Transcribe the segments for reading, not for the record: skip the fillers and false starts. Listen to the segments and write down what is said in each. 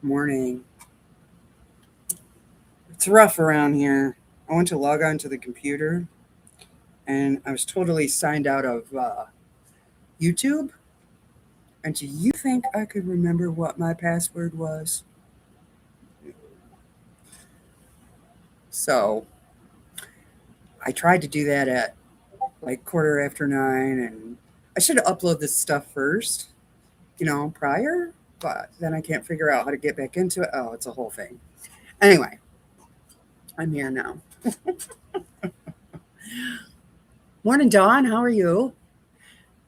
Morning. It's rough around here. I went to log on to the computer and I was totally signed out of YouTube. And do you think I could remember what my password was? So I tried to do that at like quarter after 9, and I should have uploaded this stuff first, prior, but then I can't figure out how to get back into it. Oh, it's a whole thing. Anyway, I'm here now. Morning, Dawn. How are you?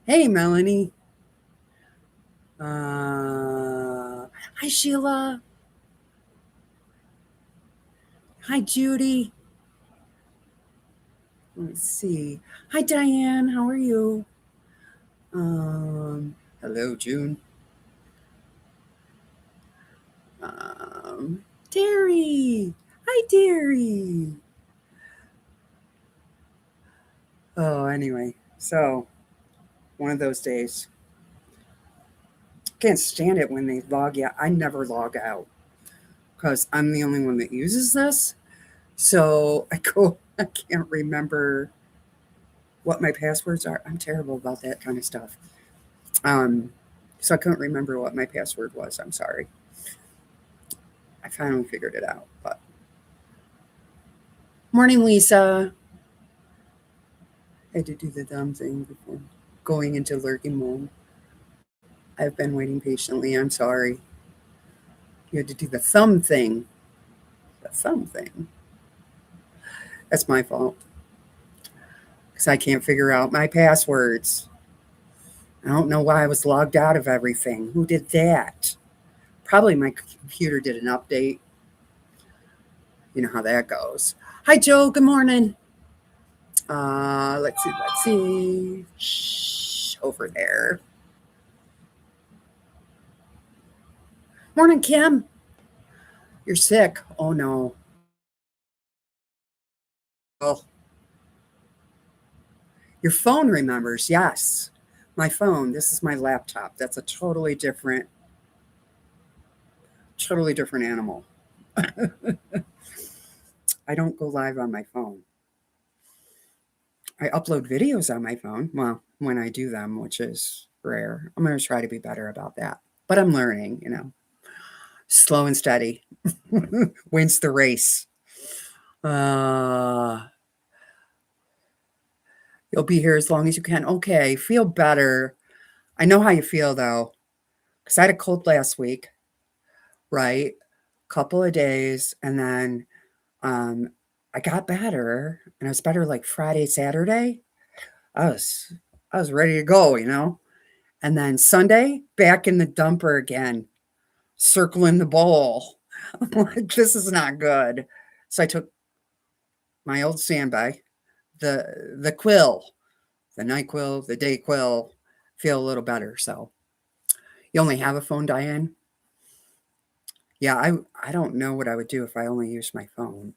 Hey, Melanie. Hi, Sheila. Hi, Judy. Let's see. Hi, Diane. How are you? Hello, June. Um, Terry. Hi, Terry. Oh, anyway. So, one of those days. Can't stand it when they log you. I never log out because I'm the only one that uses this. So I go, I can't remember what my passwords are. I'm terrible about that kind of stuff. Um, so I couldn't remember what my password was. I'm sorry. I finally figured it out. But morning, Lisa. I had to do the dumb thing before going into lurking mode. I've been waiting patiently. I'm sorry. You had to do the thumb thing. The thumb thing. That's my fault because I can't figure out my passwords. I don't know why I was logged out of everything. Who did that? Probably my computer did an update. You know how that goes. Hi, Joe. Good morning. Let's see. Let's see. Shh, over there. Morning, Kim. You're sick. Oh, no. Oh, your phone remembers. Yes. My phone. This is my laptop. That's a totally different animal. I don't go live on my phone. I upload videos on my phone. Well, when I do them, which is rare. I'm going to try to be better about that. But I'm learning. Slow and steady wins the race. Uh, you'll be here as long as you can. Okay, feel better. I know how you feel though, because I had a cold last week, right? Couple of days, and then um, I got better, and I was better like Friday, Saturday. I was I was ready to go. And then Sunday, back in the dumper again, circling the bowl. I'm like, this is not good. So I took my old standby, the the quill, the night quill, the day quill, feel a little better. So you only have a phone, Diane? Yeah, I don't know what I would do if I only used my phone.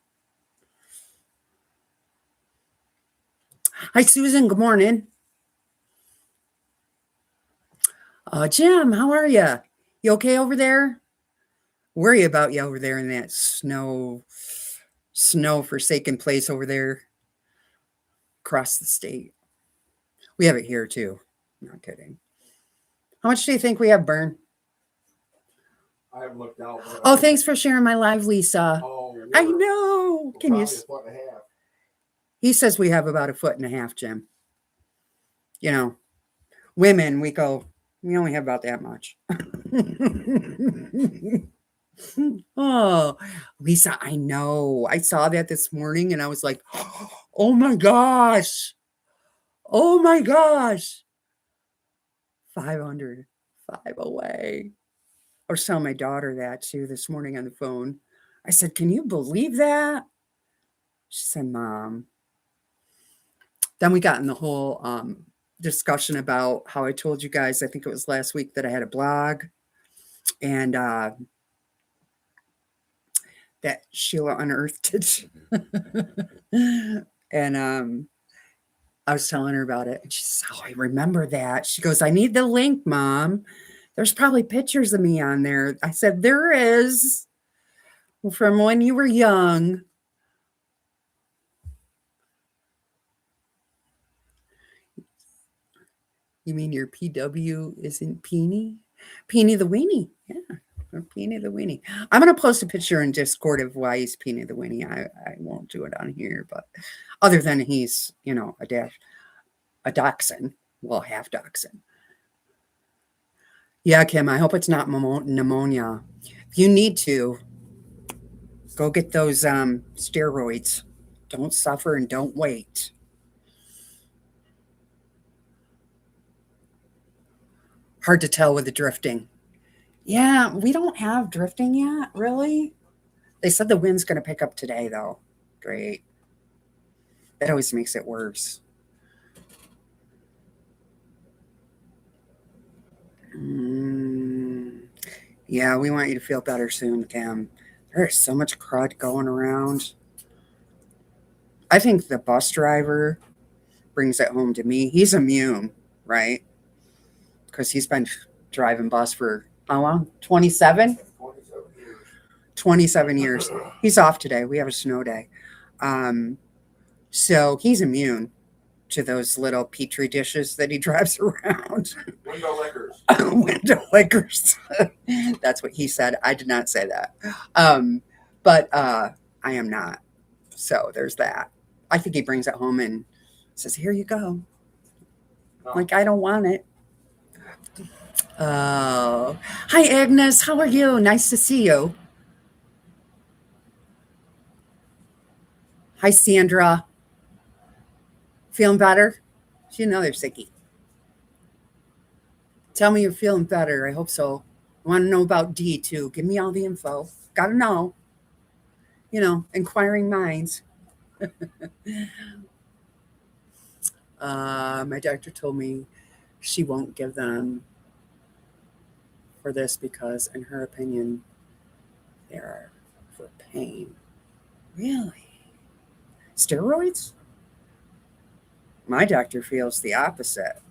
Hi, Susan. Good morning. Jim, how are you? You okay over there? Worry about you over there in that snow forsaken place over there across the state. We have it here too. Not kidding. How much do you think we have, Burn? I haven't looked out. Oh, thanks for sharing my live, Lisa. Oh, I know. Can you? Probably a foot and a half. He says we have about a foot and a half, Jim. You know, women, we only have about that much. Oh, Lisa, I know. I saw that this morning and I was like, oh my gosh. Oh my gosh. 500, 5 away. I was telling my daughter that too this morning on the phone. I said, can you believe that? She said, Mom. Then we got in the whole discussion about how I told you guys, I think it was last week, that I had a blog and that Sheila unearthed it. And I was telling her about it. And she says, oh, I remember that. She goes, I need the link, Mom. There's probably pictures of me on there. I said, there is from when you were young. You mean your PW isn't Peony? Peony the Weenie. Yeah. Or Peony the Weenie. I'm going to post a picture in Discord of why he's Peony the Weenie. I won't do it on here, but other than he's, a dachshund. Well, half dachshund. Yeah, Kim, I hope it's not pneumonia. If you need to, go get those steroids. Don't suffer and don't wait. Hard to tell with the drifting. Yeah, we don't have drifting yet, really. They said the wind's going to pick up today, though. Great. That always makes it worse. Yeah, we want you to feel better soon, Cam. There is so much crud going around. I think the bus driver brings it home to me. He's immune, right? Because he's been driving bus for how long? 27? 27 years. He's off today. We have a snow day. So he's immune to those little petri dishes that he drives around. Window lickers. Window lickers. That's what he said. I did not say that. But I am not. So there's that. I think he brings it home and says, here you go. No. Like, I don't want it. Oh, hi, Agnes. How are you? Nice to see you. Hi, Sandra. Feeling better? She's another sickie. Tell me you're feeling better. I hope so. I want to know about D, too. Give me all the info. Got to know. Inquiring minds. My doctor told me she won't give them for this because, in her opinion, they're for pain. Really? Steroids? My doctor feels the opposite.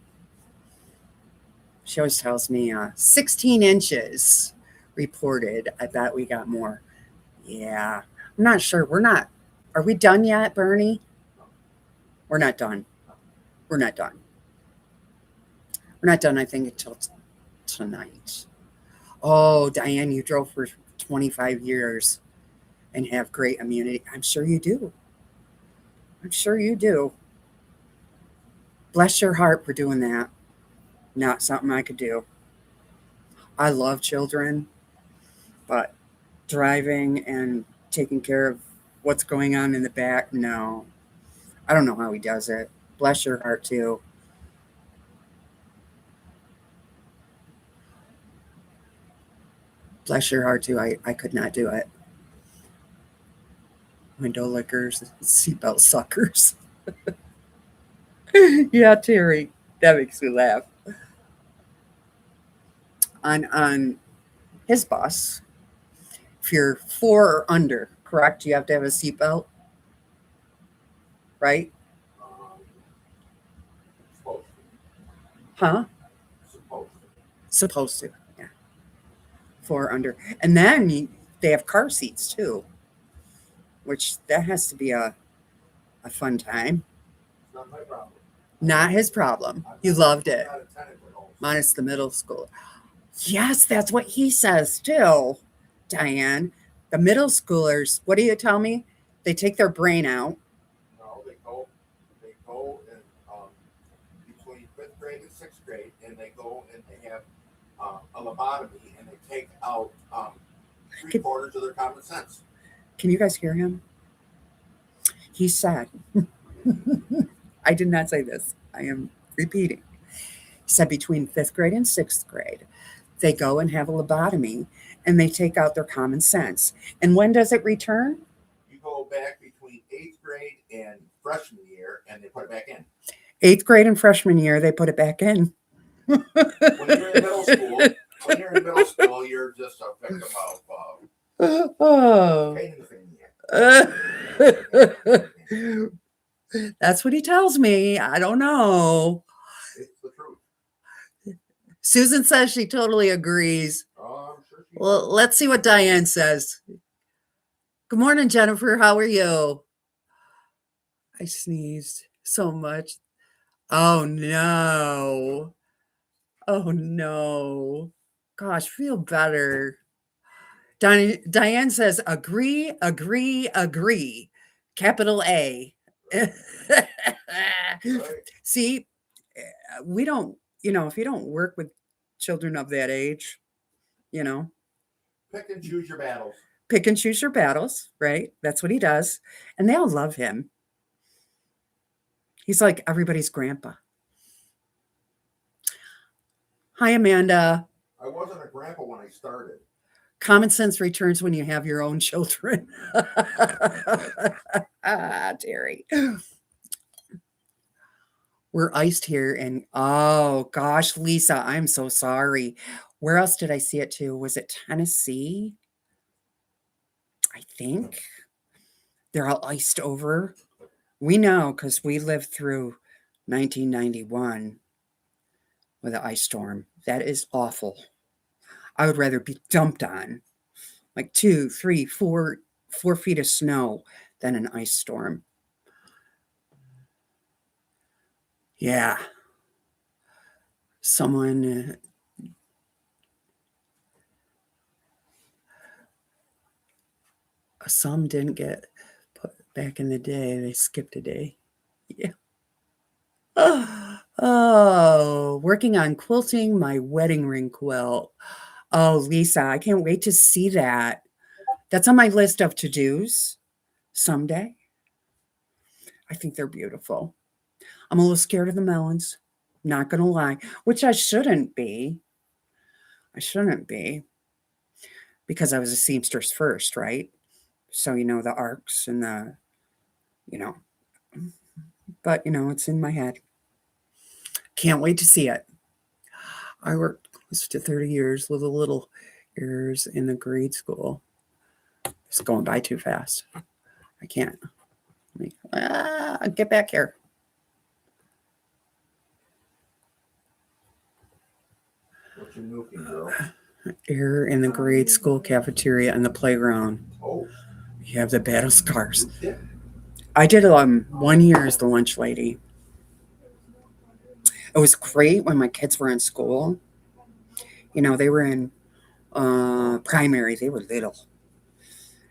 She always tells me 16 inches reported. I bet we got more. Yeah. I'm not sure. Are we done yet, Bernie? We're not done. We're not done. We're not done, I think, until tonight. Oh, Diane, you drove for 25 years and have great immunity. I'm sure you do. I'm sure you do. Bless your heart for doing that. Not something I could do. I love children, but driving and taking care of what's going on in the back, no. I don't know how he does it. Bless your heart, too. Bless your heart, too. I could not do it. Window lickers, seatbelt suckers. Yeah, Terry. That makes me laugh. On his bus, if you're 4 or under, correct, you have to have a seatbelt, right? Huh? Supposed to, yeah. 4 or under. And then they have car seats, too, which that has to be a fun time. Not my problem. Not his problem. You loved it. Minus the middle school. Yes, that's what he says too, Diane. The middle schoolers, what do you tell me? They take their brain out. No, they go in between 5th grade and 6th grade, and they go and they have a lobotomy, and they take out 3/4 of their common sense. Can you guys hear him? He said, I did not say this. I am repeating. He said between 5th grade and 6th grade, they go and have a lobotomy and they take out their common sense. And when does it return? You go back between 8th grade and freshman year, and they put it back in. 8th grade and freshman year, they put it back in. When you're in middle school, you're just a victim of pain in the finger. That's what he tells me. I don't know. It's the truth. Susan says she totally agrees. Oh, I'm sure she Well, does. let's see what Diane says. Good morning, Jennifer. How are you? I sneezed so much. Oh no. Oh no. Gosh, feel better. Diane says, agree, agree, agree. Capital A. Right. See, we don't, if you don't work with children of that age, you know, Pick and choose your battles. pick and choose your battles, right? That's what he does. And they all love him. He's like everybody's grandpa. Hi, Amanda. I wasn't a grandpa when I started. Common sense returns when you have your own children. Terry. We're iced here. And oh gosh, Lisa, I'm so sorry. Where else did I see it too? Was it Tennessee? I think they're all iced over. We know because we lived through 1991 with an ice storm. That is awful. I would rather be dumped on like 2, 3, 4 feet of snow than an ice storm. Yeah. Someone, some didn't get put back in the day. They skipped a day. Yeah. Oh, working on quilting my wedding ring quilt. Oh, Lisa, I can't wait to see that. That's on my list of to-dos someday. I think they're beautiful. I'm a little scared of the melons, not going to lie, which I shouldn't be. I shouldn't be because I was a seamstress first, right? So, the arcs and you know, but, it's in my head. Can't wait to see it. I worked close to 30 years with a little years in the grade school. It's going by too fast. I can't. Get back here. What you nuking, girl? Here in the grade school cafeteria and the playground. Oh, You have the battle scars. yeah. I did 1 year as the lunch lady. It was great when my kids were in school. They were in primary. They were little.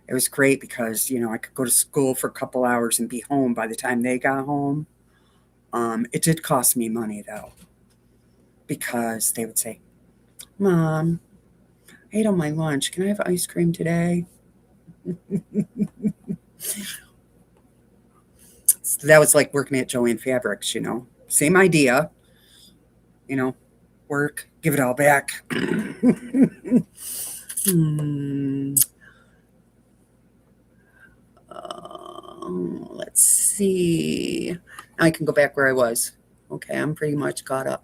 It was great because I could go to school for a couple hours and be home by the time they got home. It did cost me money though, because they would say, "Mom, I ate all my lunch. Can I have ice cream today?" So that was like working at Joanne Fabrics. Same idea. Work, give it all back. Hmm. Let's see. I can go back where I was. Okay, I'm pretty much caught up.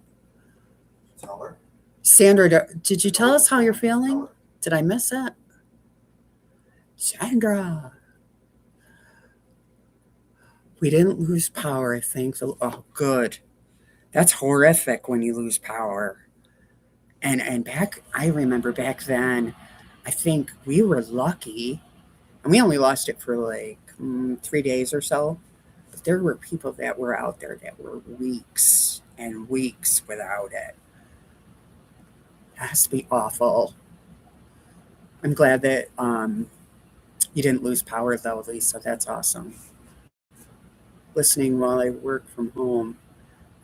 Tell her. Sandra, did you tell us how you're feeling? Did I miss it? Sandra. We didn't lose power, I think. Oh, good. That's horrific when you lose power. And I remember back then, I think we were lucky, and we only lost it for like 3 days or so. But there were people that were out there that were weeks and weeks without it. It has to be awful. I'm glad that you didn't lose power though, Lisa. That's awesome. Listening while I work from home.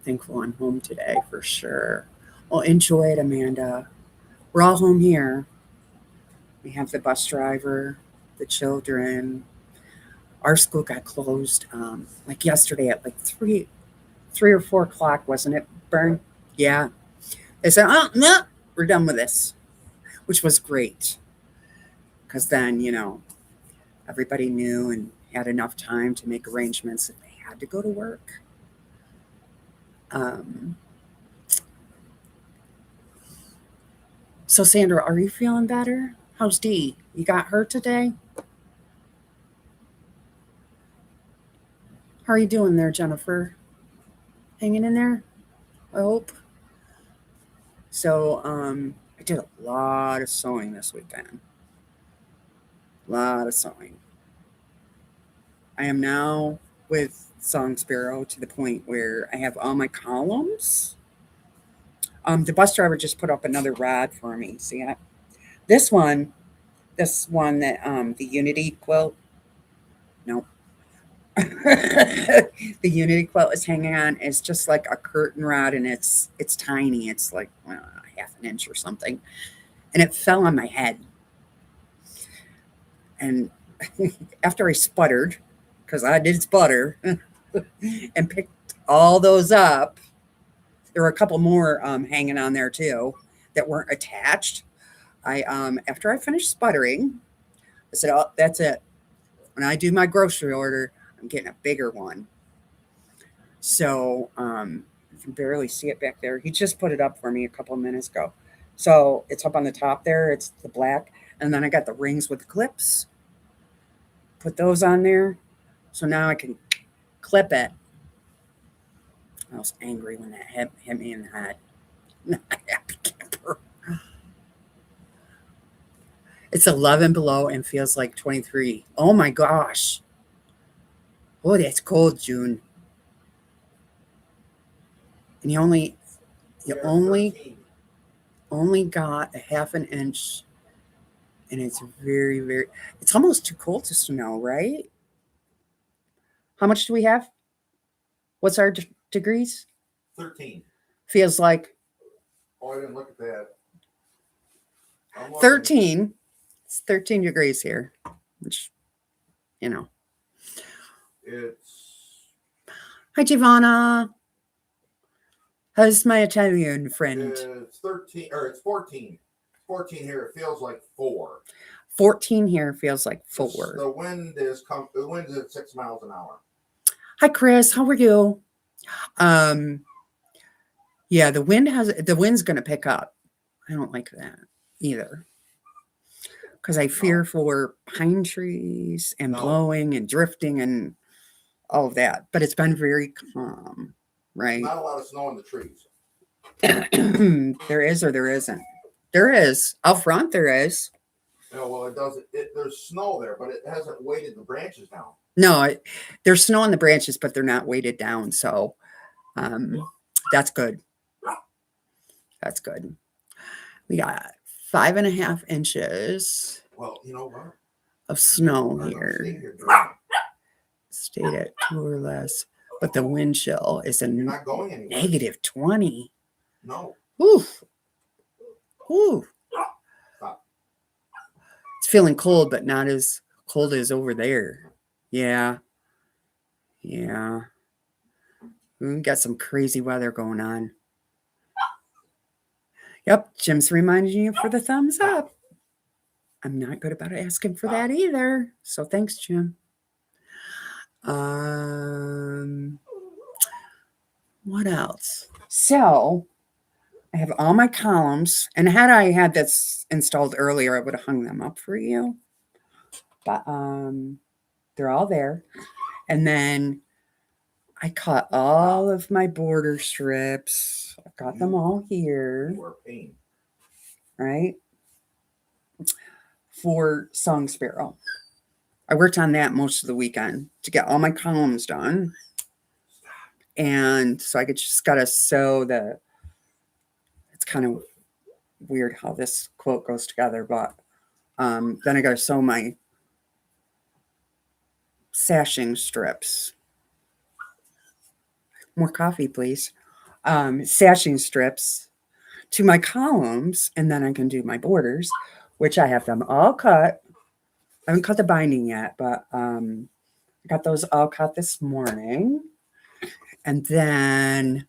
Thankful I'm home today for sure. Well, enjoy it, Amanda. We're all home here. We have the bus driver, the children. Our school got closed like yesterday at like 3 or 4 o'clock, wasn't it, Bern? Yeah. They said, "Oh no, we're done with this," which was great because then everybody knew and had enough time to make arrangements if they had to go to work. Um, so, Sandra, are you feeling better? How's Dee? You got her today? How are you doing there, Jennifer? Hanging in there? I hope. So I did a lot of sewing this weekend. A lot of sewing. I am now with Songsparrow to the point where I have all my columns. The bus driver just put up another rod for me. See that? This one, this one that the Unity quilt. No, the Unity quilt is hanging on is just like a curtain rod, and it's tiny. It's like half an inch or something, and it fell on my head. And after I sputtered, because I did sputter, and picked all those up, there were a couple more hanging on there too that weren't attached. I after I finished sputtering, I said, "Oh, that's it. When I do my grocery order, I'm getting a bigger one." So you can barely see it back there. He just put it up for me a couple of minutes ago. So it's up on the top there. It's the black, and then I got the rings with the clips. Put those on there. So now I can clip it. I was angry when that hit me in the head. Happy camper. It's 11 below and feels like 23. Oh my gosh. Oh, that's cold, June. And you They're only 13. only got a half an inch, and it's very, very, it's almost too cold to snow, right? How much do we have? What's our degrees? 13. Feels like Oh, I didn't look at that. I'm looking. 13. It's 13 degrees here, which, you know. It's Hi, Giovanna. How's my Italian friend? it's 13 or it's 14. 14 here. It feels like 4. 14 here feels like 4. The wind is the wind is at 6 miles an hour. Hi, Chris. How are you? Yeah, the wind's going to pick up. I don't like that either, because I fear for pine trees and blowing and drifting and all of that. But it's been very calm, right? Not a lot of snow in the trees. There is or there isn't. There is out front. There is. No, well, it doesn't. There's snow there, but it hasn't weighted the branches down. No, there's snow on the branches, but they're not weighted down. So that's good. That's good. We got 5.5 inches. Well, you know what? Of snow here. Stayed at 2 or less, but the wind chill is a not going anywhere. negative 20. No. Oof. Ooh. It's feeling cold, but not as cold as over there. Yeah. Yeah. We got some crazy weather going on. Yep, Jim's reminding you for the thumbs up. I'm not good about asking for that either. So thanks, Jim. What else? So I have all my columns, and had I had this installed earlier, I would have hung them up for you. But they're all there. And then I cut all of my border strips. I've got them all here. Right? For Songsparrow. I worked on that most of the weekend to get all my columns done. And so I just got to sew it's kind of weird how this quote goes together, but then I got to sew my sashing strips. More coffee, please. Sashing strips to my columns, and then I can do my borders, which I have them all cut. I haven't cut the binding yet, but I got those all cut this morning. And then,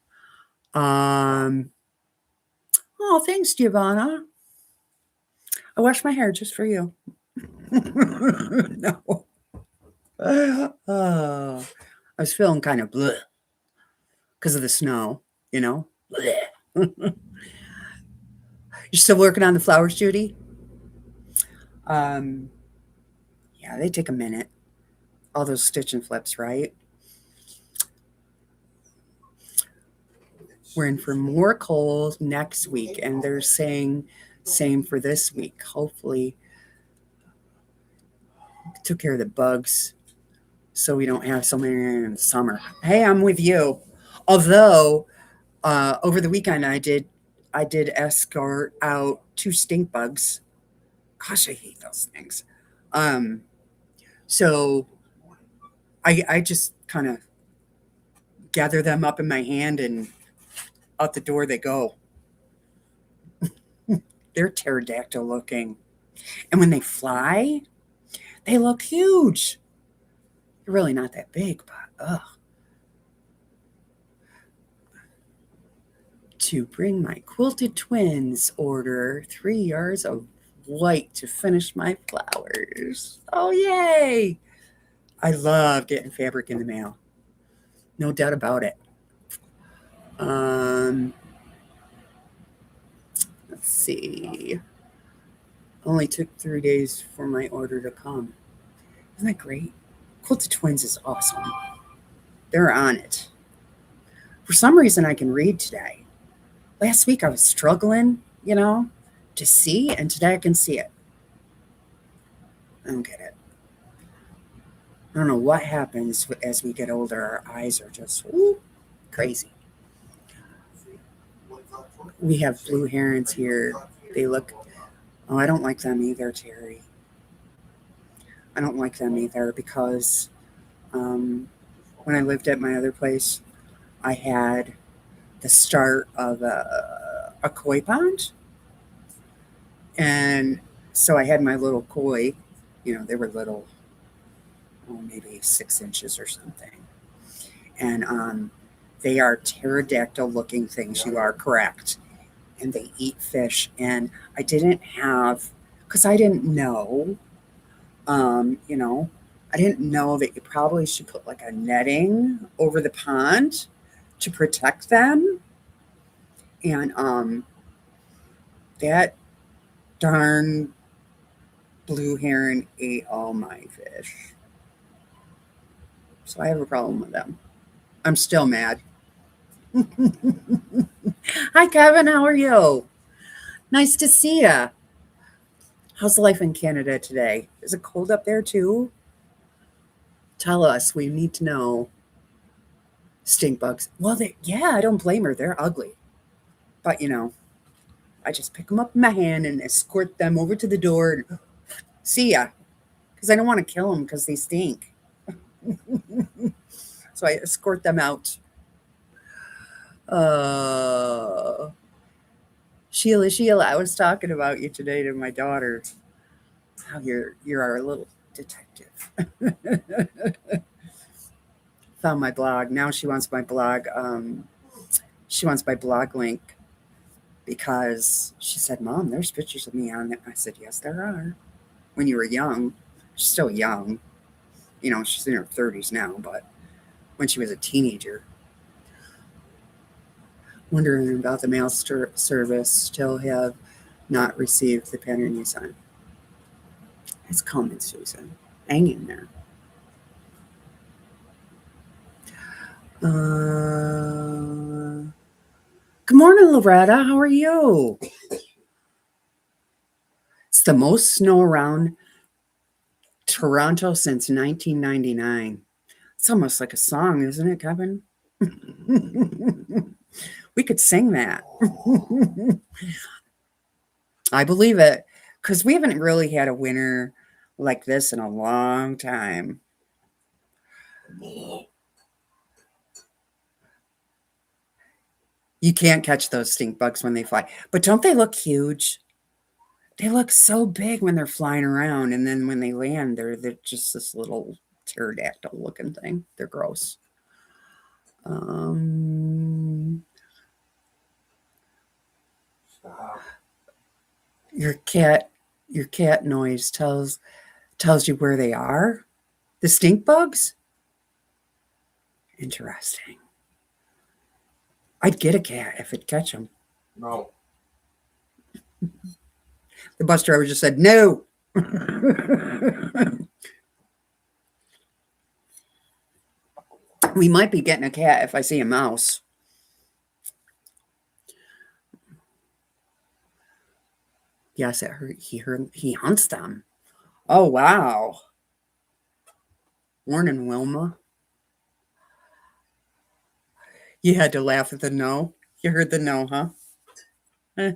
oh, thanks, Giovanna. I washed my hair just for you. No. Oh, I was feeling kind of bleh because of the snow, you know? You're still working on the flowers, Judy? Yeah, they take a minute. All those stitch and flips, right? We're in for more cold next week, and they're saying same for this week. Hopefully, took care of the bugs so we don't have so many in the summer. Hey, I'm with you. Although over the weekend I did escort out 2 stink bugs. Gosh, I hate those things. So I just kind of gather them up in my hand and out the door they go. They're pterodactyl looking. And when they fly, they look huge. They're really not that big, but ugh. To bring my quilted twins order 3 yards of white to finish my flowers. Oh, yay! I love getting fabric in the mail. No doubt about it. Let's see. Only took 3 days for my order to come. Isn't that great? Quilted Twins is awesome. They're on it. For some reason, I can read today. Last week, I was struggling, to see, and today I can see it. I don't get it. I don't know what happens as we get older. Our eyes are just crazy. We have blue herons here. They look... Oh, I don't like them either, Terry. I don't like them either because when I lived at my other place, I had the start of a koi pond. And so I had my little koi, they were little, maybe 6 inches or something. And they are pterodactyl looking things. You are correct. And they eat fish. And I didn't have, because I didn't know, I didn't know that you probably should put like a netting over the pond to protect them. And that darn blue heron ate all my fish. So I have a problem with them. I'm still mad. Hi, Kevin. How are you? Nice to see you. How's life in Canada today? Is it cold up there too? Tell us. We need to know. Stink bugs. Well, I don't blame her. They're ugly. But, I just pick them up in my hand and escort them over to the door and see ya. Because I don't want to kill them because they stink. So I escort them out. Sheila, I was talking about you today to my daughter. How you're our little detective. Found my blog. Now she wants my blog. She wants my blog link because she said, "Mom, there's pictures of me on it." I said, "Yes, there are. When you were young, she's still young. She's in her 30s now, but when she was a teenager." Wondering about the mail service. Still have not received the pattern you sent. It's coming, Susan. Hang in there. Good morning, Loretta. How are you? It's the most snow around Toronto since 1999. It's almost like a song, isn't it, Kevin? We could sing that. I believe it, because we haven't really had a winter like this in a long time. You can't catch those stink bugs when they fly. But don't they look huge? They look so big when they're flying around. And then when they land, they're just this little pterodactyl looking thing. They're gross. Stop. Your cat noise tells you where they are. The stink bugs? Interesting. I'd get a cat if it'd catch them. No. The bus driver just said no. We might be getting a cat if I see a mouse. Yes, he hunts them. Oh, wow. Morning, Wilma. You had to laugh at the no. You heard the no, huh? Eh,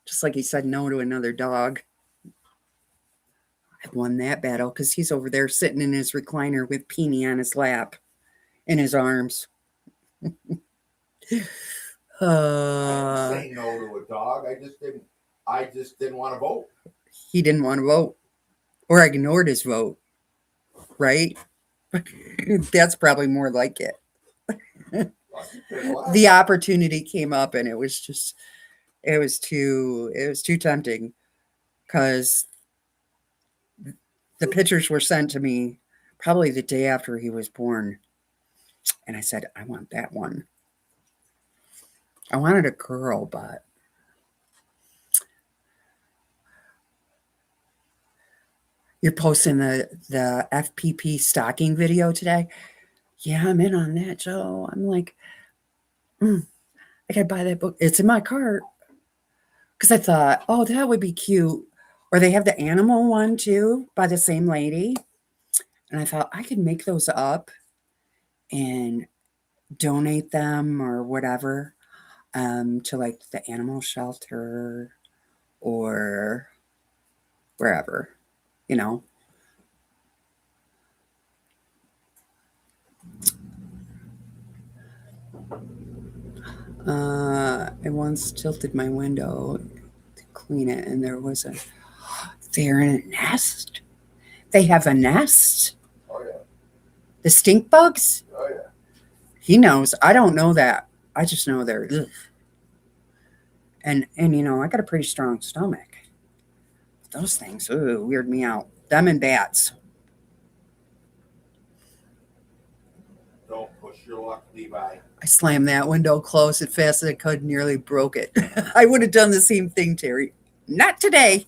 just like he said no to another dog. I won that battle because he's over there sitting in his recliner with Peony on his lap in his arms. I didn't say no to a dog. I just didn't want to vote. He didn't want to vote or ignored his vote, right? That's probably more like it. The opportunity came up and it was too tempting because the pictures were sent to me probably the day after he was born. And I said, I want that one. I wanted a girl, but you're posting the FPP stocking video today? Yeah, I'm in on that, Joe. I'm like, I gotta buy that book. It's in my cart. Because I thought, oh, that would be cute. Or they have the animal one too by the same lady. And I thought I could make those up and donate them or whatever to like the animal shelter or wherever, you know. I once tilted my window to clean it, and they're in a nest. They have a nest. Oh yeah. The stink bugs. Oh yeah. He knows. I don't know that. I just know they're. Ugh. And you know, I got a pretty strong stomach. Those things weird me out. Them and bats. Don't push your luck, Levi. I slammed that window closed as fast as I could, nearly broke it. I would have done the same thing, Terry. Not today.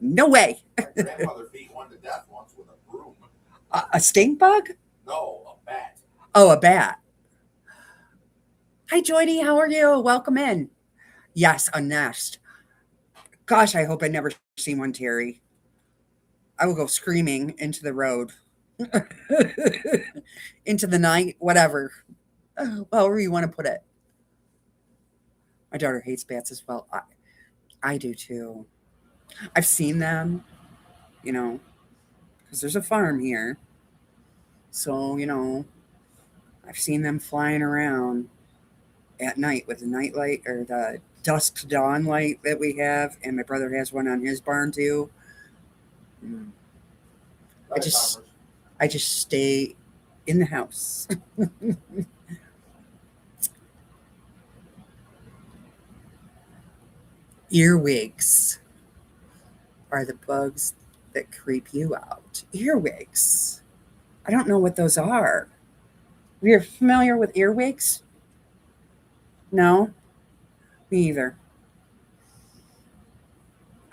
No way. My grandmother beat one to death once with a broom. A stink bug? No, a bat. Oh, a bat. Hi, Joydy. How are you? Welcome in. Yes, a nest. Gosh, I hope I never see one, Terry. I will go screaming into the road, into the night, whatever. However you want to put it. My daughter hates bats as well. I do too. I've seen them, you know, because there's a farm here. So, you know, I've seen them flying around at night with the night light or the dusk to dawn light that we have. And my brother has one on his barn too. I just stay in the house. Earwigs are the bugs that creep you out. Earwigs. I don't know what those are. You're familiar with earwigs? No? Me either.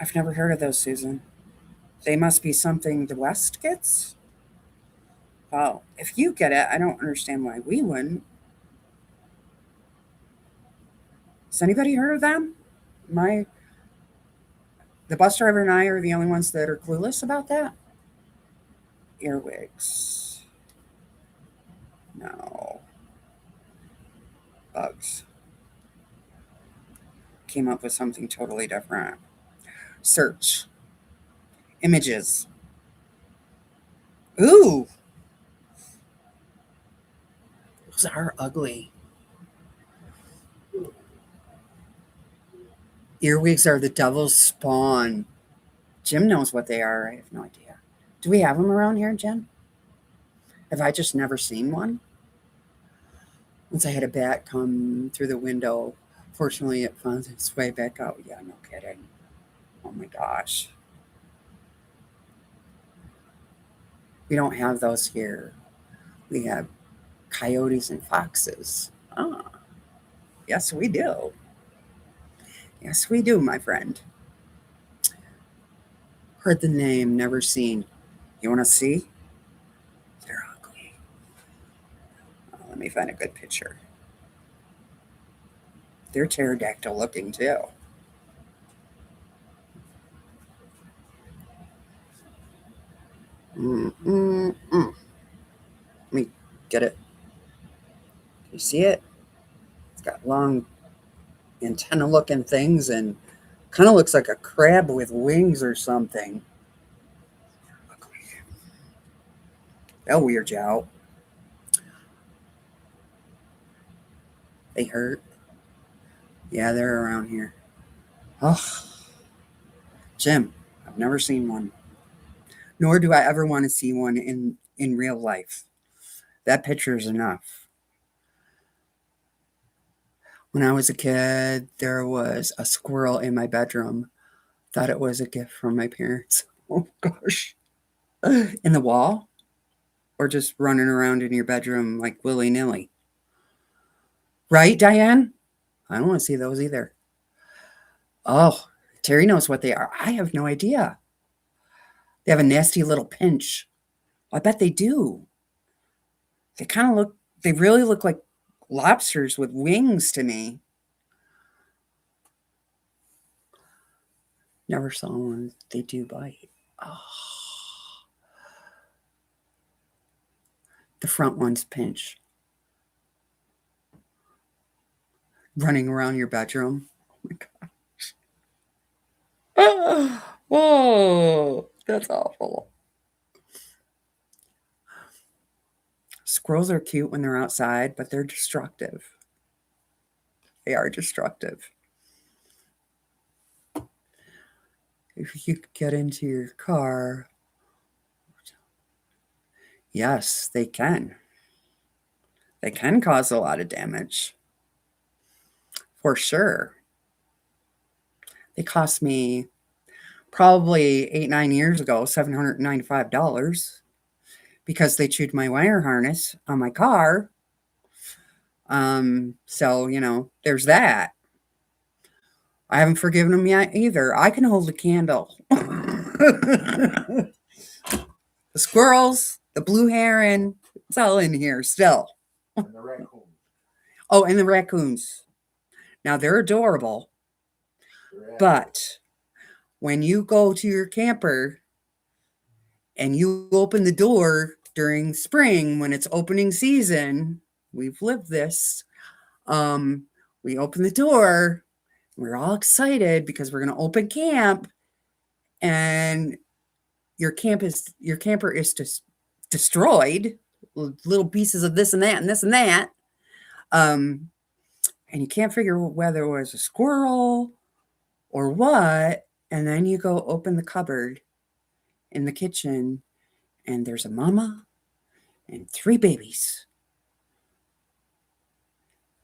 I've never heard of those, Susan. They must be something the West gets? Well, if you get it, I don't understand why we wouldn't. Has anybody heard of them? My the bus driver and I are the only ones that are clueless about that. Earwigs. No. Bugs. Came up with something totally different. Search. Images. Ooh. Those are ugly. Earwigs are the devil's spawn. Jim knows what they are. I have no idea. Do we have them around here, Jim? Have I just never seen one? Once I had a bat come through the window. Fortunately, it found its way back out. Yeah, no kidding. Oh my gosh. We don't have those here. We have coyotes and foxes. Ah, yes, we do. Yes, we do, my friend. Heard the name, never seen. You want to see? They're ugly. Let me find a good picture. They're pterodactyl looking too. Let me get it. You see it? It's got long antenna looking things and kind of looks like a crab with wings or something. They'll weird you out. They hurt. Yeah, they're around here. Oh, Jim, I've never seen one. Nor do I ever want to see one in real life. That picture is enough. When I was a kid, there was a squirrel in my bedroom. Thought it was a gift from my parents. Oh gosh. In the wall? Or just running around in your bedroom like willy-nilly. Right, Diane? I don't want to see those either. Oh, Terry knows what they are. I have no idea. They have a nasty little pinch. I bet they do. They really look like lobsters with wings to me. Never saw one. They do bite. Oh. The front one's pinch. Running around your bedroom. Oh my gosh. Whoa, that's awful. Squirrels are cute when they're outside, but they're destructive. They are destructive. If you get into your car, yes, they can. They can cause a lot of damage. For sure. They cost me probably 8-9 years ago $795 because they chewed my wire harness on my car. So, there's that. I haven't forgiven them yet either. I can hold a candle. The squirrels, the blue heron, it's all in here still. And the raccoons. Oh, and the raccoons. Now they're adorable. But when you go to your camper and you open the door during spring when it's opening season, we've lived this. We open the door, we're all excited because we're going to open camp, and your camper is just destroyed, little pieces of this and that and this and that. And you can't figure out whether it was a squirrel or what. And then you go open the cupboard in the kitchen, and there's a mama and 3 babies.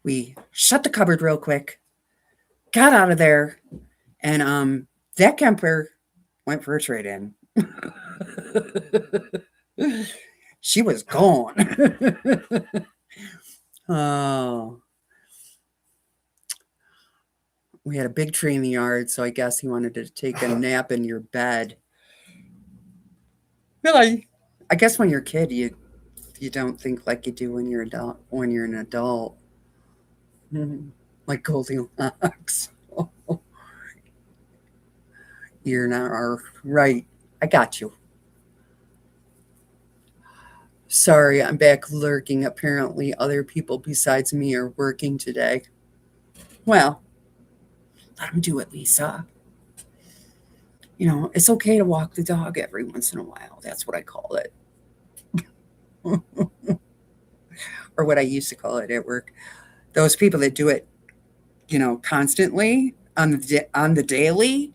We shut the cupboard real quick, got out of there, and that camper went for a trade-in. She was gone. Oh. We had a big tree in the yard, so I guess he wanted to take a nap in your bed. Really? I guess when you're a kid, you don't think like you do when you're an adult. Like Goldilocks. You're not right. I got you. Sorry, I'm back lurking. Apparently, other people besides me are working today. Well, let them do it, Lisa. It's okay to walk the dog every once in a while. That's what I call it. Or what I used to call it at work. Those people that do it, constantly on the daily,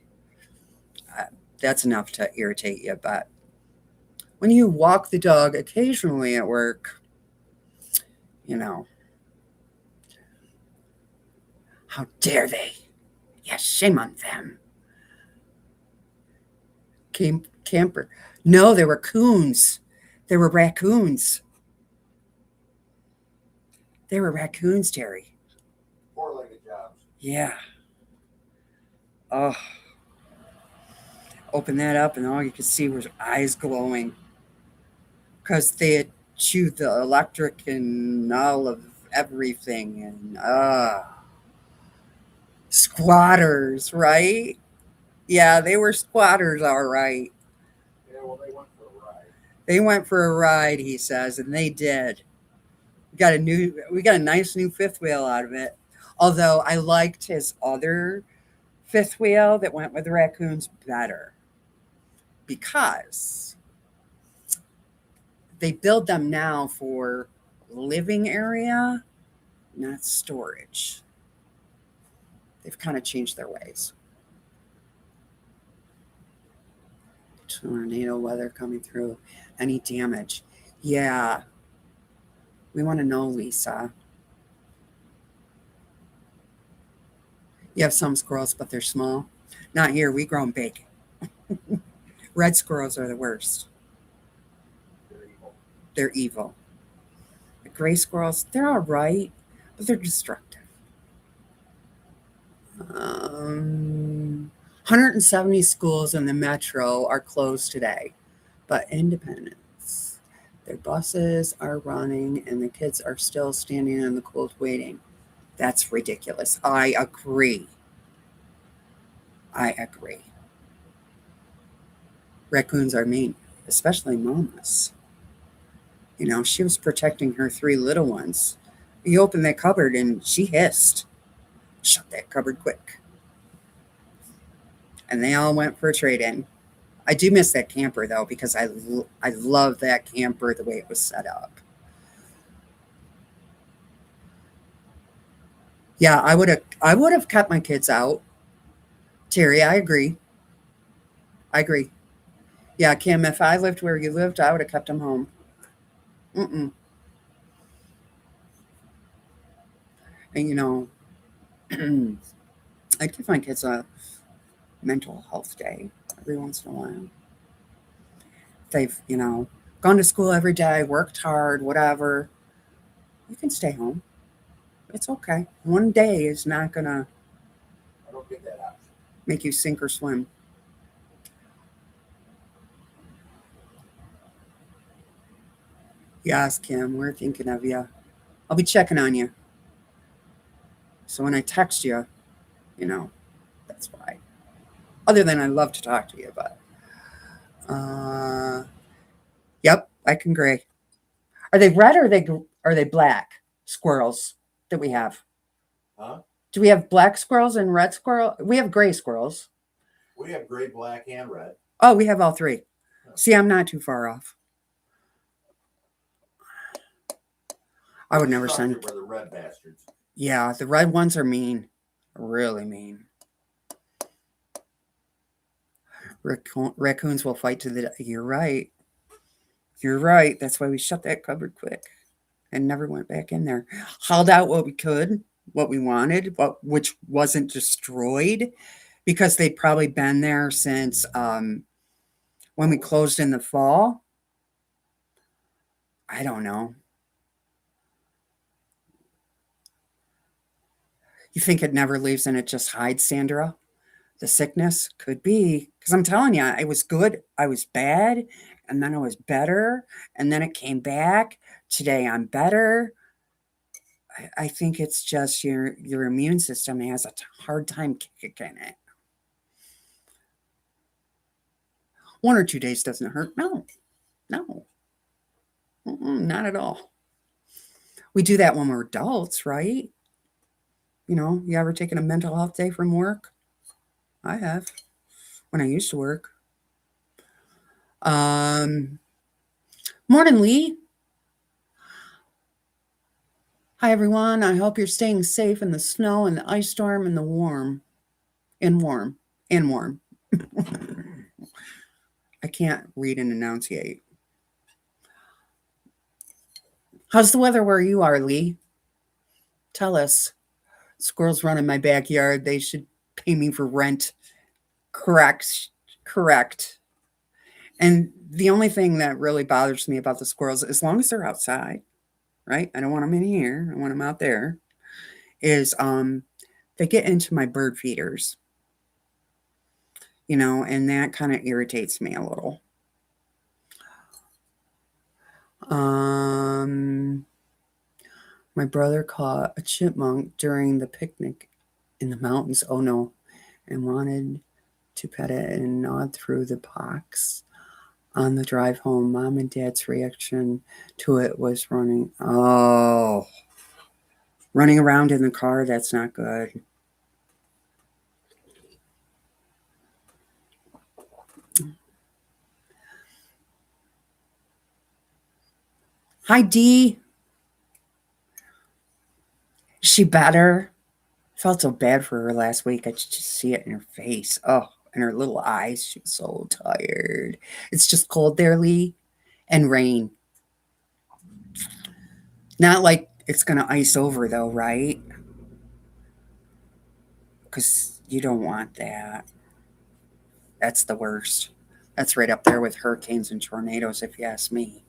that's enough to irritate you. But when you walk the dog occasionally at work, how dare they? Yes, shame on them. Camper. No, they were coons. They were raccoons. They were raccoons, Terry. 4-legged jobs. Yeah. Oh. Open that up, and all you could see was eyes glowing. Because they had chewed the electric and all of everything. And, Squatters, right? Yeah, they were squatters, all right. Yeah, well, they went for a ride. They went for a ride, he says, and they did. We got a nice new fifth wheel out of it. Although I liked his other fifth wheel that went with the raccoons better because they build them now for living area, not storage. They've kind of changed their ways. Tornado weather coming through. Any damage? Yeah. We want to know, Lisa. You have some squirrels, but they're small. Not here. We grow them big. Red squirrels are the worst. They're evil. They're evil. The gray squirrels, they're all right, but they're destructive. 170 schools in the metro are closed today, but Independence, their buses are running and the kids are still standing in the cold waiting. That's ridiculous. I agree. I agree. Raccoons are mean, especially Mama's. You know, she was protecting her three little ones. You opened that cupboard and she hissed. Shut that cupboard quick. And they all went for a trade in. I do miss that camper though because I love that camper the way it was set up. Yeah, I would have kept my kids out. Terry, I agree. I agree. Yeah, Kim, if I lived where you lived, I would have kept them home. Mm-mm. And you know, I give my kids a mental health day every once in a while. They've, gone to school every day, worked hard, whatever. You can stay home. It's okay. One day is not going to I don't get that option. make you sink or swim. Yes, Kim, we're thinking of you. I'll be checking on you. So when I text you, you know, that's why. Other than I love to talk to you, but uh, yep, I can agree. Are they red or are they black squirrels that we have? Huh? Do we have black squirrels and red squirrel? We have gray squirrels. We have gray, black, and red. Oh, we have all three. See, I'm not too far off. I would never send. Were the red bastards. Yeah, the red ones are mean, really mean. Raccoons will fight to the. You're right. You're right. That's why we shut that cupboard quick and never went back in there. Hauled out what we could, what we wanted, which wasn't destroyed, because they'd probably been there since when we closed in the fall. I don't know. You think it never leaves and it just hides, Sandra? The sickness could be, because I'm telling you, I was good, I was bad, and then I was better, and then it came back. Today I'm better. I think it's just your immune system has a hard time kicking it. 1 or 2 days doesn't hurt. No, no, not at all. We do that when we're adults, right? You ever taken a mental health day from work? I have, when I used to work. Morning, Lee. Hi, everyone. I hope you're staying safe in the snow and the ice storm and the warm. And warm. And warm. I can't read and enunciate. How's the weather where you are, Lee? Tell us. Squirrels run in my backyard. They should pay me for rent. Correct. Correct. And the only thing that really bothers me about the squirrels, as long as they're outside, right? I don't want them in here. I want them out there. Is they get into my bird feeders, and that kind of irritates me a little. My brother caught a chipmunk during the picnic in the mountains. Oh no. And wanted to pet it and nod through the box. On the drive home, Mom and Dad's reaction to it was running. Oh, running around in the car, that's not good. Hi, Dee. Is she better? Felt so bad for her last week. I could just see it in her face. Oh, and her little eyes. She was so tired. It's just cold there, Lee, and rain. Not like it's going to ice over, though, right? Because you don't want that. That's the worst. That's right up there with hurricanes and tornadoes, if you ask me.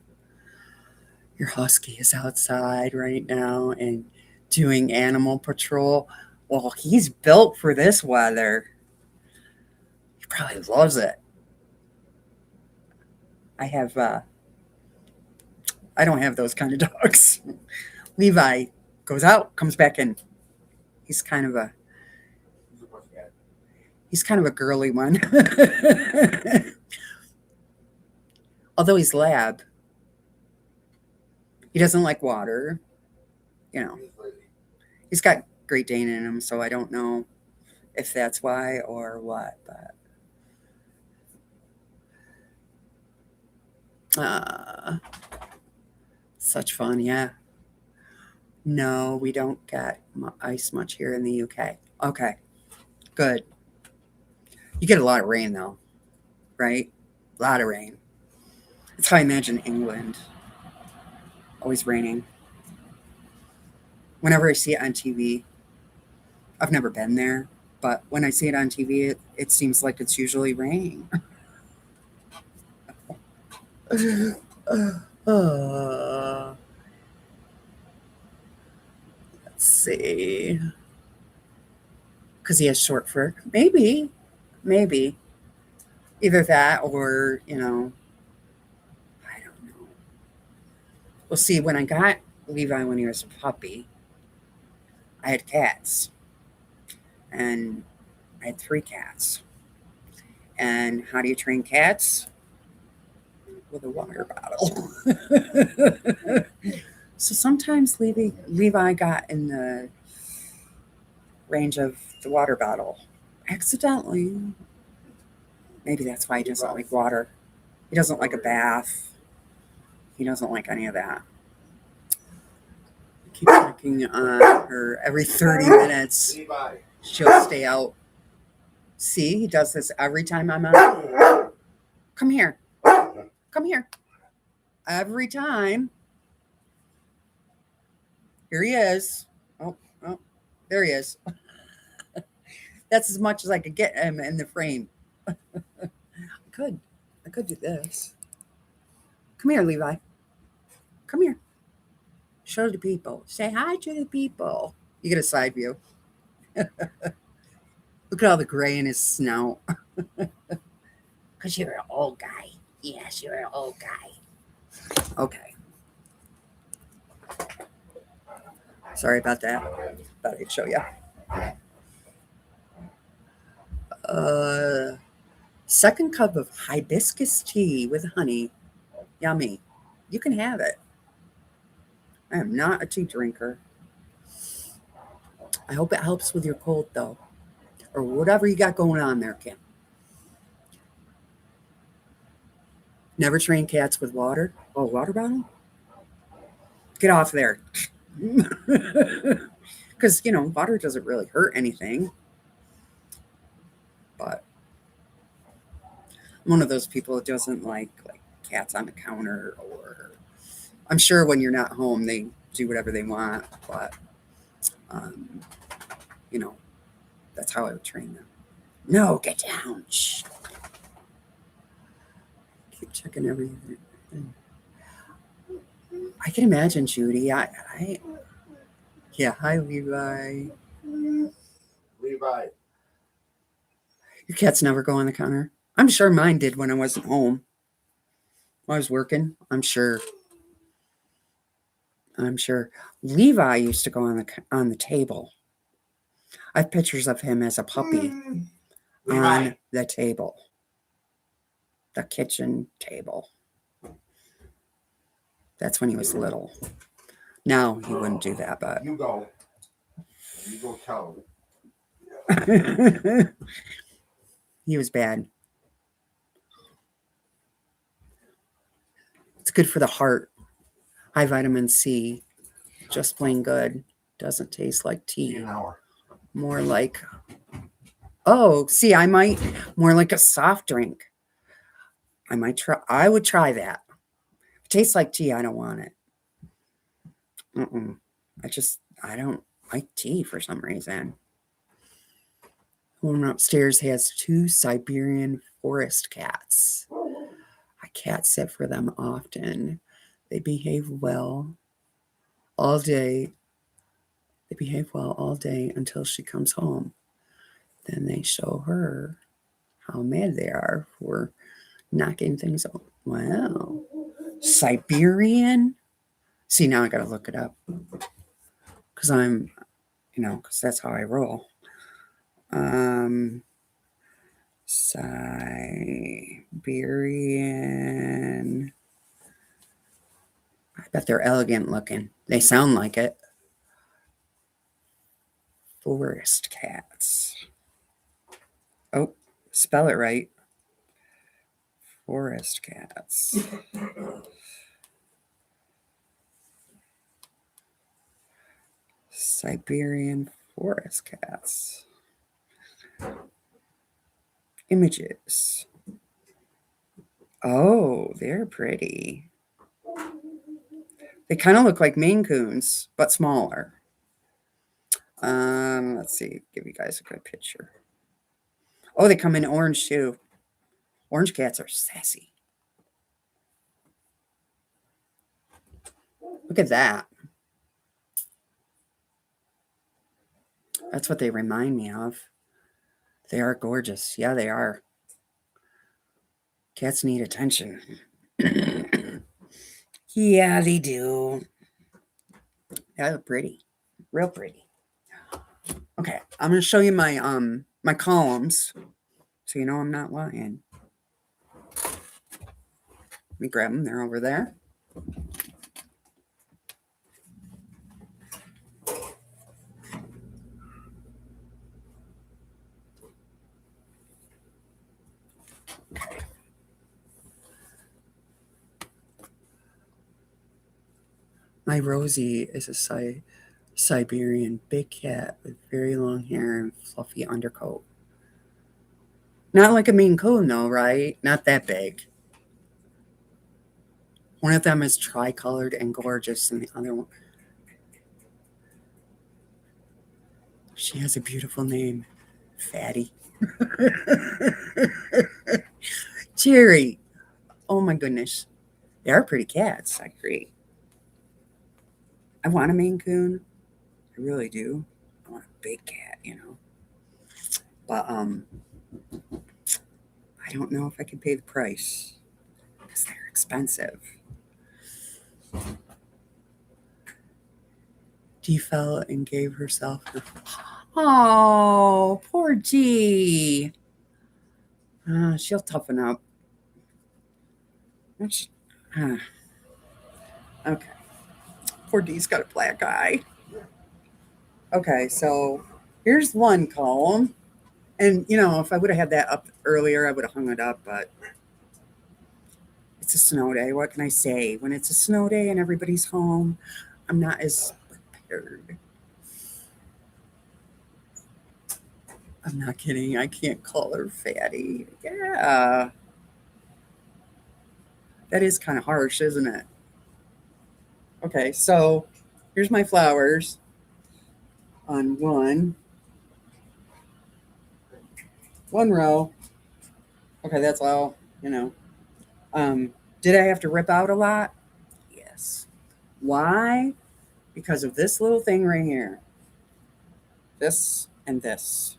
Your husky is outside right now and doing animal patrol. Well, he's built for this weather. He probably loves it. I don't have those kind of dogs. Levi goes out, comes back in. He's kind of a girly one. Although he's lab. He doesn't like water. You know. He's got Great Dane in him, so I don't know if that's why or what, but such fun, yeah. No, we don't get ice much here in the UK. Okay, good. You get a lot of rain, though, right? A lot of rain. That's how I imagine England. Always raining. Whenever I see it on TV, I've never been there, but when I see it on TV, it seems like it's usually raining. Let's see. Because he has short fur. Maybe. Either that or, I don't know. Well, see, when I got Levi when he was a puppy, I had cats. And I had 3 cats. And how do you train cats? With a water bottle. So sometimes Levi got in the range of the water bottle accidentally. Maybe that's why he doesn't like water. He doesn't like a bath. He doesn't like any of that. Keep checking on her every 30 minutes. She'll stay out. See, he does this every time I'm out. Come here. Come here. Every time. Here he is. Oh, there he is. That's as much as I could get him in the frame. I could do this. Come here, Levi. Come here. Show the people. Say hi to the people. You get a side view. Look at all the gray in his snout. Because you're an old guy. Yes, you're an old guy. Okay. Sorry about that. Thought I'd show you. Second cup of hibiscus tea with honey. Yummy. You can have it. I am not a tea drinker. I hope it helps with your cold, though. Or whatever you got going on there, Kim. Never train cats with water? Oh, water bottle? Get off there. Because, water doesn't really hurt anything. But I'm one of those people that doesn't like cats on the counter, or I'm sure when you're not home, they do whatever they want. But, that's how I would train them. No, get down. Shh. Keep checking everything. I can imagine, Judy. Yeah, hi, Levi. Levi. Your cats never go on the counter. I'm sure mine did when I wasn't home. When I was working, I'm sure. Levi used to go on the table. I have pictures of him as a puppy We on might. the table, the kitchen table. That's when he was little. Now he wouldn't do that, but You go. You go tell him. he was bad. It's good for the heart. High vitamin C. Just plain good. Doesn't taste like See you tea. in an hour. More like, oh, see, I might, more like a soft drink. I would try that. If it tastes like tea, I don't want it. I don't like tea for some reason. One upstairs has 2 Siberian forest cats. I cat sit for them often. They behave well all day. They behave well all day until she comes home. Then they show her how mad they are for knocking things out. Wow. Siberian? See, now I got to look it up. Because because that's how I roll. Siberian. I bet they're elegant looking. They sound like it. Forest cats. Oh, spell it right. Forest cats. Siberian forest cats. Images. Oh, they're pretty. They kind of look like Maine Coons, but smaller. Let's see. Give you guys a good picture. Oh, they come in orange too. Orange cats are sassy. Look at that. That's what they remind me of. They are gorgeous. Yeah, they are. Cats need attention. Yeah, they do. They look pretty. Real pretty. Okay, I'm going to show you my my columns so you know I'm not lying. Let me grab them. They're over there. Okay. My Rosie is a Siberian big cat with very long hair and fluffy undercoat. Not like a Maine Coon, though, right? Not that big. One of them is tricolored and gorgeous, and the other one. She has a beautiful name, Fatty. Jerry. Oh my goodness. They are pretty cats, I agree. I want a Maine Coon. I really do. I want a big cat. But I don't know if I can pay the price because they're expensive. Dee fell and gave herself her. Oh, poor Dee. She'll toughen up. Okay. Poor Dee's got a black eye. Okay, so here's one column. And, if I would have had that up earlier, I would have hung it up, but it's a snow day. What can I say? When it's a snow day and everybody's home, I'm not as prepared. I'm not kidding. I can't call her Fatty. Yeah. That is kind of harsh, isn't it? Okay, so here's my flowers on one row. Okay, that's all. Did I have to rip out a lot? Yes. Why? Because of this little thing right here. This and this.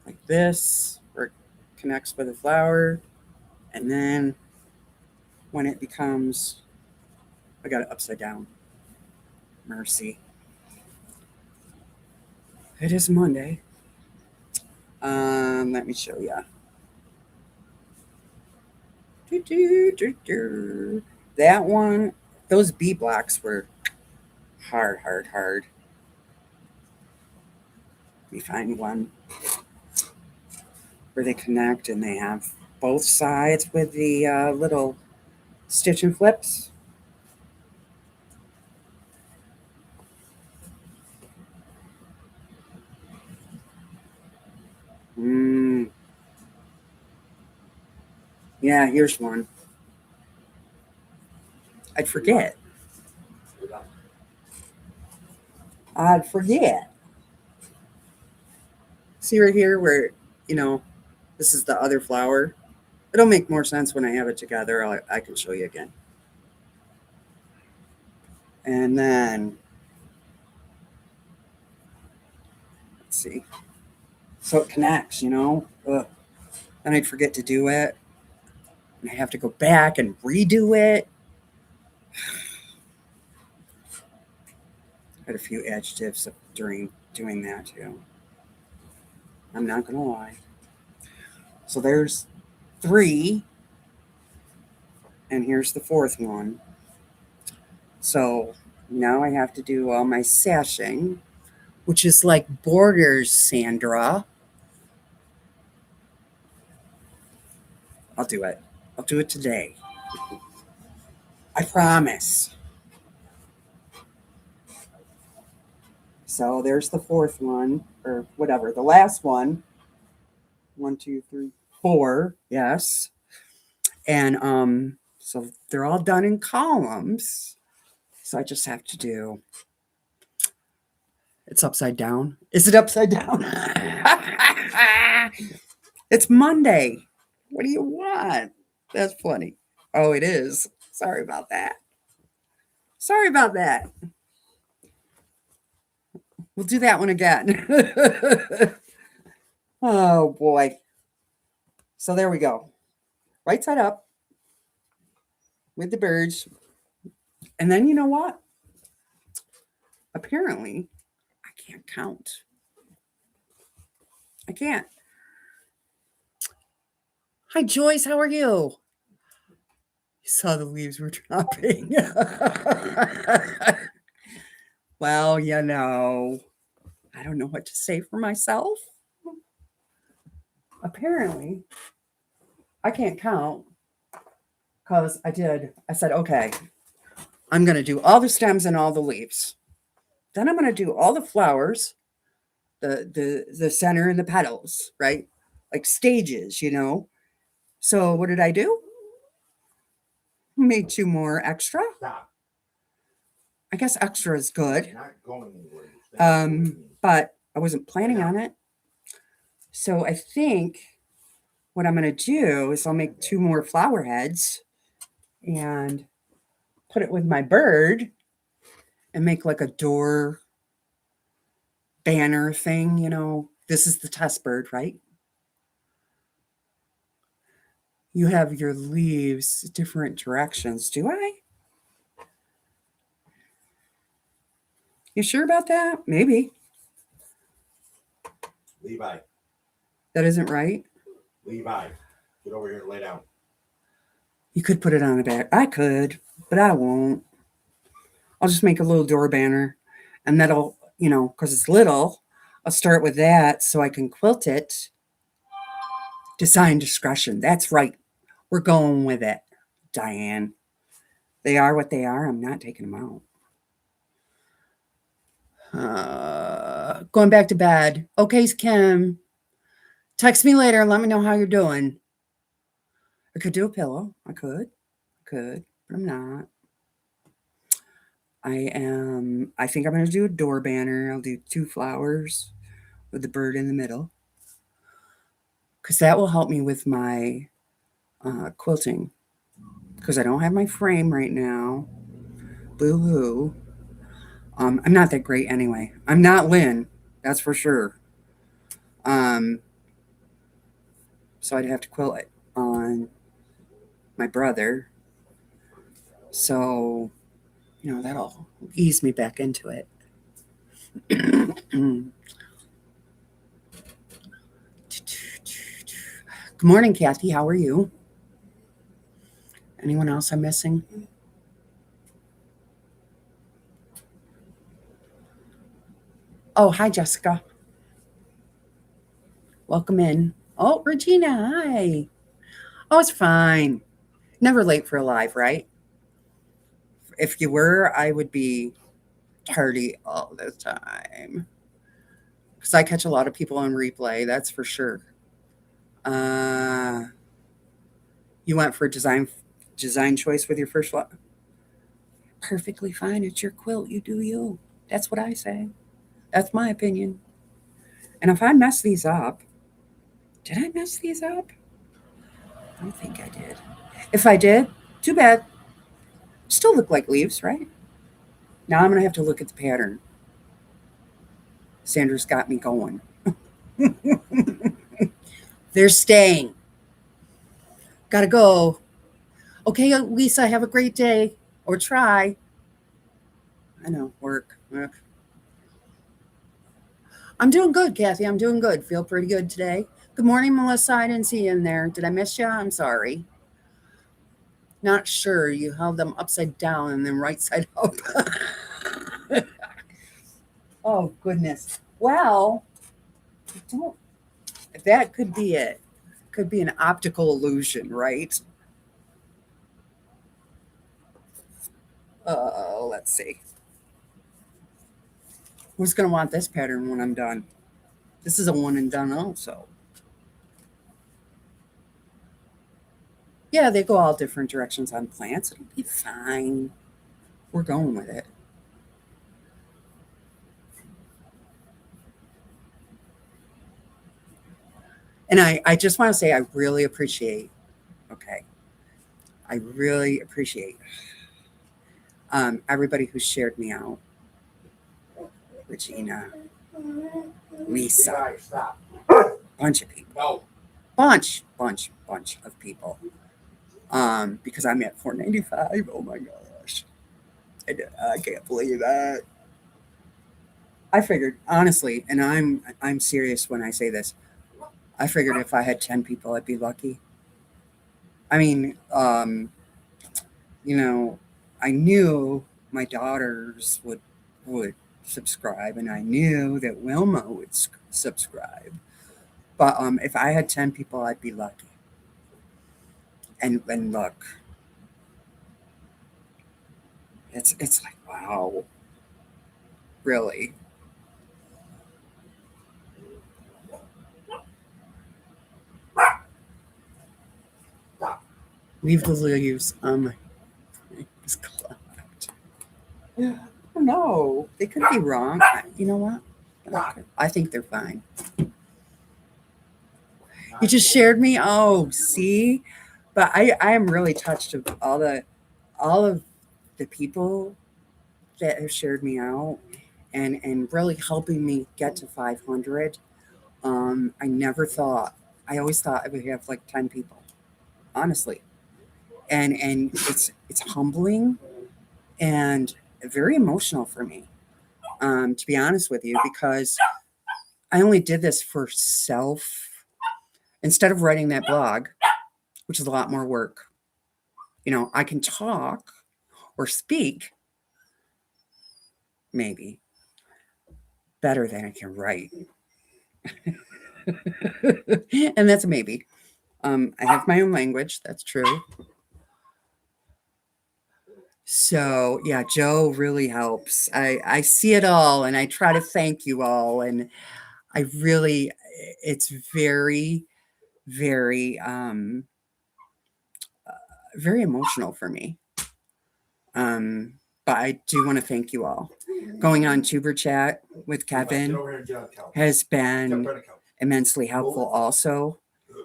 Like this, where it connects with the flower. And then when it becomes, I got it upside down. Mercy. It is Monday. Let me show you. That one, those B blocks were hard. Let me find one where they connect and they have both sides with the little stitch and flips. Mm, yeah, here's one. I'd forget. I'd forget. See right here where, you know, this is the other flower. It'll make more sense when I have it together. I can show you again. And then, let's see. So it connects, you know. Ugh. Then I'd forget to do it. And I have to go back and redo it. I had a few adjectives during doing that too. I'm not going to lie. So there's 3. And here's the 4th one. So now I have to do all my sashing, which is like borders, Sandra. I'll do it. I'll do it today. I promise. So there's the 4th one, or whatever, the last one. 1, 2, 3, 4. Yes. And so they're all done in columns. So I just have to do. It's upside down. Is it upside down? It's Monday. What do you want? That's funny. Oh, it is. Sorry about that. Sorry about that. We'll do that one again. Oh, boy. So there we go. Right side up with the birds. And then you know what? Apparently, I can't count. I can't. Hi, Joyce. How are you? You saw the leaves were dropping. Well, you know, I don't know what to say for myself. Apparently, I can't count because I said, okay, I'm going to do all the stems and all the leaves. Then I'm going to do all the flowers, the center and the petals, right? Like stages, you know. So what did I do? Made 2 more extra. Stop. I guess extra is good. You're not going anywhere. But I wasn't planning on it. So I think what I'm going to do is I'll make 2 more flower heads and put it with my bird and make like a door banner thing, you know. This is the test bird, right? You have your leaves different directions. Do I? You sure about that? Maybe. Levi. That isn't right. Levi. Get over here and lay down. You could put it on the back. I could, but I won't. I'll just make a little door banner and that'll, you know, because it's little, I'll start with that so I can quilt it. Design discretion. That's right. We're going with it, Diane. They are what they are. I'm not taking them out. Going back to bed. Okay, Kim. Text me later and let me know how you're doing. I could do a pillow. I could, but I'm not. I think I'm going to do a door banner. I'll do 2 flowers with the bird in the middle. Because that will help me with my quilting. Because I don't have my frame right now. Boo hoo. I'm not that great anyway. I'm not Lynn, that's for sure. So I'd have to quilt it on my brother. So, you know, that'll ease me back into it. Good morning, Kathy. How are you? Anyone else I'm missing? Oh, hi, Jessica. Welcome in. Oh, Regina, hi. Oh, it's fine. Never late for a live, right? If you were, I would be tardy all the time. Because I catch a lot of people on replay, that's for sure. Uh, you went for a design choice with your first one? Perfectly fine. It's your quilt. You do you. That's what I say. That's my opinion. And if I mess these up, did I mess these up? I don't think I did. If I did, too bad. Still look like leaves, right? Now I'm going to have to look at the pattern. Sandra's got me going. They're staying. Gotta go. Okay, Lisa, have a great day. Or try. I know, work. Ugh. I'm doing good, Kathy. I'm doing good. Feel pretty good today. Good morning, Melissa. I didn't see you in there. Did I miss you? I'm sorry. Not sure. You held them upside down and then right side up. Oh, goodness. Well, don't, that could be it. Could be an optical illusion, right? Let's see. Who's going to want this pattern when I'm done? This is a one and done also. Yeah, they go all different directions on plants. It'll be fine. We're going with it. And I just want to say I really appreciate, okay, I really appreciate everybody who shared me out. Regina, Lisa, Guys, stop. bunch of people. No. Bunch of people. Because I'm at 495. Oh my gosh. I can't believe that. I figured, honestly, and I'm serious when I say this, I figured if I had 10 people, I'd be lucky. I mean, you know, I knew my daughters would subscribe, and I knew that Wilma would subscribe. But if I had 10 people, I'd be lucky. And look, it's like wow, really. Stop. Leave the leaves on my face clogged. Oh, no, they could be wrong. You know what? Stop. I think they're fine. You just shared me. Oh, see, but I am really touched of all of the people that have shared me out and really helping me get to 500. I never thought. I always thought I would have like 10 people, honestly, and it's humbling and very emotional for me. To be honest with you, because I only did this for self instead of writing that blog, which is a lot more work. I can talk or speak, maybe better than I can write. And that's a maybe. I have my own language, that's true. So yeah, Joe really helps. I see it all and I try to thank you all. And I really, it's very, very, very emotional for me. Um, but I do want to thank you all. Going on Tuber Chat with Kevin has been immensely helpful also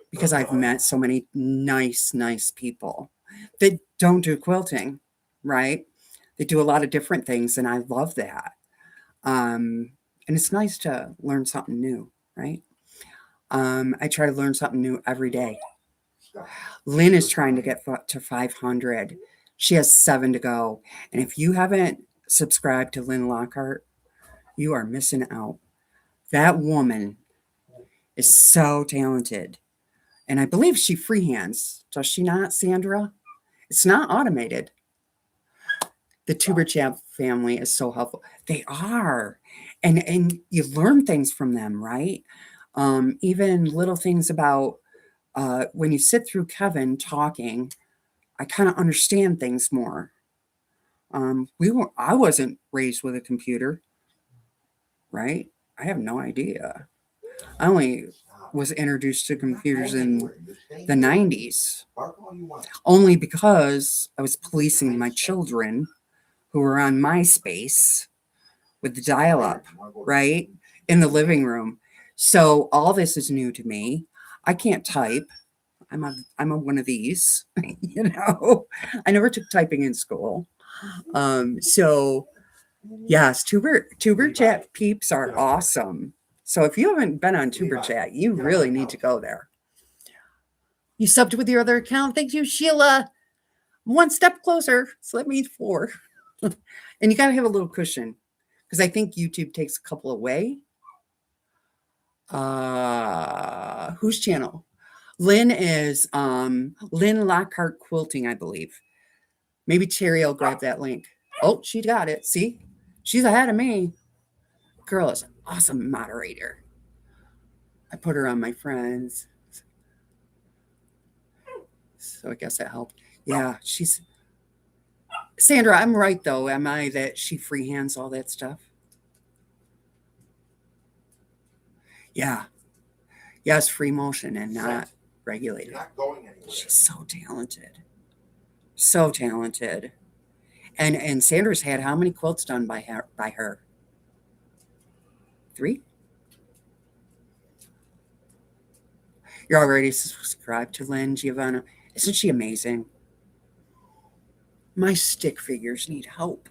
because I've met so many nice people that don't do quilting, right? They do a lot of different things, and I love that. And it's nice to learn something new, right? I try to learn something new every day. Lynn is trying to get to 500. She has 7 to go. And if you haven't subscribed to Lynn Lockhart, you are missing out. That woman is so talented And I believe she freehands. Does she not, Sandra? It's not automated. The Tuber Chat family is so helpful. They are. And you learn things from them, right? Even little things about when you sit through Kevin talking, I kind of understand things more. I wasn't raised with a computer, right? I have no idea. I only was introduced to computers in the 90s, only because I was policing my children who were on MySpace with the dial up, right? In the living room. So all this is new to me. I can't type. I'm a one of these, you know. I never took typing in school. So yes, Tuber Chat peeps are awesome. So if you haven't been on Tuber Chat, you really need to go there. You subbed with your other account. Thank you, Sheila. One step closer. So that means 4. And you got to have a little cushion because I think YouTube takes a couple away. Whose channel? Lynn is Lynn Lockhart Quilting, I believe. Maybe Terry will grab that link. Oh, she got it. See? She's ahead of me. Girl is an awesome moderator. I put her on my friends. So I guess that helped. Yeah, she's Sandra, I'm right though, am I, that she freehands all that stuff? Yeah. Yes, free motion and not regulated. She's so talented. So talented. And Sandra's had how many quilts done by her? 3? You're already subscribed to Lynn Giovanna. Isn't she amazing? My stick figures need help.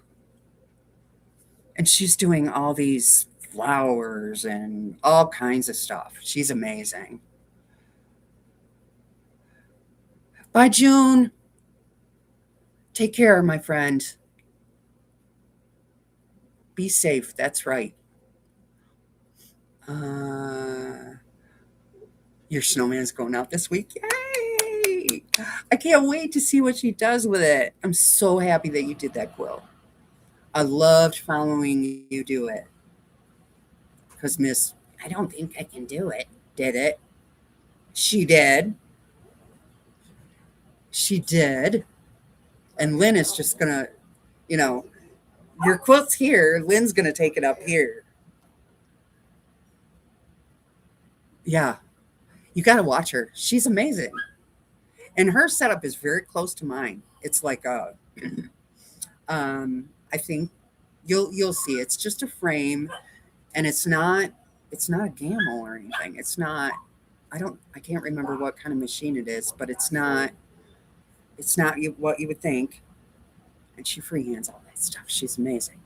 And she's doing all these flowers and all kinds of stuff. She's amazing. Bye, June. Take care, my friend. Be safe. That's right. Your snowman's going out this week. Yay! I can't wait to see what she does with it. I'm so happy that you did that quilt. I loved following you do it. Because Miss, I don't think I can do it, did it? She did. She did. And Lynn is just going to, you know, your quilt's here. Lynn's going to take it up here. Yeah. You got to watch her. She's amazing. And her setup is very close to mine. It's like a, I think you'll see. It's just a frame, and it's not a gamble or anything. It's not. I can't remember what kind of machine it is, but it's not what you would think. And she freehands all that stuff. She's amazing.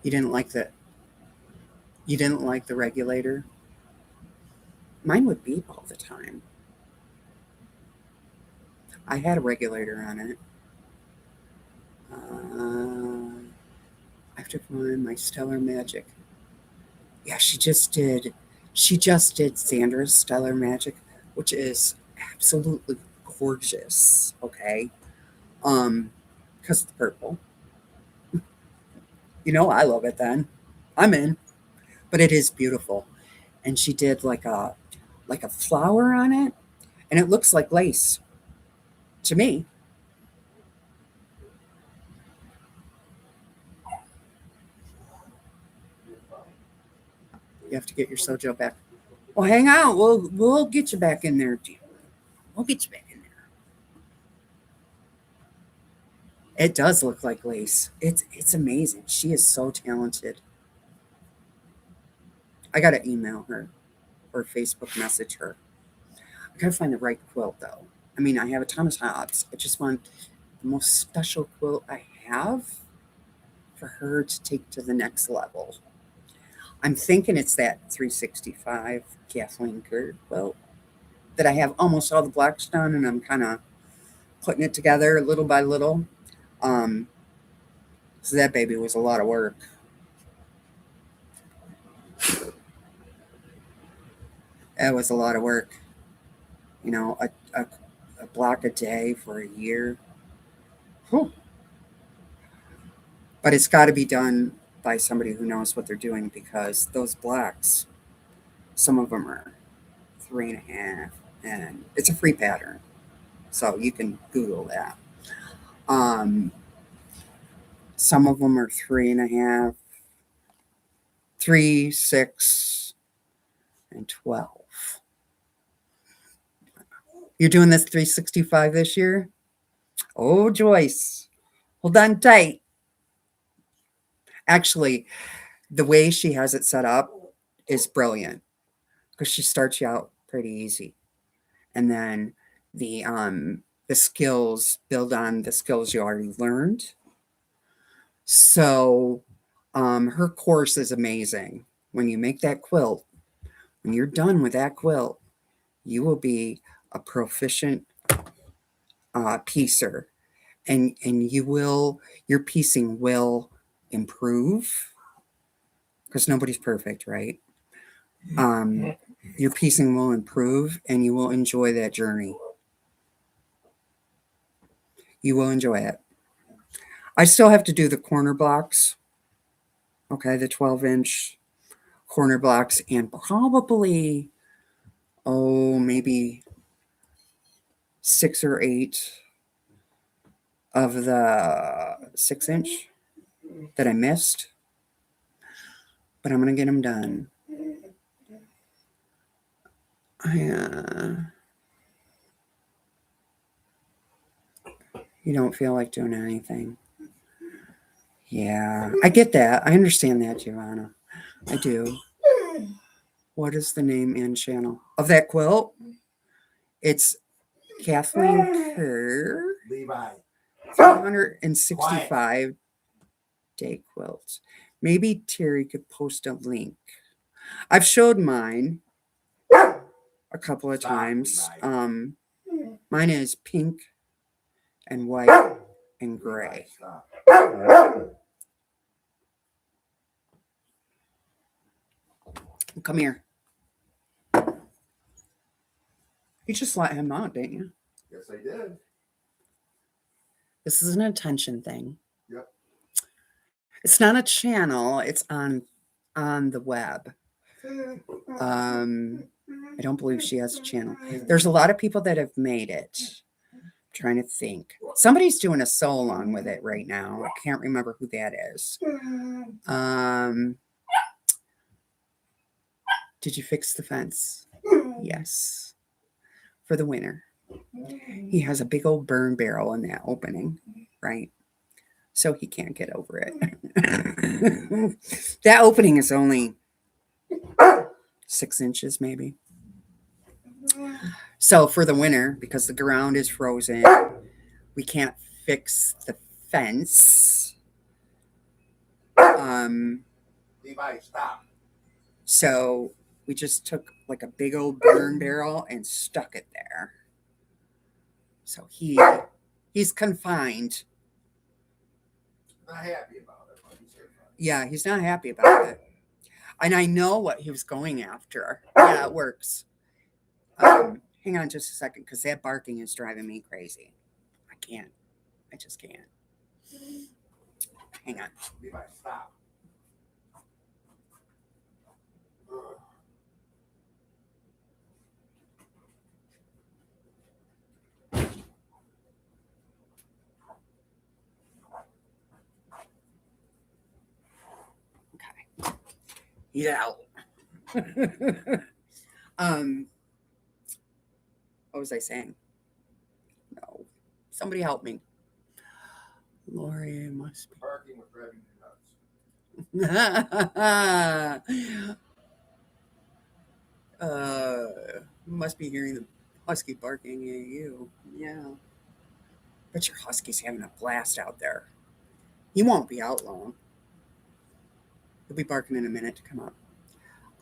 You didn't like the regulator? Mine would beep all the time. I had a regulator on it. I have to find my Stellar Magic. Yeah, she just did Sandra's Stellar Magic, which is absolutely gorgeous. Okay. Because of the purple. You know, I love it then. I'm in. But it is beautiful. And she did like a flower on it, and it looks like lace to me. You have to get your sojo back. Well, hang out. We'll get you back in there, dear. We'll get you back in there. It does look like lace. It's amazing. She is so talented. I gotta email her or Facebook message her. I gotta find the right quilt though. I mean, I have a ton of tops. I just want the most special quilt I have for her to take to the next level. I'm thinking it's that 365 Kathleen Kerr quilt that I have almost all the blocks done, and I'm kind of putting it together little by little. So that baby was a lot of work. It was a lot of work. You know, a block a day for a year. Whew. But it's got to be done by somebody who knows what they're doing because those blocks, some of them are 3.5, and it's a free pattern. So you can Google that. Um, some of them are 3.5, 3, 6, and 12. You're doing this 365 this year? Oh, Joyce, hold on tight. Actually, the way she has it set up is brilliant because she starts you out pretty easy, and then the skills build on the skills you already learned. So her course is amazing. When you make that quilt, when you're done with that quilt, you will be a proficient piecer, and your piecing will improve because nobody's perfect, right? Your piecing will improve, and you will enjoy that journey. You will enjoy it. I still have to do the corner blocks, okay, the 12-inch corner blocks, and probably, maybe 6 or 8 of the 6-inch that I missed, but I'm going to get them done. You don't feel like doing anything. Yeah, I get that. I understand that, Giovanna. I do. What is the name and channel of that quilt? It's Kathleen Kerr. Levi. 365 day quilts. Maybe Terry could post a link. I've showed mine a couple of times. Mine is pink and white and gray. Come here. You just let him out, didn't you? Yes, I did. This is an attention thing. Yep. It's not a channel. It's on the web. I don't believe she has a channel. There's a lot of people that have made it. I'm trying to think. Somebody's doing a sew along with it right now. I can't remember who that is. Did you fix the fence? Yes. For the winter. He has a big old burn barrel in that opening, right? So he can't get over it. That opening is only 6 inches, maybe. So for the winter, because the ground is frozen, we can't fix the fence. Levi, stop. So we just took like a big old burn barrel and stuck it there. So he's confined. Not happy about it, but he's confined. Yeah, he's not happy about it. And I know what he was going after. Yeah, it works. Hang on just a second, because that barking is driving me crazy. I can't. I just can't. Hang on. Levi, stop. Okay. Yeah. What was I saying? No. Somebody help me. Lori must be. Barking was driving you nuts. Must be hearing the husky barking at you. Yeah. But your husky's having a blast out there. He won't be out long. He'll be barking in a minute to come up.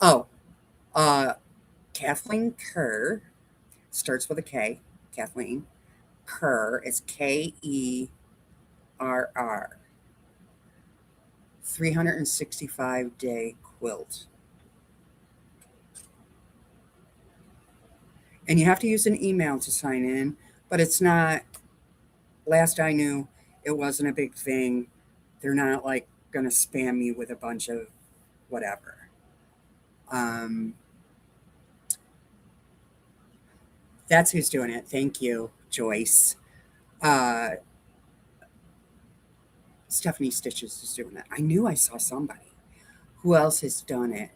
Oh, Kathleen Kerr starts with a K. Kathleen Kerr is Kerr. 365 day quilt. And you have to use an email to sign in, but it's not, last I knew, it wasn't a big thing. They're not like going to spam you with a bunch of whatever. Um, that's who's doing it. Thank you, Joyce. Uh, Stephanie Stitches is doing it. I knew I saw somebody. Who else has done it?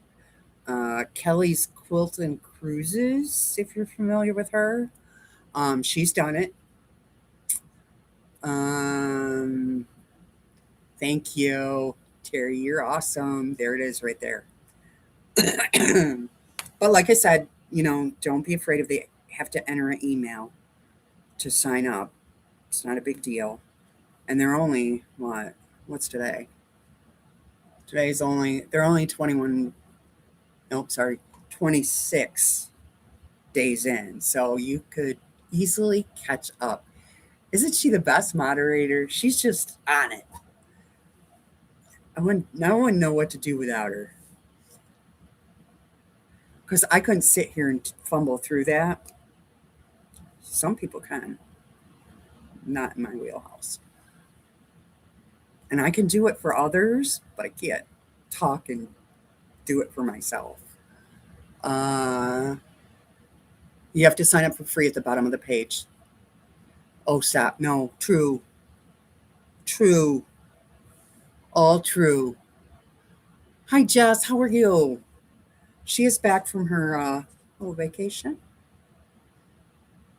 Kelly's Quilt and Cruises, if you're familiar with her. She's done it. Um, Thank you, Terry. You're awesome. There it is right there. But like I said, don't be afraid if they have to enter an email to sign up. It's not a big deal. And they're only what? What's today? They're only 21, nope, sorry, 26 days in. So you could easily catch up. Isn't she the best moderator? She's just on it. No one know what to do without her. Because I couldn't sit here and fumble through that. Some people can, not in my wheelhouse. And I can do it for others, but I can't talk and do it for myself. You have to sign up for free at the bottom of the page. Oh, stop. No, true. True. All true. Hi, Jess. How are you? She is back from her vacation.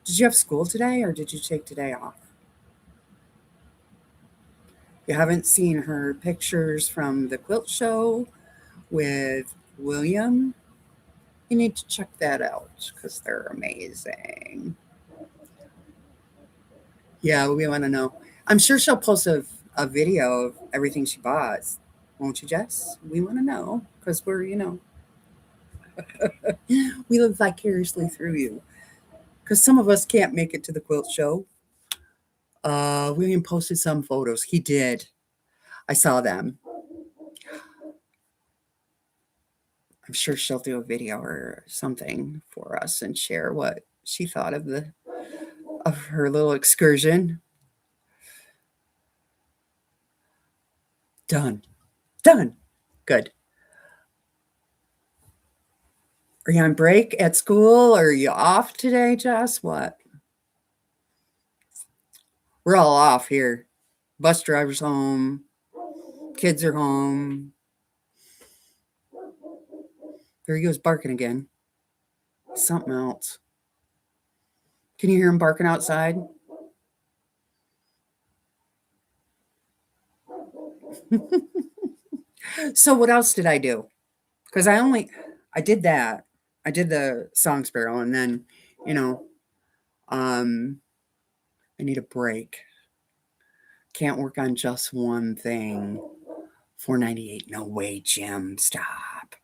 Did you have school today or did you take today off? You haven't seen her pictures from the quilt show with William? You need to check that out because they're amazing. Yeah, we want to know. I'm sure she'll post a video of everything she bought. Won't you, Jess? We want to know because we live vicariously through you. Because some of us can't make it to the quilt show. William posted some photos. He did. I saw them. I'm sure she'll do a video or something for us and share what she thought of her little excursion. Done. Good. Are you on break at school? Or are you off today, Jess? What? We're all off here. Bus driver's home. Kids are home. There he goes barking again. Something else. Can you hear him barking outside? So what else did I do? Because I did that. I did the Songsparrow, and then, I need a break. Can't work on just one thing. 498. No way, Jim. Stop.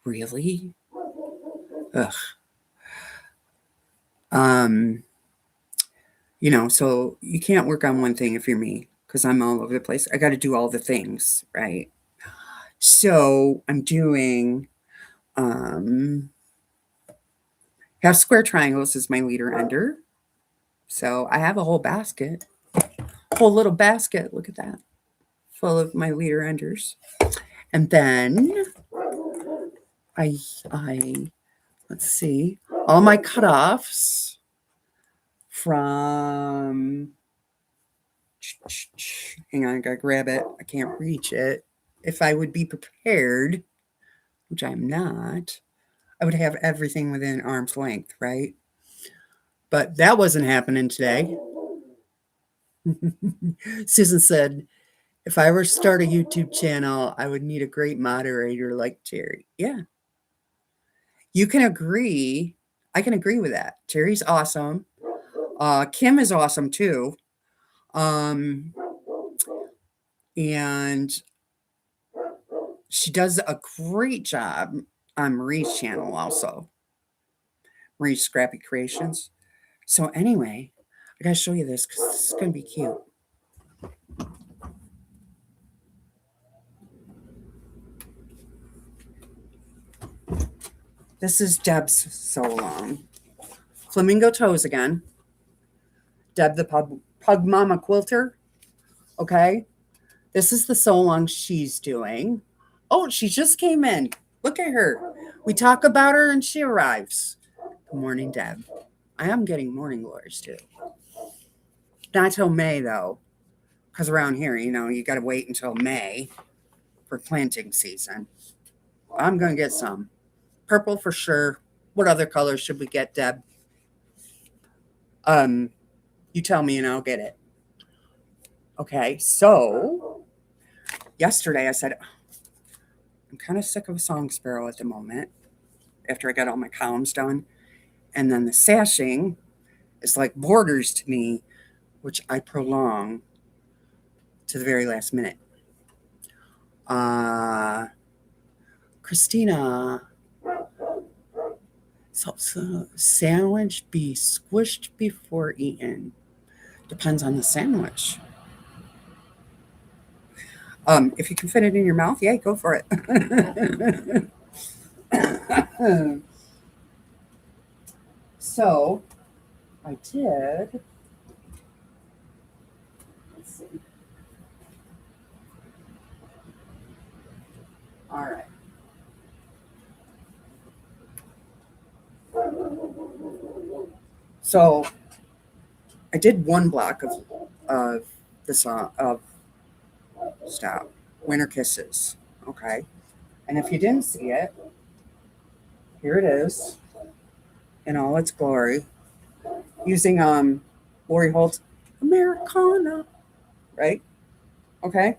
Really? Ugh. So you can't work on one thing if you're me, because I'm all over the place. I got to do all the things, right? So I'm doing have square triangles as my leader ender. So I have a whole little basket. Look at that, full of my leader enders. And then I let's see, all my cutoffs from. Hang on, I gotta grab it. I can't reach it. If I would be prepared, which I'm not, I would have everything within arm's length, right? But that wasn't happening today. Susan said, if I were to start a YouTube channel, I would need a great moderator like Terry. Yeah. You can agree. I can agree with that. Terry's awesome. Kim is awesome too. And she does a great job on Marie's channel also. Marie's Scrappy Creations. So anyway, I gotta show you this because this is gonna be cute. This is Deb's So Long. Flamingo toes again. Deb the Pug Mama Quilter. Okay. This is the so long she's doing. Oh, she just came in. Look at her. We talk about her and she arrives. Good morning, Deb. I am getting morning glories too. Not till May though, because around here, you got to wait until May for planting season. I'm going to get some. Purple for sure. What other colors should we get, Deb? You tell me and I'll get it. Okay, so yesterday I said, I'm kind of sick of Songsparrow at the moment after I got all my columns done. And then the sashing is like borders to me, which I prolong to the very last minute. Christina, so sandwich be squished before eaten. Depends on the sandwich. If you can fit it in your mouth, yeah, go for it. So I did. Let's see. All right. So I did one block of the song of stop Winter Kisses. Okay. And if you didn't see it, here it is in all its glory. Using Lori Holt's Americana. Right? Okay.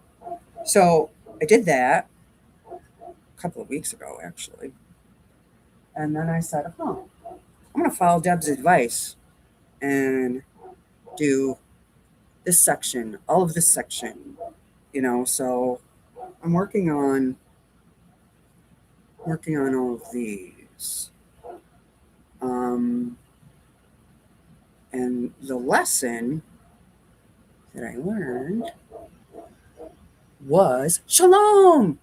So I did that a couple of weeks ago actually. And then I said, I'm gonna follow Deb's advice and do this section, all of this section, so I'm working on all of these. And the lesson that I learned was Shalom.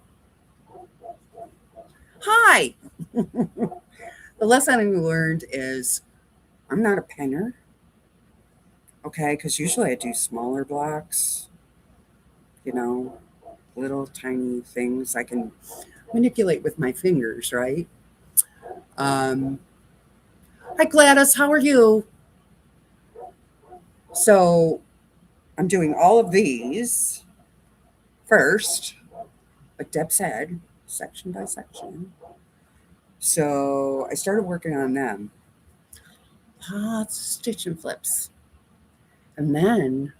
Hi. The lesson I learned is I'm not a penner. Okay, because usually I do smaller blocks, little tiny things I can manipulate with my fingers, right? Hi Gladys, how are you? So I'm doing all of these first, like Deb said, section by section. So I started working on them. Lots of stitch and flips. And then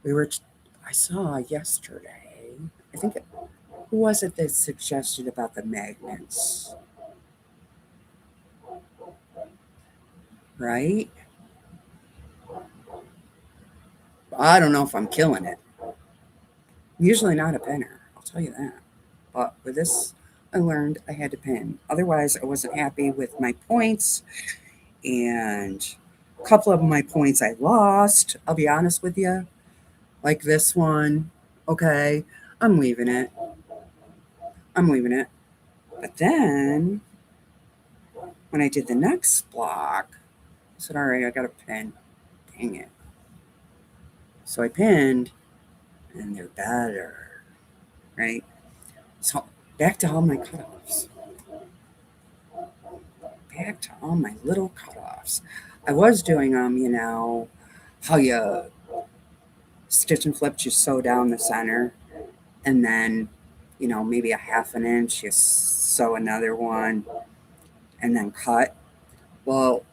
I saw yesterday, I think, who was it that suggested about the magnets? Right? I don't know if I'm killing it. I'm usually not a pinner, I'll tell you that. But with this, I learned I had to pin. Otherwise, I wasn't happy with my points. And a couple of my points I lost, I'll be honest with you. Like this one. Okay, I'm leaving it. But then, when I did the next block, I said, all right, I got to pin. Dang it. So I pinned, and they're better, right? So back to all my cutoffs. Back to all my little cutoffs. I was doing them, how you stitch and flip, you sew down the center, and then, maybe a half an inch, you sew another one, and then cut. Well,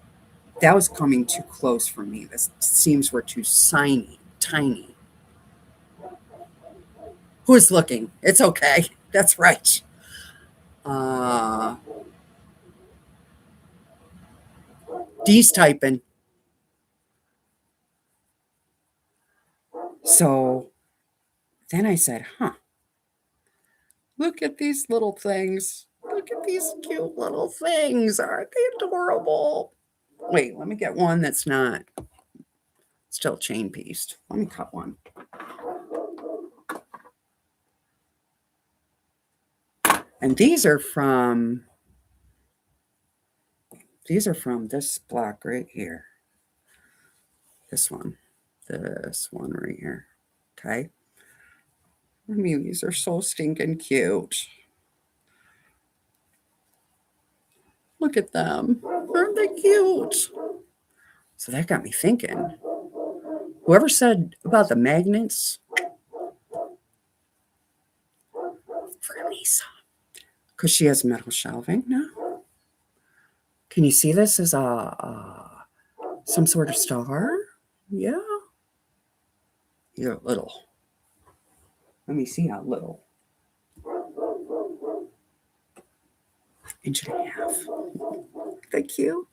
that was coming too close for me. The seams were too tiny. Who's looking? It's okay. That's right. Dee's typing. So then I said, look at these little things. Look at these cute little things. Aren't they adorable? Wait, let me get one that's not still chain pieced. Let me cut one. And these are from These are from this block right here. This one right here. Okay. I mean, these are so stinking cute. Look at them. Aren't they cute? So that got me thinking. Whoever said about the magnets for Lisa, because she has metal shelving now. Can you see this as some sort of star? Yeah. You're little. Let me see how little. Inch and a half. Thank you.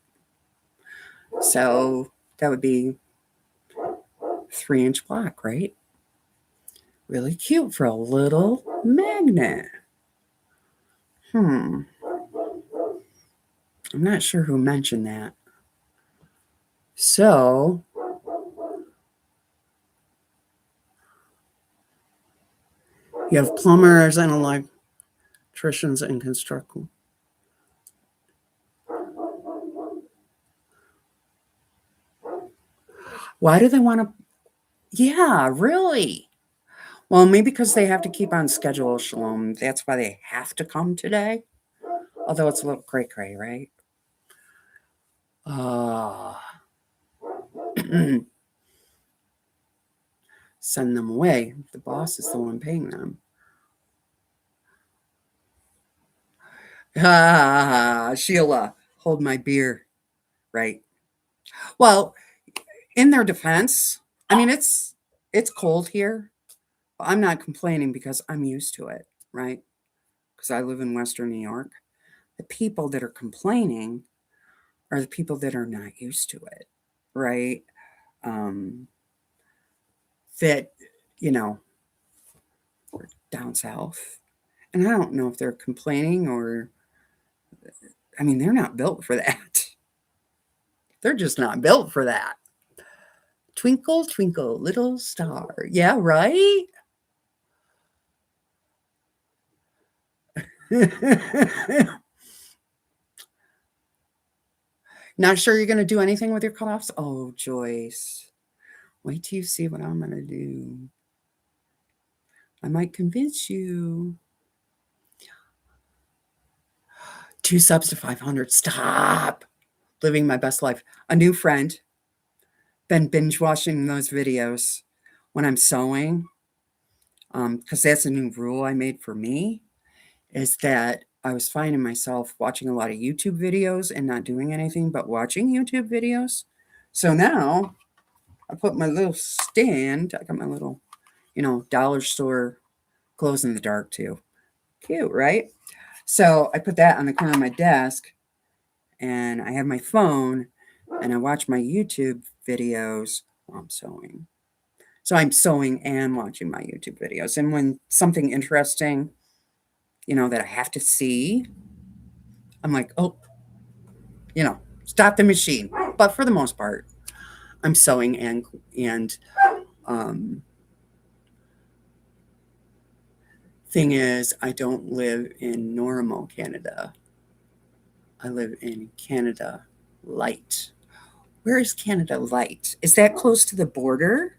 So that would be 3-inch block, right? Really cute for a little magnet. I'm not sure who mentioned that. So you have plumbers and electricians and construction. Why do they want to? Yeah, really. Well, maybe because they have to keep on schedule, Shalom. That's why they have to come today. Although it's a little cray-cray, right? Send them away. The boss is the one paying them. Sheila, hold my beer. Right. Well, in their defense, I mean, it's cold here. But I'm not complaining because I'm used to it, right? Because I live in Western New York. The people that are complaining are the people that are not used to it, right? That, you know, down south. And I don't know if they're complaining or, I mean, they're not built for that. They're just not built for that. Twinkle, twinkle, little star. Yeah, right? Not sure you're going to do anything with your cutoffs? Oh, Joyce. Wait till you see what I'm going to do. I might convince you. 2 subs to 500. Stop. Living my best life. A new friend. Been binge watching those videos when I'm sewing. Because that's a new rule I made for me. Is that I was finding myself watching a lot of YouTube videos and not doing anything but watching YouTube videos. So now I put my little stand. I got my little, dollar store glows in the dark too. Cute, right? So I put that on the corner of my desk and I have my phone and I watch my YouTube videos while I'm sewing. So I'm sewing and watching my YouTube videos. And when something interesting, that I have to see, I'm like, oh, stop the machine. But for the most part, I'm sewing and thing is, I don't live in normal Canada. I live in Canada Light. Where is Canada Light? Is that close to the border?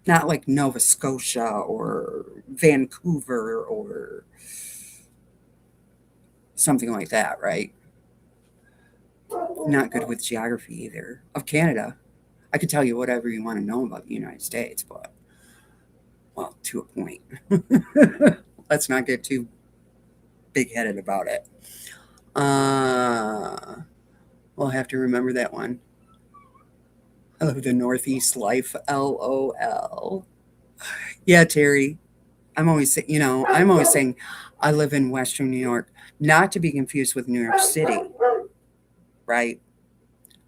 Not like Nova Scotia or Vancouver or something like that, right? Not good with geography either. Of Canada. I could tell you whatever you want to know about the United States, but, well, to a point. Let's not get too big-headed about it. We'll have to remember that one. I live the Northeast life, LOL. Yeah, Terry. I'm always saying I live in Western New York, not to be confused with New York City, right?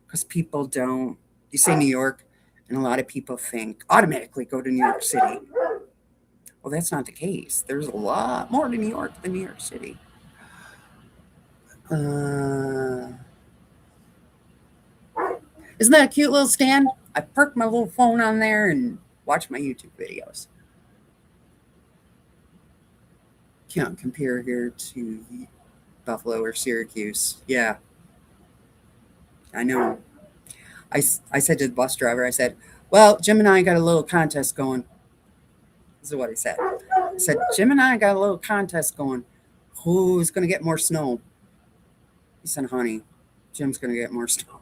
Because people don't, you say New York, and a lot of people think automatically go to New York City. Well, that's not the case. There's a lot more to New York than New York City. Isn't that a cute little stand? I park my little phone on there and watch my YouTube videos. Can't compare here to Buffalo or Syracuse. Yeah. I know. I said to the bus driver, I said, well, Jim and I got a little contest going. This is what I said. I said, Jim and I got a little contest going. Who's going to get more snow? He said, honey, Jim's going to get more snow.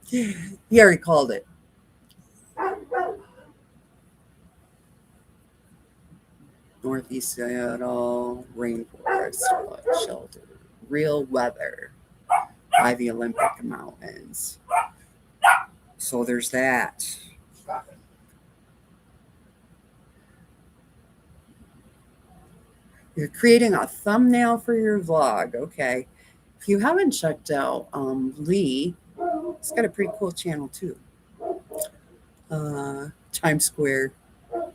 He already called it. Northeast Seattle rainforest shelter. Real weather by the Olympic Mountains. So there's that. Stop it. You're creating a thumbnail for your vlog. Okay. If you haven't checked out Lee, he's got a pretty cool channel too. Times Square.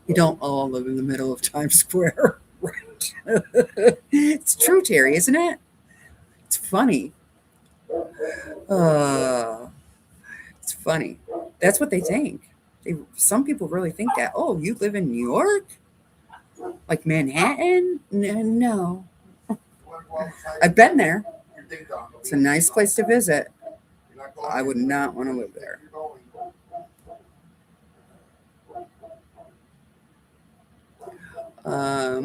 You don't all live in the middle of Times Square. Right. It's true, Terry, isn't it? It's funny. It's funny. That's what they think. Some people really think that. Oh, you live in New York? Like Manhattan? No. I've been there. It's a nice place to visit. I would not want to live there. I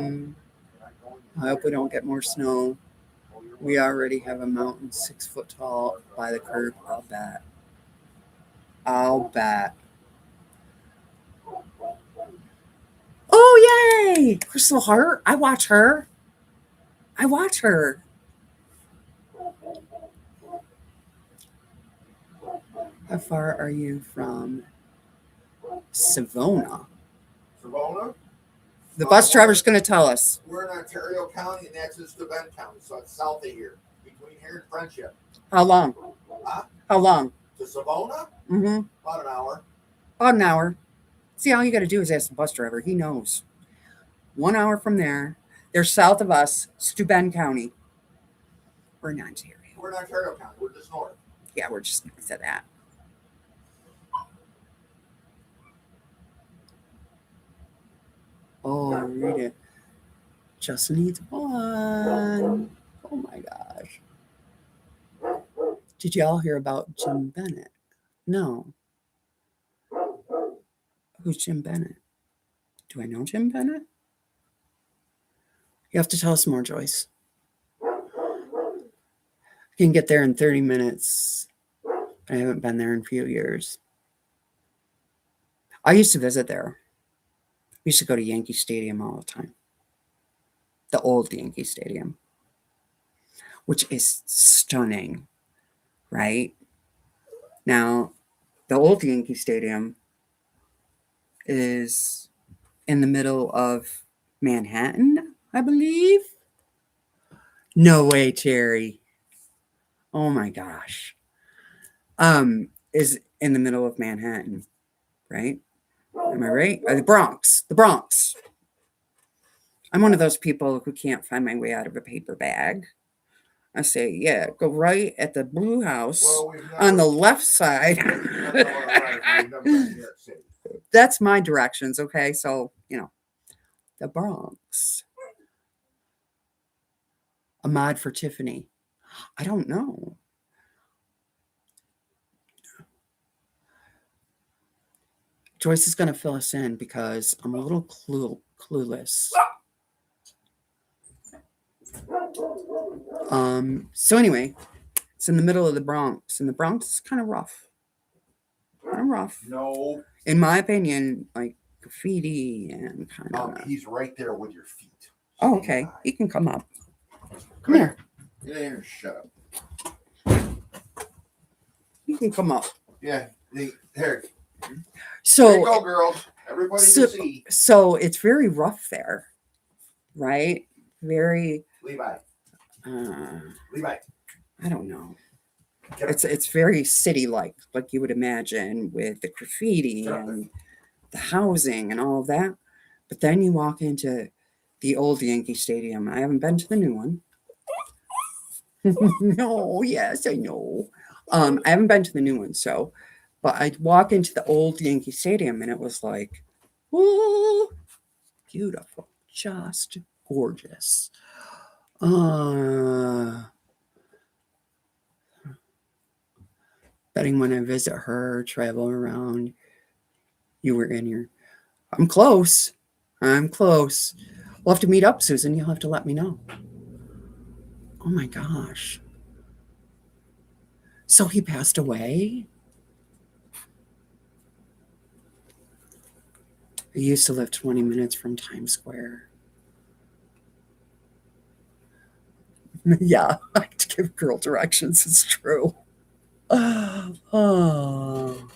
hope we don't get more snow. We already have a mountain 6 foot tall by the curb. I'll bet. I'll bet. Oh, yay! Crystal Hart. I watch her. How far are you from Savona? Savona? The bus driver's going to tell us. We're in Ontario County, and that's in Steuben County, so it's south of here, between here and Friendship. How long? Huh? How long? To Savona? Mm-hmm. About an hour. About an hour. See, all you got to do is ask the bus driver. He knows. 1 hour from there. They're south of us, Steuben County. We're in Ontario. We're in Ontario County. We're just north. Yeah, we're just north of that. Oh, read it. Just needs one. Oh my gosh. Did y'all hear about Jim Bennett? No. Who's Jim Bennett? Do I know Jim Bennett? You have to tell us more, Joyce. You can get there in 30 minutes. I haven't been there in a few years. I used to visit there. We used to go to Yankee Stadium all the time. The old Yankee Stadium, which is stunning, right? Now, the old Yankee Stadium is in the middle of Manhattan, I believe. No way, Terry. Oh my gosh. Is in the middle of Manhattan, right? Am I right? The Bronx. The Bronx. I'm one of those people who can't find my way out of a paper bag. I say, yeah, go right at the blue house on the left side. That's my directions, okay? So, the Bronx. A mod for Tiffany. I don't know. Joyce is going to fill us in because I'm a little clueless. So anyway, it's in the middle of the Bronx, and the Bronx is kind of rough. No. In my opinion, like graffiti and kind of. He's right there with your feet. Oh, okay. He can come up. Come here. Get in here. Shut up. You can come up. Yeah. There. So there you go, girls. Everybody can see. So it's very rough there, right? Very. Levi. Levi. I don't know. It's very city-like you would imagine, with the graffiti and the housing and all of that. But then you walk into the old Yankee Stadium. I haven't been to the new one. No, yes, I know. I haven't been to the new one, but I walk into the old Yankee Stadium and it was like, oh, beautiful, just gorgeous. Betting when I visit her, travel around, you were in here. I'm close. I'm close. We'll have to meet up, Susan. You'll have to let me know. Oh my gosh. So he passed away? I used to live 20 minutes from Times Square. Yeah, I have to give girl directions. It's true. Oh,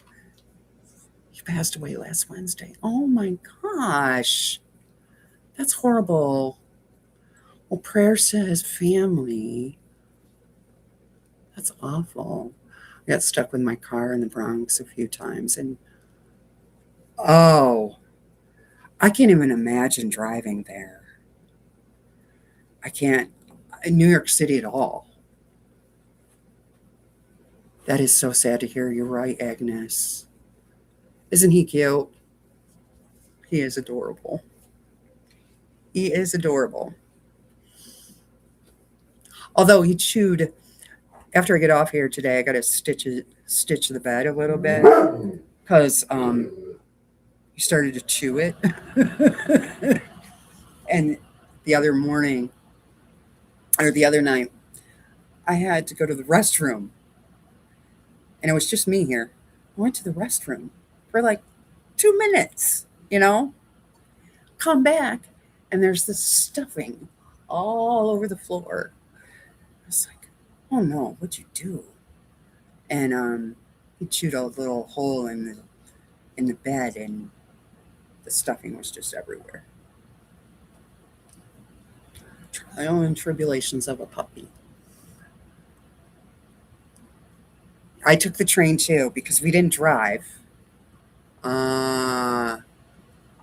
he passed away last Wednesday. Oh my gosh. That's horrible. Well, prayers to his family. That's awful. I got stuck with my car in the Bronx a few times, and oh, I can't even imagine driving there. I can't, in New York City at all. That is so sad to hear. You're right, Agnes. Isn't he cute? He is adorable. He is adorable. Although he chewed, after I get off here today, I got to stitch the bed a little bit because he started to chew it. And the other morning, or the other night, I had to go to the restroom. And it was just me here. I went to the restroom for like 2 minutes, come back, and there's this stuffing all over the floor. I was like, oh no, what'd you do? And he chewed a little hole in the bed, and the stuffing was just everywhere. Trial and tribulations of a puppy. I took the train too because we didn't drive. I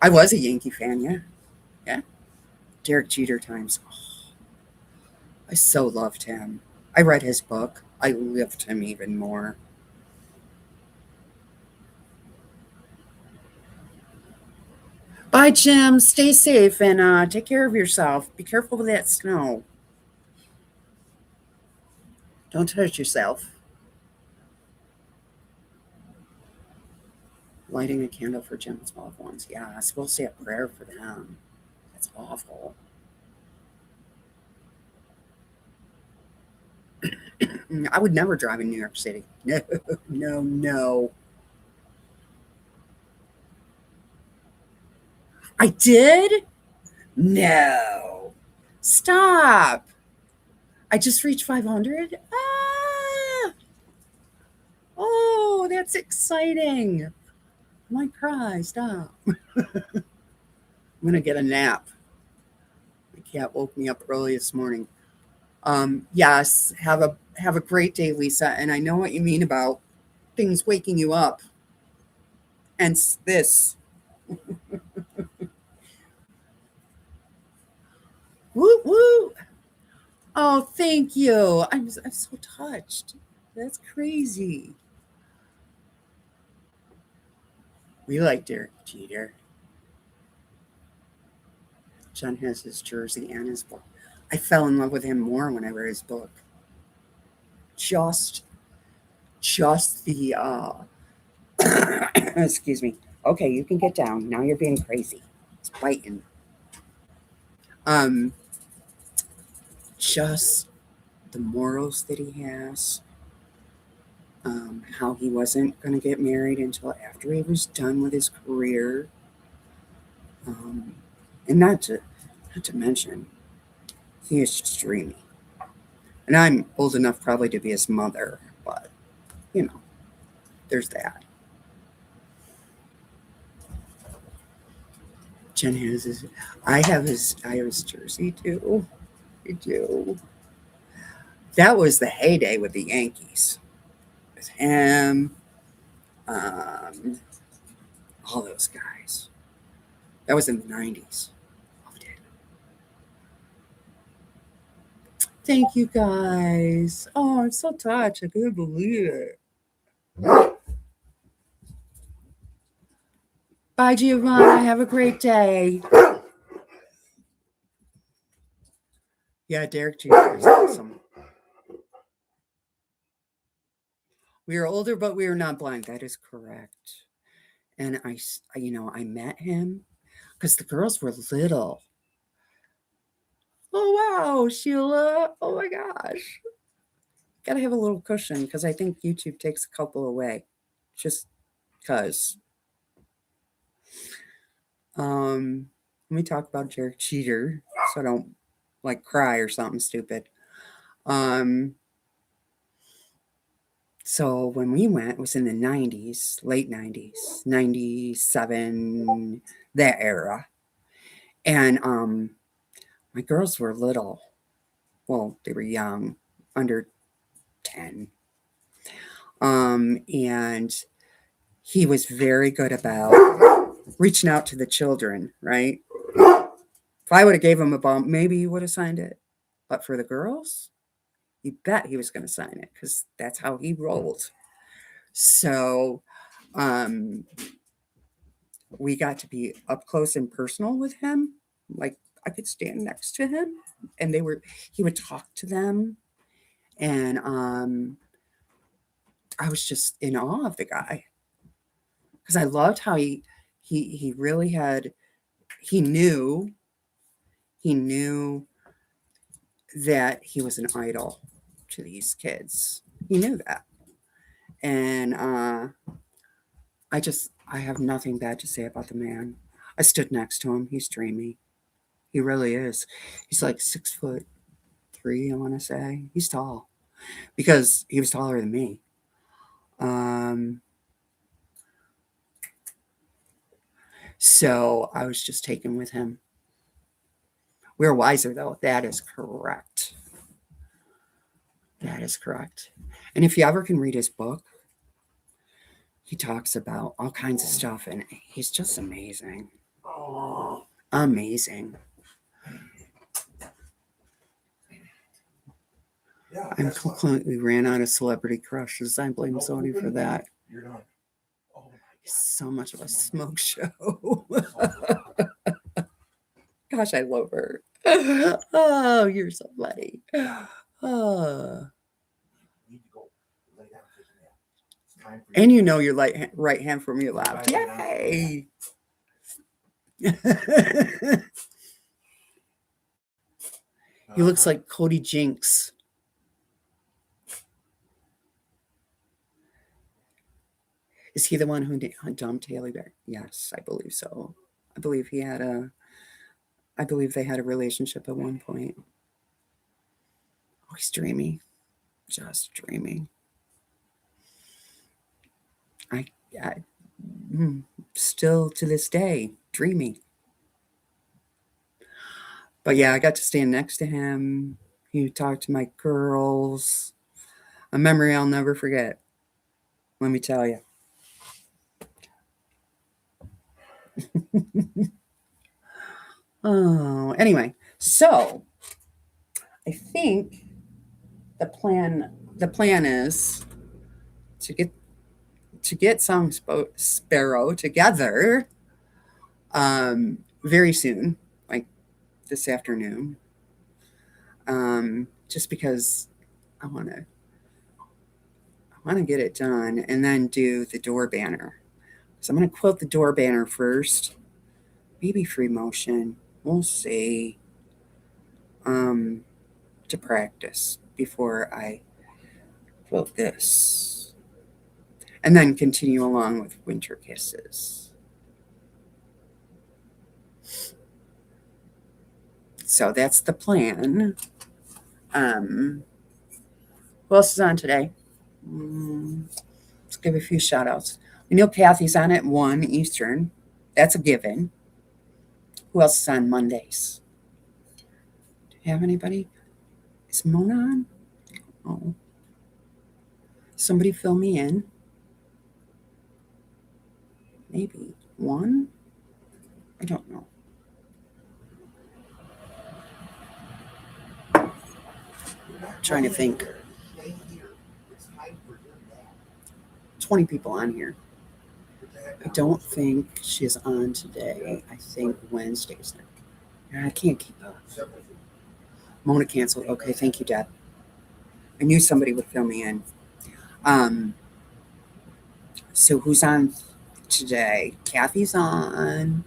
was a Yankee fan, yeah. Yeah. Derek Jeter times. Oh, I so loved him. I read his book. I lived him even more. Bye, Jim. Stay safe and take care of yourself. Be careful with that snow. Don't hurt yourself. Lighting a candle for Jim's loved ones. Yeah, I suppose say a prayer for them. That's awful. I would never drive in New York City. No, no, no. I did? No. Stop. I just reached 500. Ah! Oh, that's exciting. I might cry. Stop. I'm going to get a nap. My cat woke me up early this morning. Yes, have a great day, Lisa. And I know what you mean about things waking you up. And this. Woo woo. Oh, thank you. I'm so touched. That's crazy. We like Derek Jeter. John has his jersey and his book. I fell in love with him more when I read his book. Just the excuse me. Okay, you can get down. Now you're being crazy. It's biting. Um, just the morals that he has. How he wasn't going to get married until after he was done with his career. Um, and not to mention, he is just dreamy. And I'm old enough probably to be his mother, but there's that. Jen has his. I have his jersey too. I do. That was the heyday with the Yankees. With him, um, all those guys. That was in the '90s. Loved it. Thank you guys. Oh, I'm so touched. I couldn't believe it. Bye, Giovanna. Have a great day. Yeah, Derek Jeter is awesome. We were older, but we were not blind. That is correct. And I met him because the girls were little. Oh, wow, Sheila. Oh, my gosh. Got to have a little cushion because I think YouTube takes a couple away. Just because. Let me talk about Derek Cheater so I don't like cry or something stupid. So when we went, it was in the 90s, late 90s, 97, that era. And my girls were little. Well, they were young, under 10. And he was very good about reaching out to the children, right? If I would have gave him a bump, maybe he would have signed it. But for the girls, you bet he was going to sign it because that's how he rolled. So we got to be up close and personal with him. Like I could stand next to him and he would talk to them. And I was just in awe of the guy because I loved how he really he knew that he was an idol to these kids. He knew that. And I have nothing bad to say about the man. I stood next to him. He's dreamy. He really is. He's like 6'3", I want to say. He's tall because he was taller than me. So I was just taken with him. We're wiser though. That is correct. That is correct. And if you ever can read his book, he talks about all kinds of stuff and he's just amazing. Amazing. I completely ran out of celebrity crushes. I blame Sony for that. You're done. So much of a smoke show. Gosh, I love her. Oh, you're so funny. And you know your right hand from your left. Yay! He looks like Cody Jinks. Is he the one who dumped Haley Berry? Yes, I believe so. I believe they had a relationship at one point. Oh, he's dreamy. Just dreamy. I still to this day, dreamy. But yeah, I got to stand next to him. He talked to my girls. A memory I'll never forget. Let me tell you. Oh, anyway, so I think the plan is to get Songsparrow together very soon, like this afternoon. Just because I want to get it done and then do the door banner. So I'm going to quilt the door banner first. Maybe free motion. We'll see. To practice before I quilt this. And then continue along with Winter Kisses. So that's the plan. Who else is on today? Let's give a few shout outs. We know Kathy's on at 1 Eastern. That's a given. Who else is on Mondays? Do you have anybody? Is Mona on? Oh. Somebody fill me in. Maybe 1? I don't know. Trying to think. 20 people on here. I don't think she's on today. I think Wednesday's there. I can't keep up. Mona canceled. Okay, thank you, Deb. I knew somebody would fill me in. So who's on today? Kathy's on.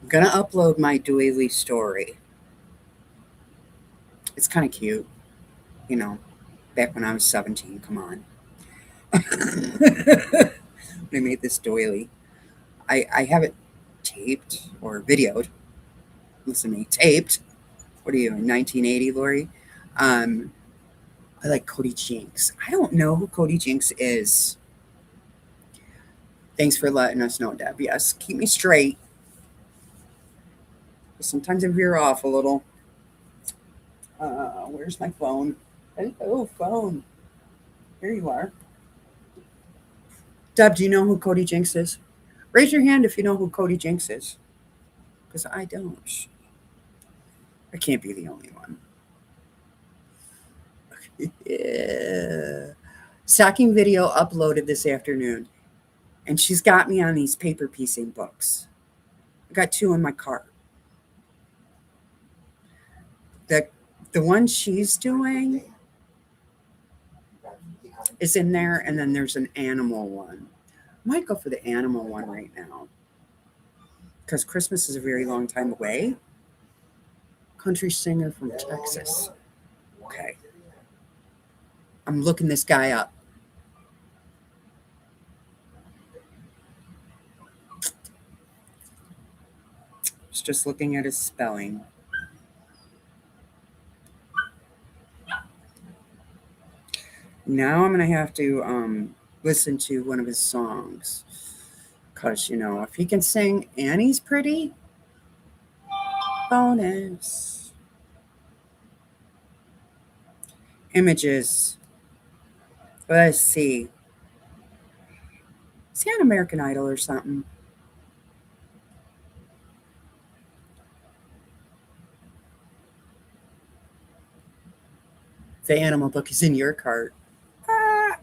I'm gonna upload my doily story. It's kind of cute, you know. Back when I was 17, come on. When I made this doily, I have it taped or videoed. Listen to me, taped. What are you in 1980, Lori? Um, I like Cody Jinks. I don't know who Cody Jinks is. Thanks for letting us know, Deb. Yes, keep me straight. Sometimes I veer off a little. Where's my phone? Hello, phone. Here you are. Deb, do you know who Cody Jinks is? Raise your hand if you know who Cody Jinks is. Because I don't. I can't be the only one. Yeah. Stocking video uploaded this afternoon. And she's got me on these paper piecing books. I got 2 in my cart. The the one she's doing is in there, and then there's an animal one. I might go for the animal one right now because Christmas is a very long time away. Country singer from Texas. Okay. I'm looking this guy up. Just looking at his spelling. Now I'm going to have to listen to one of his songs. Because, you know, if he can sing and he's pretty, bonus. Images. Let's see. Is he on American Idol or something? The animal book is in your cart. Ah.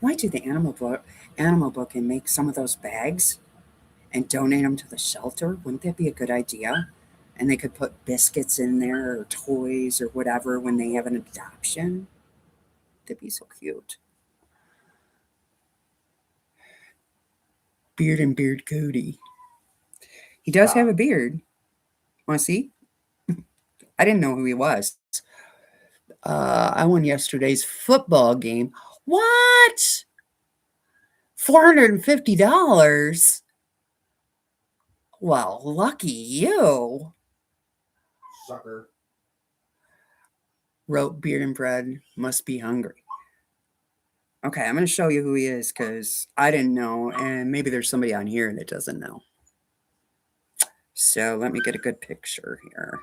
Why do the animal book and make some of those bags and donate them to the shelter? Wouldn't that be a good idea? And they could put biscuits in there or toys or whatever when they have an adoption. That'd be so cute. Beard and Beard Cody. He does have a beard. Want to see? I didn't know who he was. I won yesterday's football game. What? $450? Well, lucky you. Sucker. Wrote Beard and Bread must be hungry. Okay, I'm going to show you who he is because I didn't know, and maybe there's somebody on here that doesn't know. So let me get a good picture here.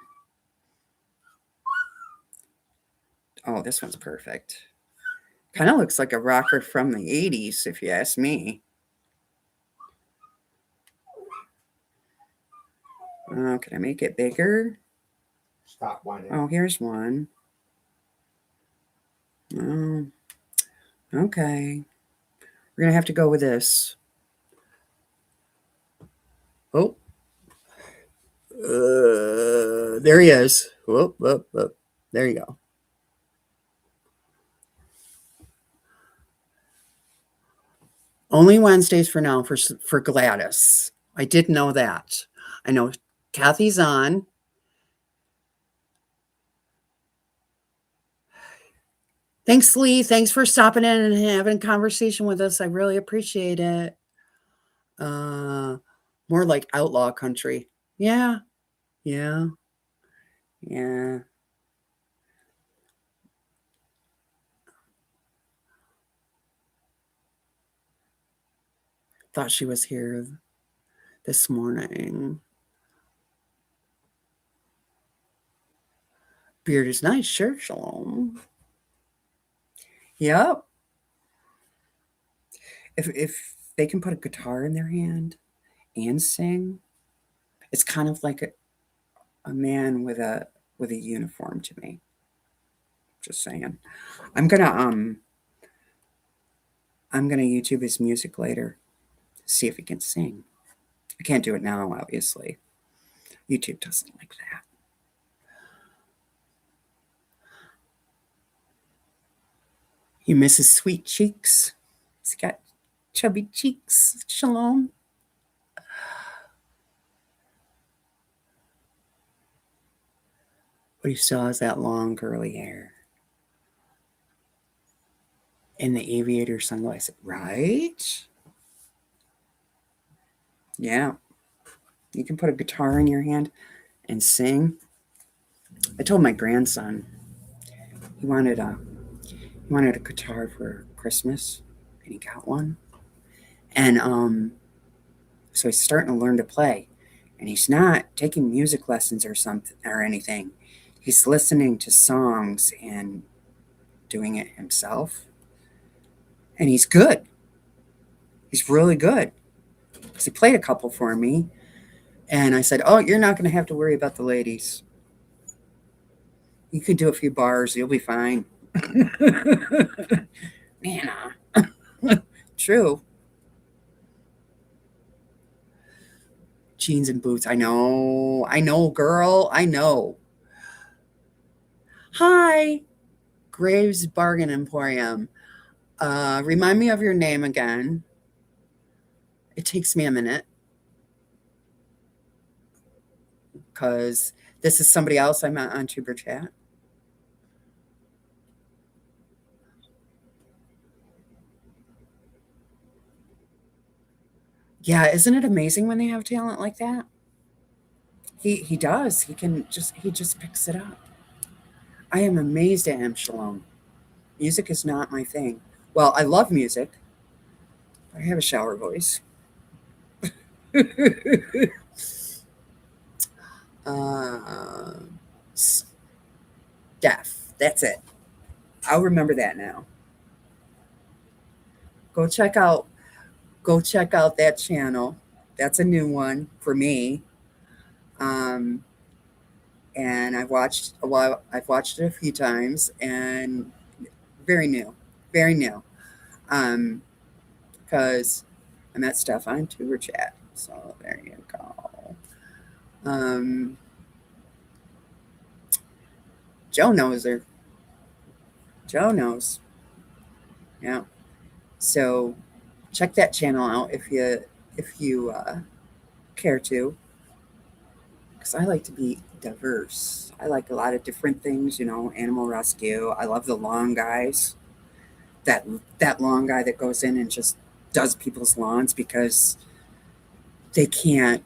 Oh, this one's perfect. Kind of looks like a rocker from the 80s, if you ask me. Oh, can I make it bigger? Stop whining. Oh, here's one. Oh, okay. We're going to have to go with this. Oh. There he is. Whoop, whoop, whoop. There you go. Only Wednesdays for now for Gladys. I did know that. I know Kathy's on. Thanks, Lee. Thanks for stopping in and having a conversation with us. I really appreciate it. More like outlaw country. Yeah. Yeah. Yeah. Thought she was here this morning. Beard is nice. Sure, Shalom. Yep. If they can put a guitar in their hand and sing, it's kind of like a man with a uniform to me. Just saying. I'm gonna YouTube his music later, see if he can sing. I can't do it now, obviously. YouTube doesn't like that. You miss his sweet cheeks. He's got chubby cheeks. Shalom. What he still has that long curly hair. And the aviator sunglasses. Right? Yeah. You can put a guitar in your hand and sing. I told my grandson he wanted a guitar for Christmas, and he got one. And so he's starting to learn to play, and he's not taking music lessons or something or anything. He's listening to songs and doing it himself, and he's good. He's really good. Because he played a couple for me, and I said, "Oh, you're not going to have to worry about the ladies. You could do a few bars, you'll be fine." Nana. True. Jeans and boots. I know, girl. I know. Hi, Graves Bargain Emporium. Remind me of your name again. It takes me a minute because this is somebody else I met on Tuber Chat. Yeah, isn't it amazing when they have talent like that? He does. He just picks it up. I am amazed at him, Shalom. Music is not my thing. Well, I love music. I have a shower voice. uh, Steph. That's it. I'll remember that now. Go check out that channel. That's a new one for me. Um, and I've watched it a few times, and very new, very new. Because I met Steph on Tuber Chat, so there you go. Joe knows her. Joe knows. Yeah. So check that channel out if you care to, because I like to be diverse. I like a lot of different things, animal rescue. I love the lawn guys. That that lawn guy that goes in and just does people's lawns because they can't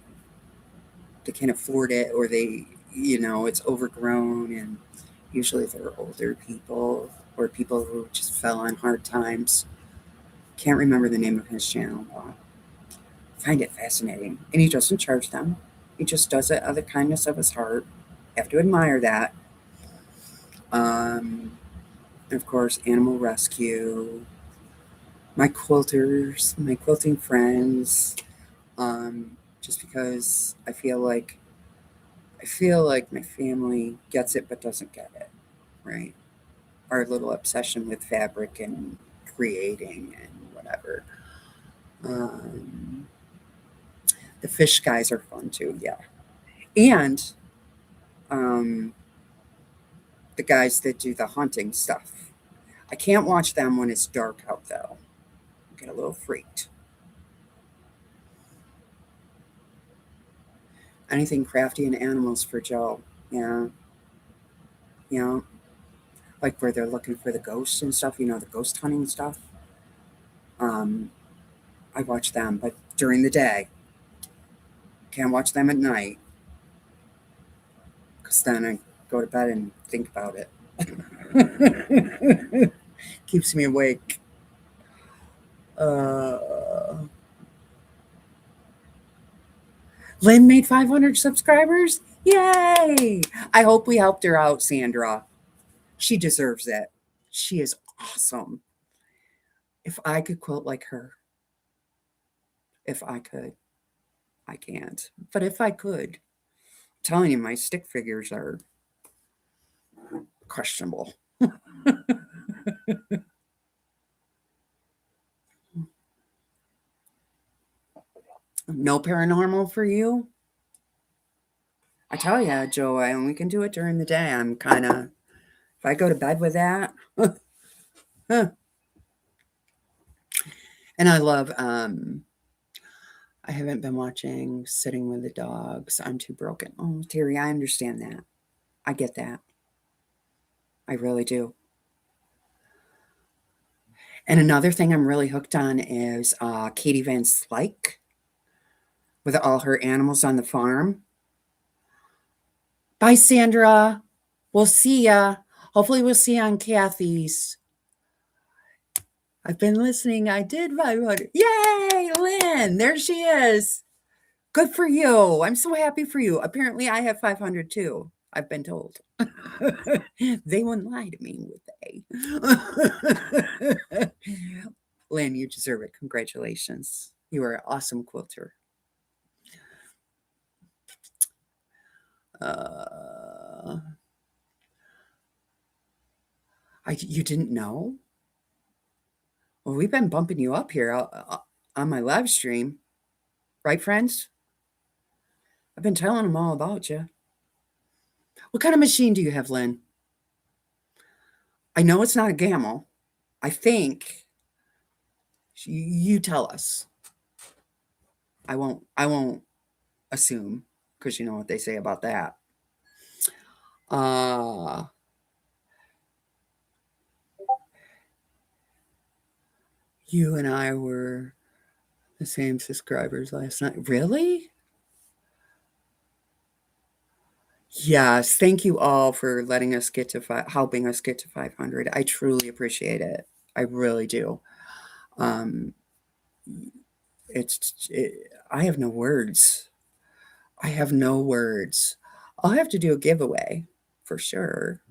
afford it, or it's overgrown, and usually they're older people or people who just fell on hard times. Can't remember the name of his channel. Find it fascinating. And he doesn't charge them. He just does it out of the kindness of his heart. Have to admire that. And of course, animal rescue. My quilters, my quilting friends. Just because I feel like my family gets it but doesn't get it, right? Our little obsession with fabric and creating and whatever. Um, the fish guys are fun too, yeah. And um, the guys that do the hunting stuff. I can't watch them when it's dark out though. I get a little freaked. Anything crafty and animals for Joe. Yeah. Yeah. Like where they're looking for the ghosts and stuff, the ghost hunting stuff. Um, I watch them, but during the day. Can't watch them at night because then I go to bed and think about it. Keeps me awake. Uh, Lynn made 500 subscribers. Yay! I hope we helped her out, Sandra. She deserves it. She is awesome. If I could quilt like her, if I could, I can't. But if I could, I'm telling you, my stick figures are questionable. No paranormal for you? I tell you, Joe, I only can do it during the day. I'm kind of, if I go to bed with that, And I love, I haven't been watching Sitting with the Dogs. I'm too broken. Oh, Terry, I understand that. I get that. I really do. And another thing I'm really hooked on is Katie Van Slyke with all her animals on the farm. Bye, Sandra. We'll see ya. Hopefully, we'll see you on Kathy's. I've been listening. I did 500. Yay, Lynn. There she is. Good for you. I'm so happy for you. Apparently, I have 500 too. I've been told. They wouldn't lie to me, would they? Lynn, you deserve it. Congratulations. You are an awesome quilter. You didn't know? Well, we've been bumping you up here on my live stream, right, friends? I've been telling them all about you. What kind of machine do you have, Lynn? I know it's not a Gamel. I think you tell us. I won't assume because you know what they say about that. You and I were the same subscribers last night. Really? Yes. Thank you all for letting us get to helping us get to 500. I truly appreciate it. I really do. I have no words. I have no words. I'll have to do a giveaway for sure.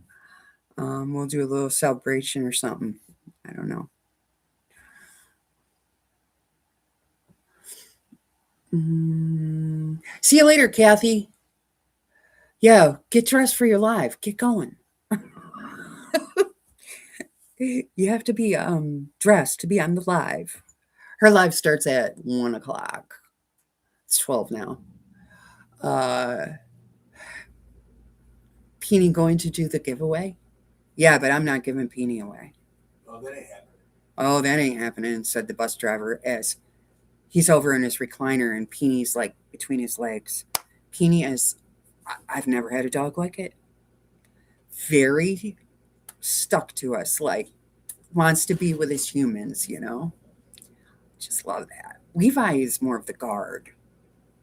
We'll do a little celebration or something. I don't know. See you later, Kathy. Yeah, get dressed for your live. Get going. You have to be dressed to be on the live. Her live starts at 1 o'clock. It's 12 now. Peony going to do the giveaway? Yeah, but I'm not giving Peony away. Oh, that ain't happening. Oh, that ain't happening, said the bus driver as he's over in his recliner and Peeny's like between his legs. Peony is, I've never had a dog like it. Very stuck to us, like wants to be with his humans, you know? Just love that. Levi is more of the guard,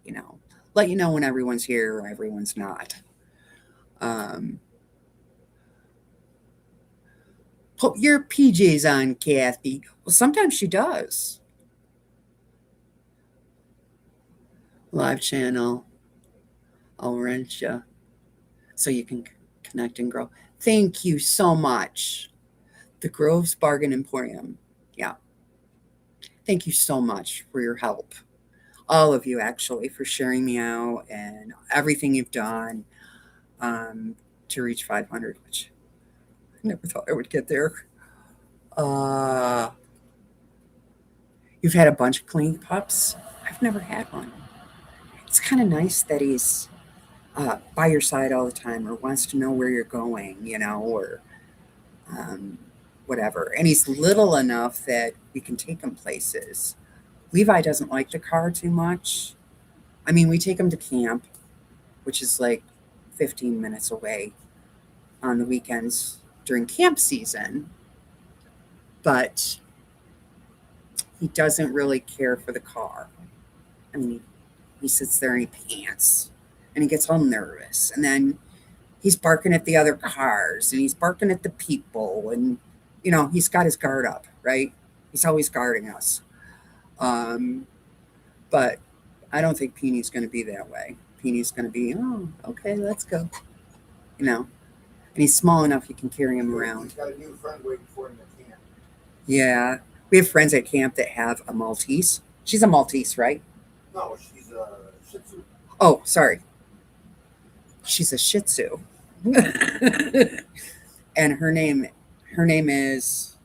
you know, let you know when everyone's here or everyone's not. Put your PJs on, Kathy. Well, sometimes she does. Live channel. I'll rent you so you can connect and grow. Thank you so much. The Grove's Bargain Emporium. Yeah. Thank you so much for your help. All of you, actually, for sharing me out and everything you've done to reach 500, which I never thought I would get there. You've had a bunch of clean pups. I've never had one. It's kind of nice that he's by your side all the time or wants to know where you're going, you know, or whatever. And he's little enough that we can take him places. Levi doesn't like the car too much. I mean, we take him to camp, which is like 15 minutes away on the weekends during camp season. But he doesn't really care for the car. I mean, he sits there and he pants and he gets all nervous. And then he's barking at the other cars and he's barking at the people. And, you know, he's got his guard up, right? He's always guarding us. But I don't think Peeny's going to be that way. Peeny's going to be, oh, okay, let's go. You know, and he's small enough you can carry him around. He's got a new friend waiting for him at camp. Yeah. We have friends at camp that have a Maltese. She's a Maltese, right? No, she's a Shih Tzu. Oh, sorry. She's a Shih Tzu. And her name is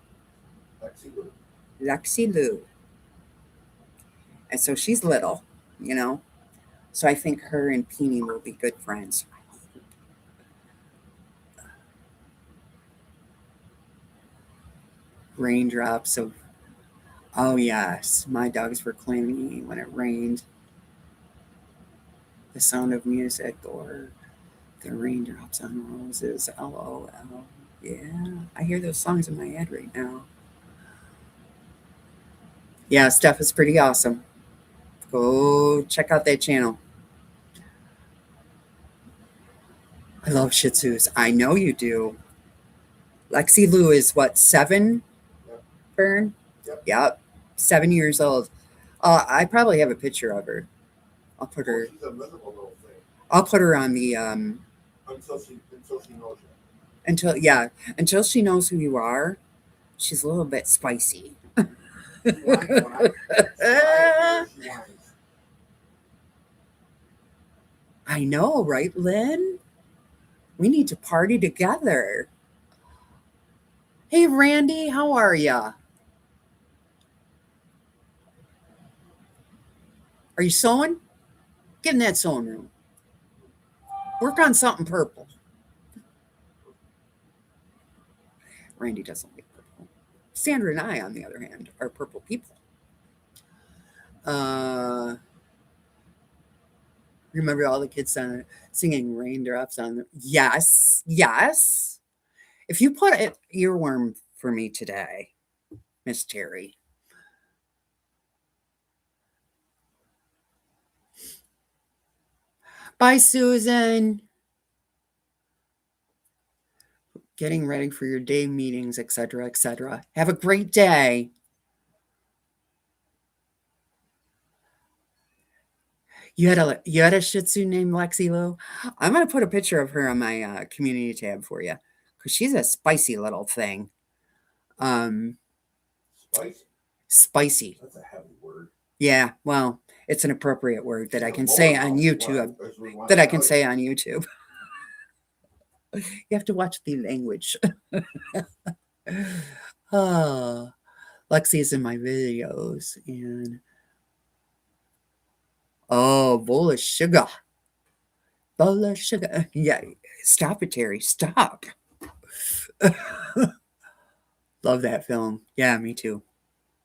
Lexi Lou. And so she's little, you know. So I think her and Peony will be good friends. Raindrops of Oh, yes. My dogs were claiming when it rained, the sound of music or the raindrops on roses. LOL. Yeah, I hear those songs in my head right now. Yeah, Steph is pretty awesome. Go check out that channel. I love Shih Tzus. I know you do. Lexi Lou is what, 7, Yep. Fern? Yep. Yep. 7 years old. I probably have a picture of her. I'll put Oh, her. she's a miserable little thing. I'll put her on the Until she knows you. until she knows who you are. She's a little bit spicy. She whines when I slide, she whines. I know, right, Lynn? We need to party together. Hey, Randy, how are ya? Are you sewing? Get in that sewing room. Work on something purple. Randy doesn't like purple. Sandra and I, on the other hand, are purple people. Remember all the kids singing raindrops on the. Yes, yes. If you put an earworm for me today, Miss Terry. Bye, Susan. Getting ready for your day meetings, etc., etc. Have a great day. You had a Shih Tzu named Lexi Lou. I'm gonna put a picture of her on my community tab for you because she's a spicy little thing. Spicy. Spicy. That's a heavy word. Yeah, well, it's an appropriate word that I can say on YouTube. That I can say on YouTube. You have to watch the language. Oh, Lexi's in my videos and bowl of sugar. Bowl of sugar. Yeah, stop it, Terry. Stop. Love that film. Yeah, me too.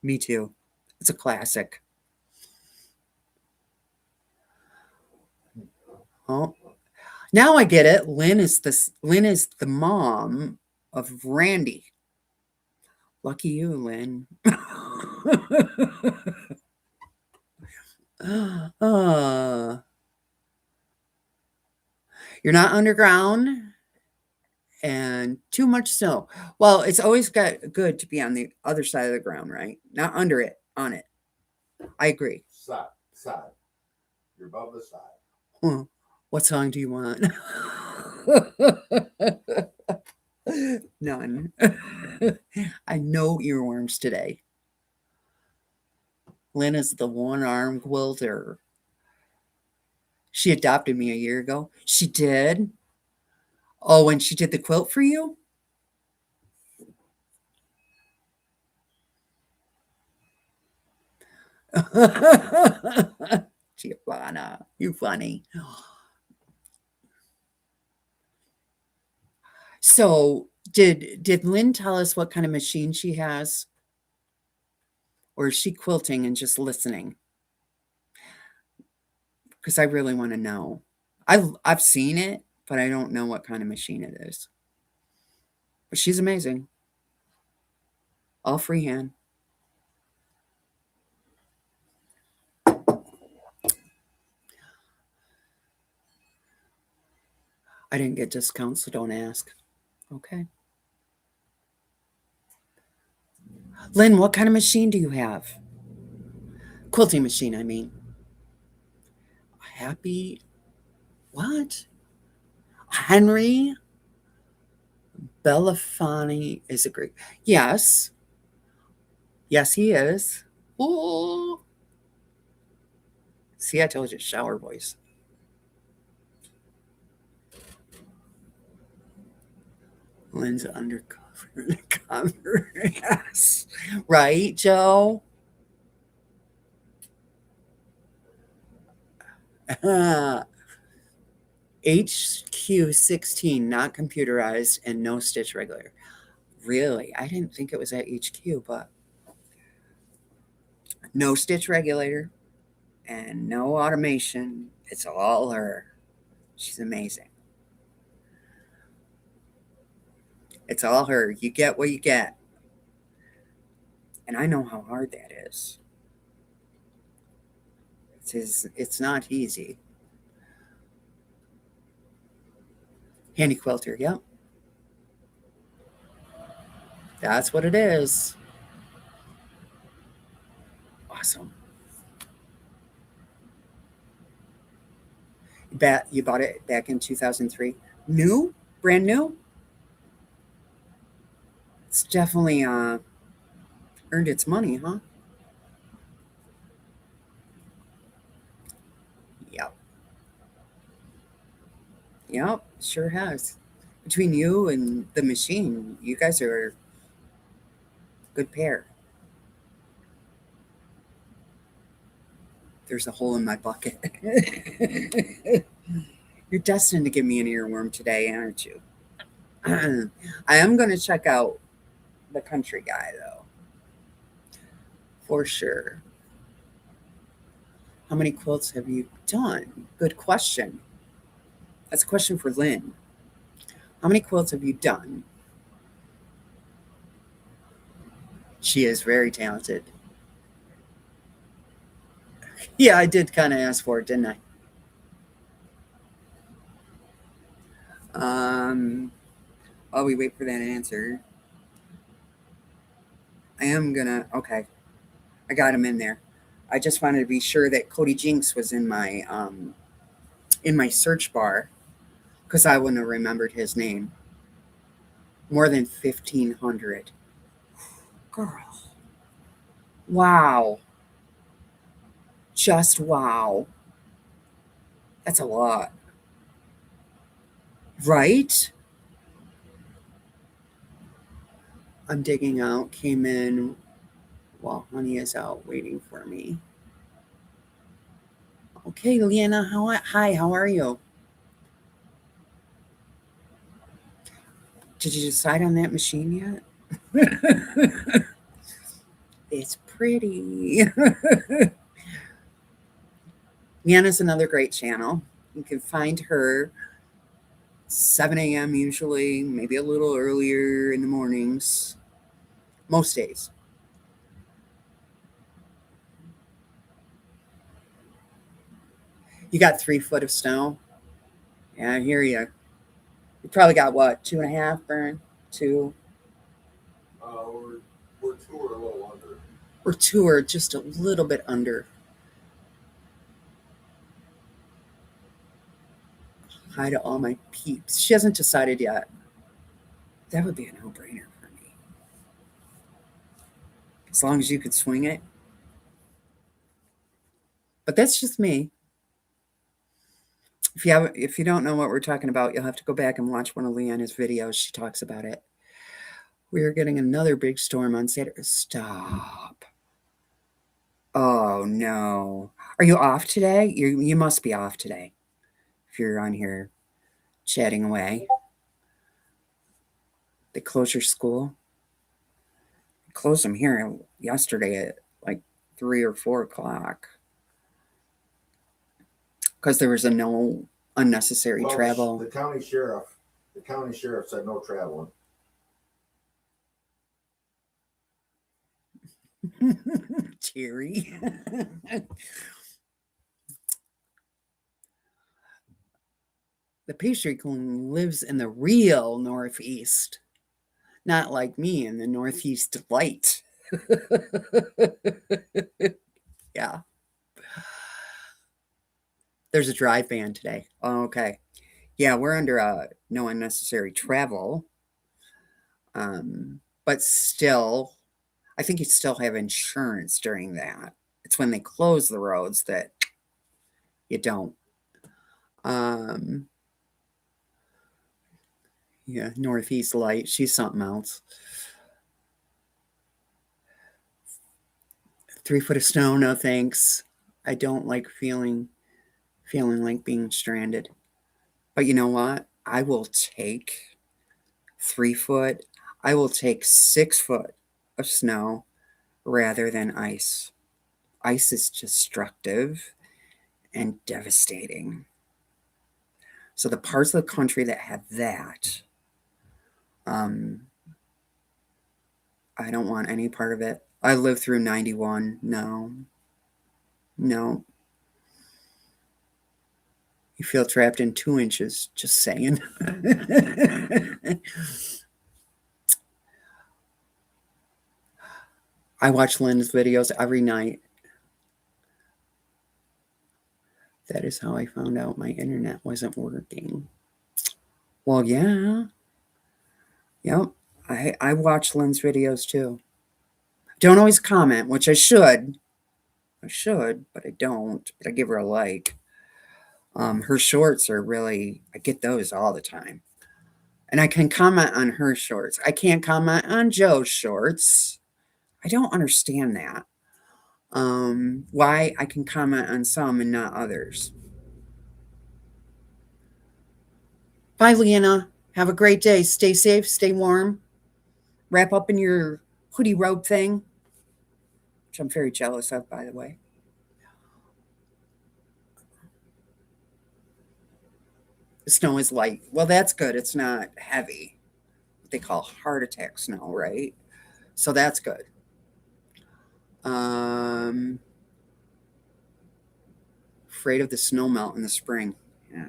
Me too. It's a classic. Oh, now I get it. Lynn is the mom of Randy. Lucky you, Lynn. uh, you're not underground and too much snow. Well, it's always good to be on the other side of the ground, right? Not under it, on it. I agree. Side. You're above the side. What song do you want? None. I know earworms today. Lynn is the one-armed quilter. She adopted me a year ago. She did? Oh, and she did the quilt for you? Giovanna, you funny. So did Lynn tell us what kind of machine she has? Or is she quilting and just listening? Because I really want to know. I've seen it, but I don't know what kind of machine it is. But she's amazing. All freehand. I didn't get discounts, so don't ask. Okay. Lynn, what kind of machine do you have? Quilting machine, I mean. Happy. What? Henry Belafonte is a great. Yes. Yes, he is. Ooh. See, I told you, shower voice. Lynn's undercover. Cover. Yes. Right, Joe? HQ16, not computerized and no stitch regular. Really? I didn't think it was at HQ, but No stitch regulator and no automation. It's all her. She's amazing. It's all her. You get what you get. And I know how hard that is. It's not easy. Handy quilter, yep. That's what it is. Awesome. You bought it back in 2003. New? Brand new? It's definitely earned its money, huh? Yep. Yep, sure has. Between you and the machine, you guys are a good pair. There's a hole in my bucket. You're destined to give me an earworm today, aren't you? I am going to check out the country guy, though, for sure. How many quilts have you done? Good question. That's a question for Lynn. How many quilts have you done? She is very talented. Yeah, I did kind of ask for it, didn't I? While we wait for that answer, I am gonna. Okay, I got him in there. I just wanted to be sure that Cody Jinks was in my search bar because I wouldn't have remembered his name. More than 1,500. Girl, wow, just wow. That's a lot, right? I'm digging out. Came in while Honey is out waiting for me. Okay, Leanna, hi, how are you? Did you decide on that machine yet? It's pretty. Leanna's another great channel. You can find her 7 a.m. usually, maybe a little earlier in the mornings, most days. You got 3 foot of snow? Yeah, I hear you. You probably got what, 2.5, Burn? 2? We're 2 or a little under. Or 2 or just a little bit under. Hi to all my peeps. She hasn't decided yet. That would be a no-brainer for me. As long as you could swing it. But that's just me. If you don't know what we're talking about, you'll have to go back and watch one of Leanna's videos. She talks about it. We are getting another big storm on Saturday. Stop. Oh no. Are you off today? You must be off today. If you're on here chatting away. They close your school. They closed them here yesterday at like 3 or 4 o'clock. Because there was a no unnecessary travel. The county sheriff said no traveling. Terry. The pastry queen lives in the real Northeast, not like me in the Northeast light. Yeah. There's a drive ban today. Oh, okay. Yeah, we're under no unnecessary travel. But still, I think you still have insurance during that. It's when they close the roads that you don't. Yeah, Northeast light. She's something else. 3 foot of snow, no thanks. I don't like feeling like being stranded. But you know what? I will take 3 foot. I will take 6 foot of snow rather than ice. Ice is destructive and devastating. So the parts of the country that have that, um, I don't want any part of it. I lived through 91. No, no. You feel trapped in 2 inches, just saying. I watch Lynn's videos every night. That is how I found out my internet wasn't working. Well, yeah. Yep. I watch Lynn's videos too. Don't always comment, which I should. I should, but I don't. But I give her a like. Her shorts are really, I get those all the time. And I can comment on her shorts. I can't comment on Joe's shorts. I don't understand that. Why I can comment on some and not others. Bye, Leanna. Have a great day. Stay safe, stay warm. Wrap up in your hoodie robe thing, which I'm very jealous of, by the way. The snow is light. Well, that's good. It's not heavy. What they call heart attack snow, right? So that's good. Afraid of the snow melt in the spring. Yeah.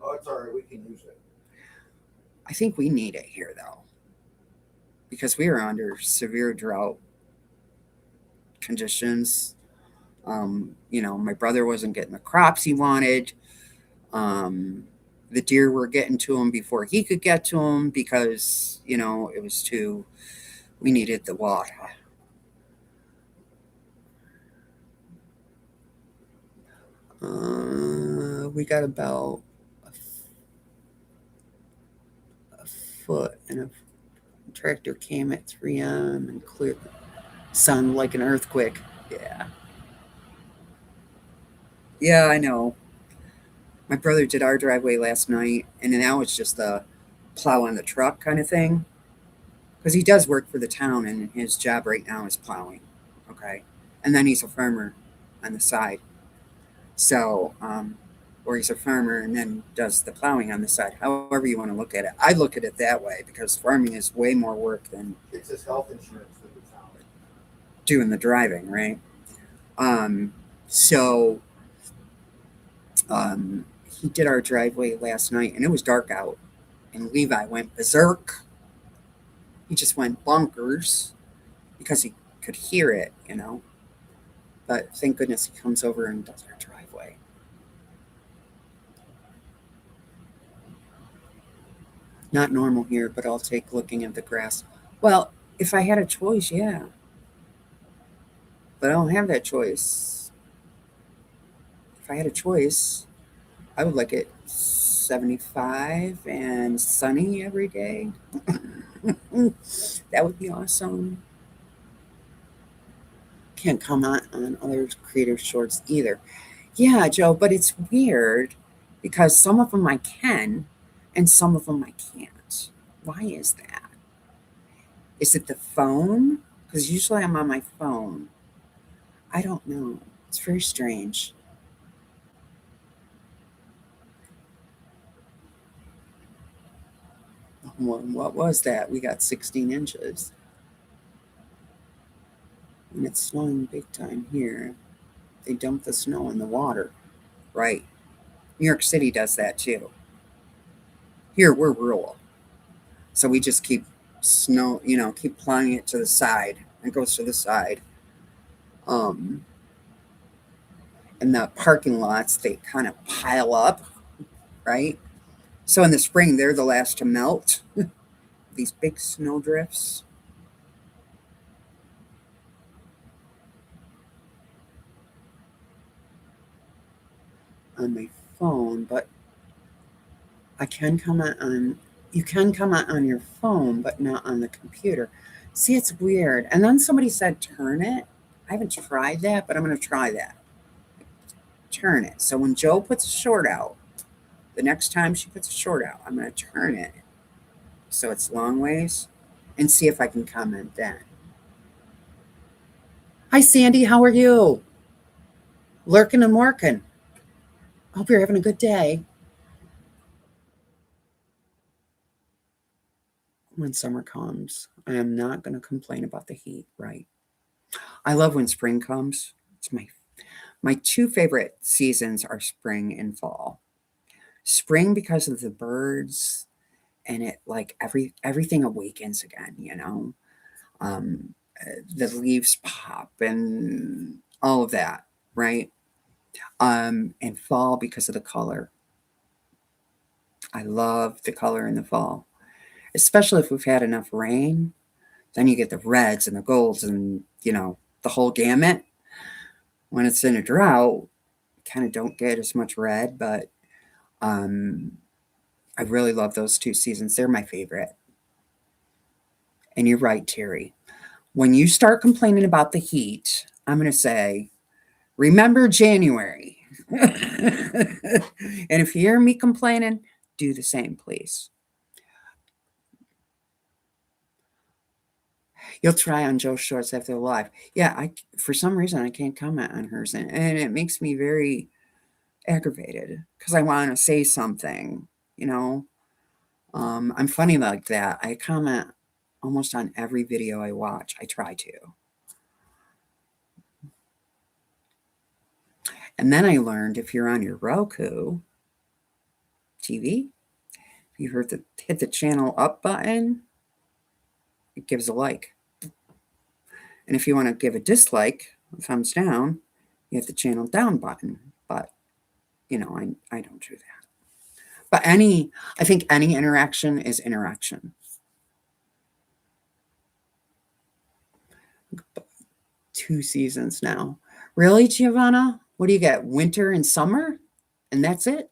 Oh, it's all right. We can use it. I think we need it here, though, because we are under severe drought conditions. My brother wasn't getting the crops he wanted. The deer were getting to him before he could get to them because, it was we needed the water. We got about a foot, and a tractor came at 3 a.m. and cleared the sun like an earthquake. Yeah. Yeah, I know. My brother did our driveway last night, and now it's just a plow on the truck kind of thing. Because he does work for the town, and his job right now is plowing. Okay. And then he's a farmer on the side. So, or he's a farmer and then does the plowing on the side. However you want to look at it. I look at it that way because farming is way more work than It's his health insurance for the town. doing the driving, right? So he did our driveway last night, and it was dark out, and Levi went berserk. He just went bonkers because he could hear it, But thank goodness he comes over and does our driveway. Not normal here, but I'll take looking at the grass. Well, if I had a choice, yeah. But I don't have that choice. If I had a choice, I would like it 75 and sunny every day. That would be awesome. Can't comment on other creators' shorts either. Yeah, Joe, but it's weird because some of them I can and some of them I can't. Why is that? Is it the phone? Because usually I'm on my phone. I don't know. It's very strange. What was that? We got 16 inches. And it's snowing big time here. They dump the snow in the water. Right. New York City does that too. Here, we're rural. So we just keep keep plowing it to the side. It goes to the side. And the parking lots, they kind of pile up, right? So in the spring, they're the last to melt. These big snow drifts. On my phone, but I can comment on, you can comment on your phone, but not on the computer. See, it's weird. And then somebody said turn it. I haven't tried that, but I'm going to try that. Turn it. So when Joe puts a short out, the next time she puts a short out, I'm going to turn it so it's long ways and see if I can comment then. Hi, Sandy. How are you? Lurking and working. Hope you're having a good day. When summer comes, I am not going to complain about the heat, right? I love when spring comes. It's my two favorite seasons are spring and fall. Spring because of the birds and it like everything awakens again, you know. Um, the leaves pop and all of that, right? And fall because of the color. I love the color in the fall, especially if we've had enough rain. Then you get the reds and the golds and, the whole gamut. When it's in a drought, kind of don't get as much red, but um, I really love those two seasons. They're my favorite. And you're right, Terry. When you start complaining about the heat, I'm going to say, remember January. And if you hear me complaining, do the same, please. You'll try on Joe Shorts after the live. Yeah, for some reason I can't comment on hers, and it makes me very aggravated because I want to say something. You know, I'm funny like that. I comment almost on every video I watch. I try to, and then I learned if you're on your Roku TV, if you hit the channel up button, it gives a like, and if you want to give a dislike, a thumbs down, you hit the channel down button. But I don't do that. But I think any interaction is interaction. 2 seasons now. Really, Giovanna? What do you get? Winter and summer? And that's it?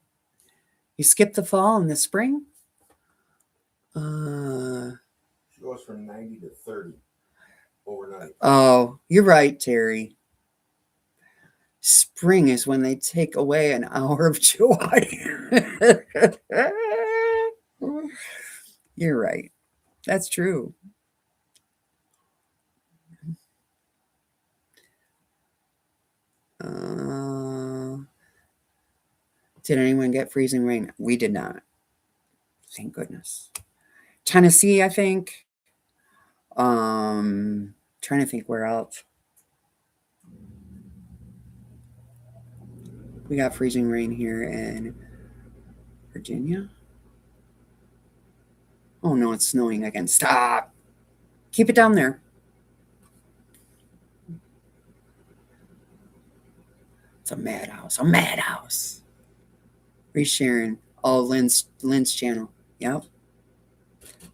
You skip the fall and the spring? She goes from 90 to 30 overnight. Oh, you're right, Terry. Spring is when they take away an hour of joy. You're right. That's true. Did anyone get freezing rain? We did not. Thank goodness. Tennessee, I think. Trying to think where else. We got freezing rain here in Virginia. Oh no, it's snowing again. Stop. Keep it down there. It's a madhouse. A madhouse. Resharing. Oh, Lynn's channel. Yep.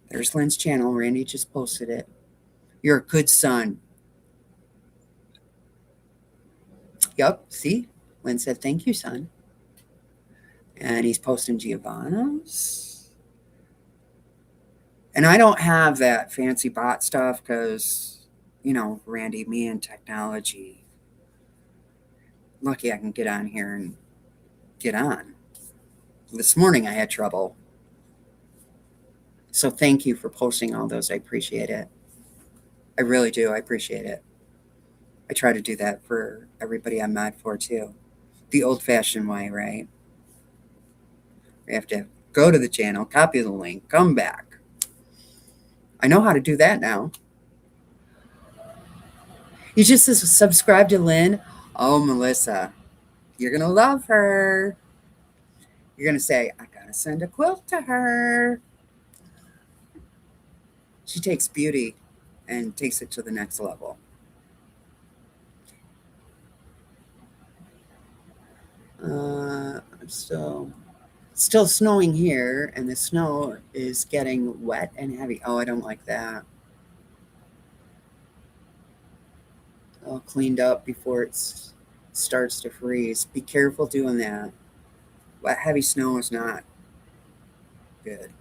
There's Lynn's channel. Randy just posted it. You're a good son. Yep. See? Lynn said, thank you, son. And he's posting Giovanna's. And I don't have that fancy bot stuff because, Randy, me and technology. Lucky I can get on here and get on. This morning I had trouble. So thank you for posting all those. I appreciate it. I really do. I appreciate it. I try to do that for everybody I'm mad for too. The old fashioned way, right? We have to go to the channel, copy the link, come back. I know how to do that now. You just subscribe to Lynn. Oh, Melissa, you're going to love her. You're going to say, I got to send a quilt to her. She takes beauty and takes it to the next level. I'm still snowing here, and the snow is getting wet and heavy. Oh, I don't like that. All cleaned up before it starts to freeze. Be careful doing that. Wet, heavy snow is not good.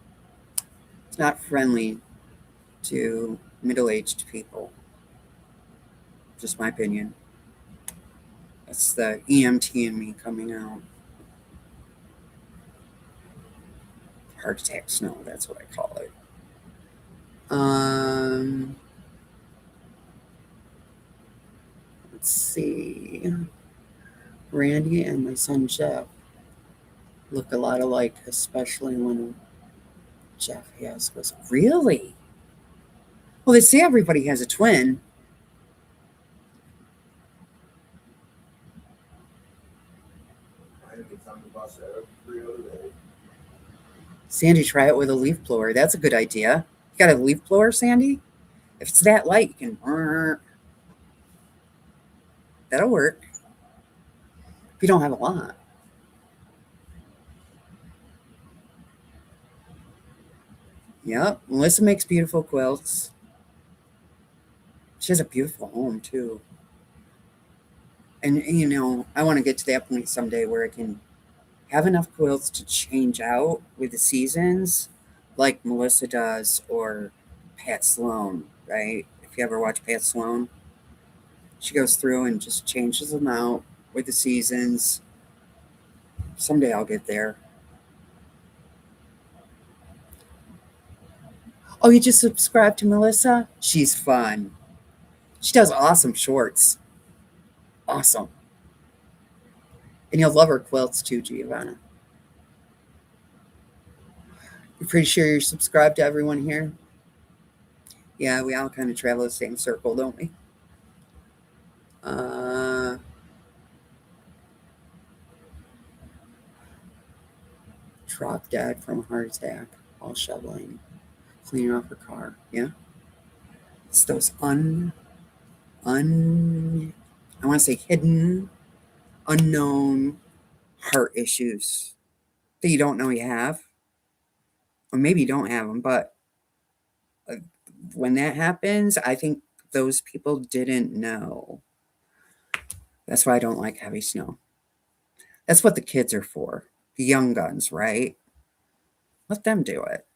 It's not friendly to middle-aged people. Just my opinion. That's the EMT in me coming out. Heart attack snow, that's what I call it. Let's see. Randy and my son Jeff look a lot alike, especially when Jeff has was really. Well, they say everybody has a twin. I think it's on the bus every other day. Sandy, try it with a leaf blower. That's a good idea. You got a leaf blower, Sandy? If it's that light, you can. That'll work. If you don't have a lot. Yep. Melissa makes beautiful quilts. She has a beautiful home, too. And, I want to get to that point someday where I can have enough quilts to change out with the seasons like Melissa does or Pat Sloan, right? If you ever watch Pat Sloan, she goes through and just changes them out with the seasons. Someday I'll get there. Oh, you just subscribed to Melissa? She's fun. She does awesome shorts. Awesome. And you'll love her quilts too, Giovanna. You're pretty sure you're subscribed to everyone here? Yeah, we all kind of travel the same circle, don't we? Drop dead from a heart attack while shoveling, cleaning off her car. Yeah. It's those I want to say hidden, unknown heart issues that you don't know you have. Or maybe you don't have them, but when that happens, I think those people didn't know. That's why I don't like heavy snow. That's what the kids are for. The young guns, right? Let them do it.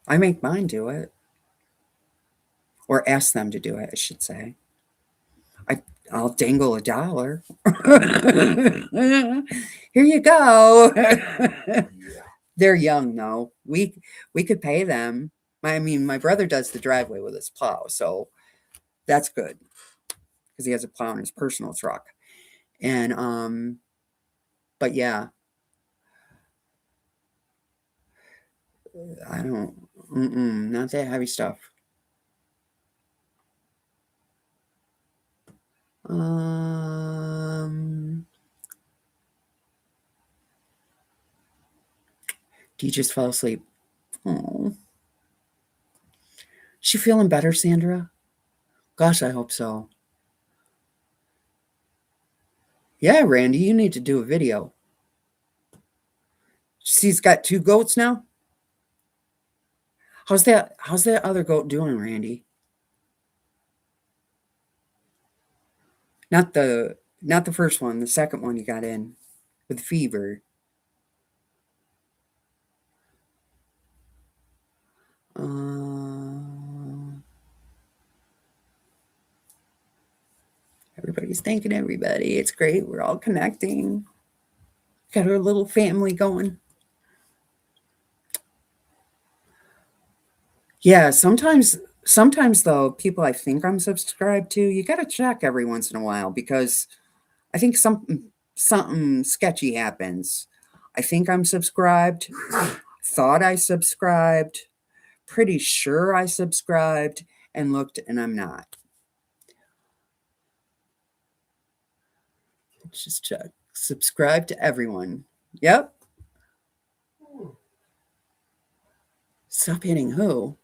I make mine do it. Or ask them to do it, I should say. I'll dangle $1. Here you go. Yeah. They're young though. We could pay them. My brother does the driveway with his plow, so that's good because he has a plow in his personal truck. And but yeah, I don't, not that heavy stuff. Do you just fall asleep? Oh, she feeling better, Sandra? Gosh, I hope so. Yeah, Randy, you need to do a video. She's got 2 goats now. How's that other goat doing, Randy? Not the first one, the second one you got in with fever. Everybody's thanking everybody. It's great. We're all connecting. Got our little family going. Yeah, sometimes though, people I think I'm subscribed to, you got to check every once in a while because I think something sketchy happens. I think I'm subscribed. Thought I subscribed. Pretty sure I subscribed and looked and I'm not. Let's just check. Subscribe to everyone. Yep. Stop hitting who?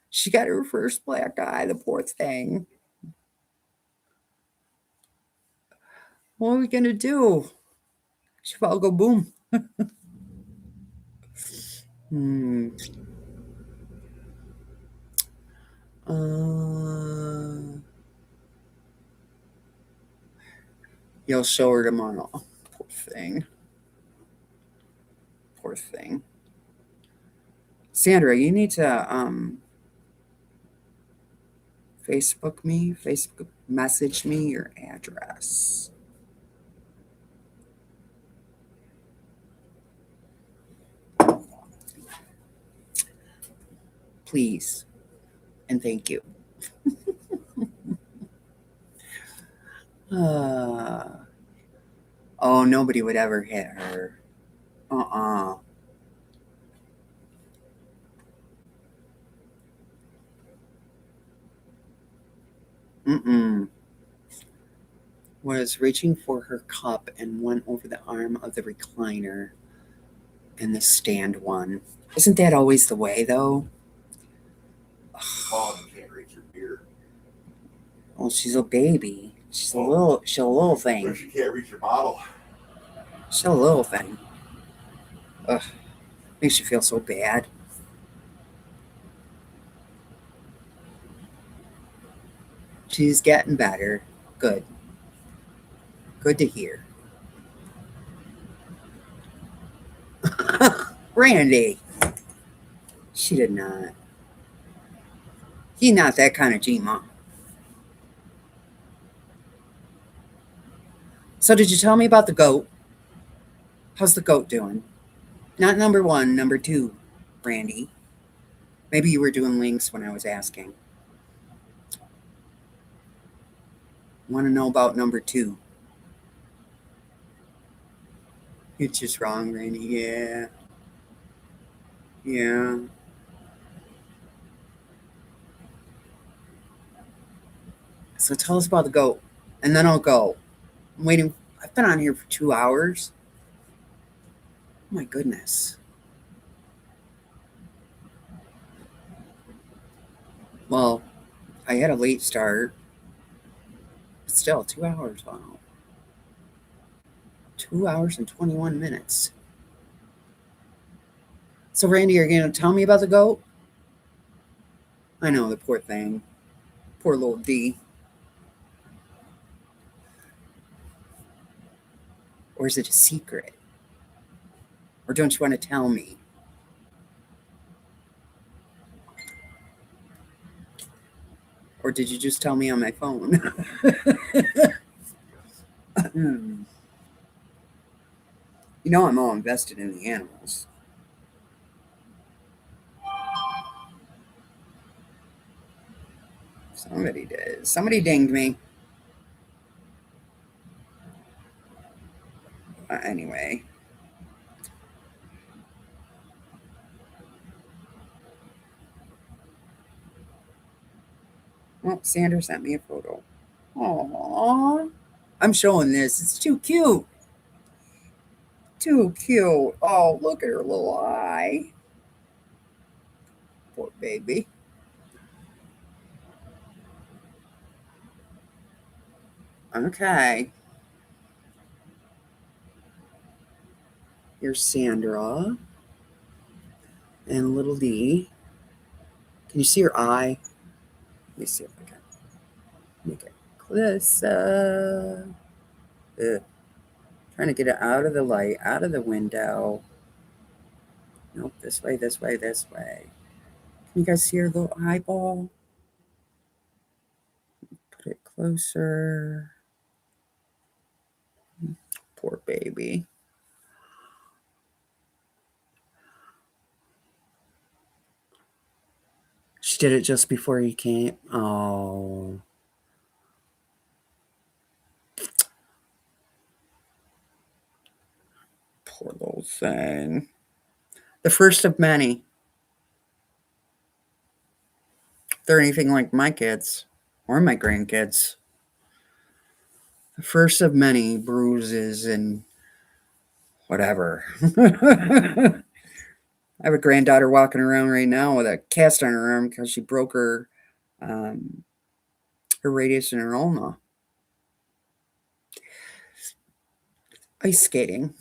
She got her first black eye, the poor thing. What are we going to do? She will go boom. Hmm. You'll show her tomorrow. Poor thing. Poor thing. Sandra, you need to Facebook message me your address. Please. And thank you. Oh, nobody would ever hit her. Uh-uh. Mm-mm. Was reaching for her cup and went over the arm of the recliner and the stand one. Isn't that always the way, though? Oh, you can't reach your beer. Well, she's a baby. She's a little thing. But you can't reach your bottle. She's a little thing. Ugh. Makes you feel so bad. She's getting better. Good. Good to hear. Randy. She did not. He's not that kind of G-Mom. So did you tell me about the goat? How's the goat doing? Not number one, number two, Randy. Maybe you were doing links when I was asking. Want to know about number two? It's just wrong, Randy. Yeah. Yeah. So tell us about the goat, and then I'll go. I'm waiting. I've been on here for 2 hours. Oh my goodness. Well, I had a late start. But still, 2 hours. Wow. 2 hours and 21 minutes. So, Randy, you're going to tell me about the goat? I know, the poor thing. Poor little D. Or is it a secret? Or don't you want to tell me? Or did you just tell me on my phone? You know I'm all invested in the animals. Somebody did. Somebody dinged me. Anyway. Well, Sandra sent me a photo. Aww. I'm showing this. It's too cute. Too cute. Oh, look at her little eye. Poor baby. Okay. Here's Sandra and little D. Can you see her eye? Let me see if I can make it closer. Ugh. Trying to get it out of the light, out of the window. Nope, this way, this way, this way. Can you guys see her little eyeball? Put it closer. Poor baby. She did it just before you came. Oh. Poor little thing. The first of many. If they're anything like my kids or my grandkids. The first of many bruises and whatever. I have a granddaughter walking around right now with a cast on her arm because she broke her radius and her ulna. Ice skating.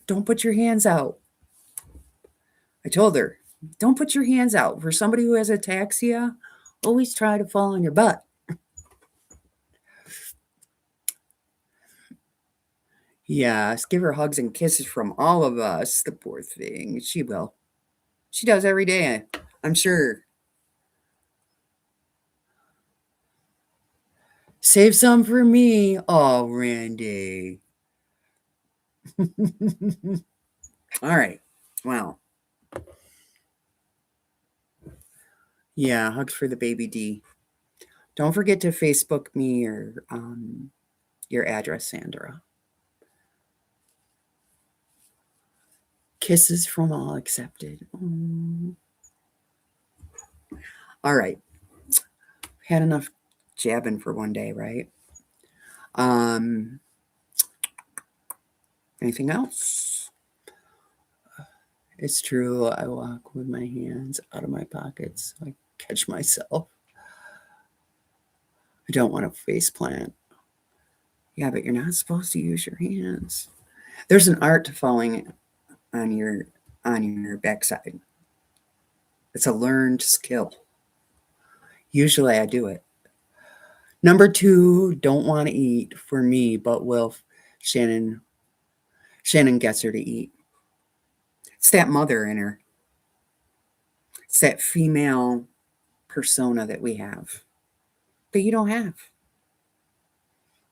Don't put your hands out. I told her, don't put your hands out. For somebody who has ataxia, always try to fall on your butt. Yes, give her hugs and kisses from all of us. The poor thing. She will. She does every day, I'm sure. Save some for me. Oh, Randy. All right. Well, Yeah, hugs for the baby D. Don't forget to Facebook me your address, Sandra. Kisses from all accepted. All right. Had enough jabbing for one day, right? Um, Anything else? It's true. I walk with my hands out of my pockets. I catch myself. I don't want to face plant. Yeah, but you're not supposed to use your hands. There's an art to falling on your backside. It's a learned skill. Usually I do it. Number 2, don't want to eat for me, but will Shannon gets her to eat. It's that mother in her. It's that female persona that we have that you don't have.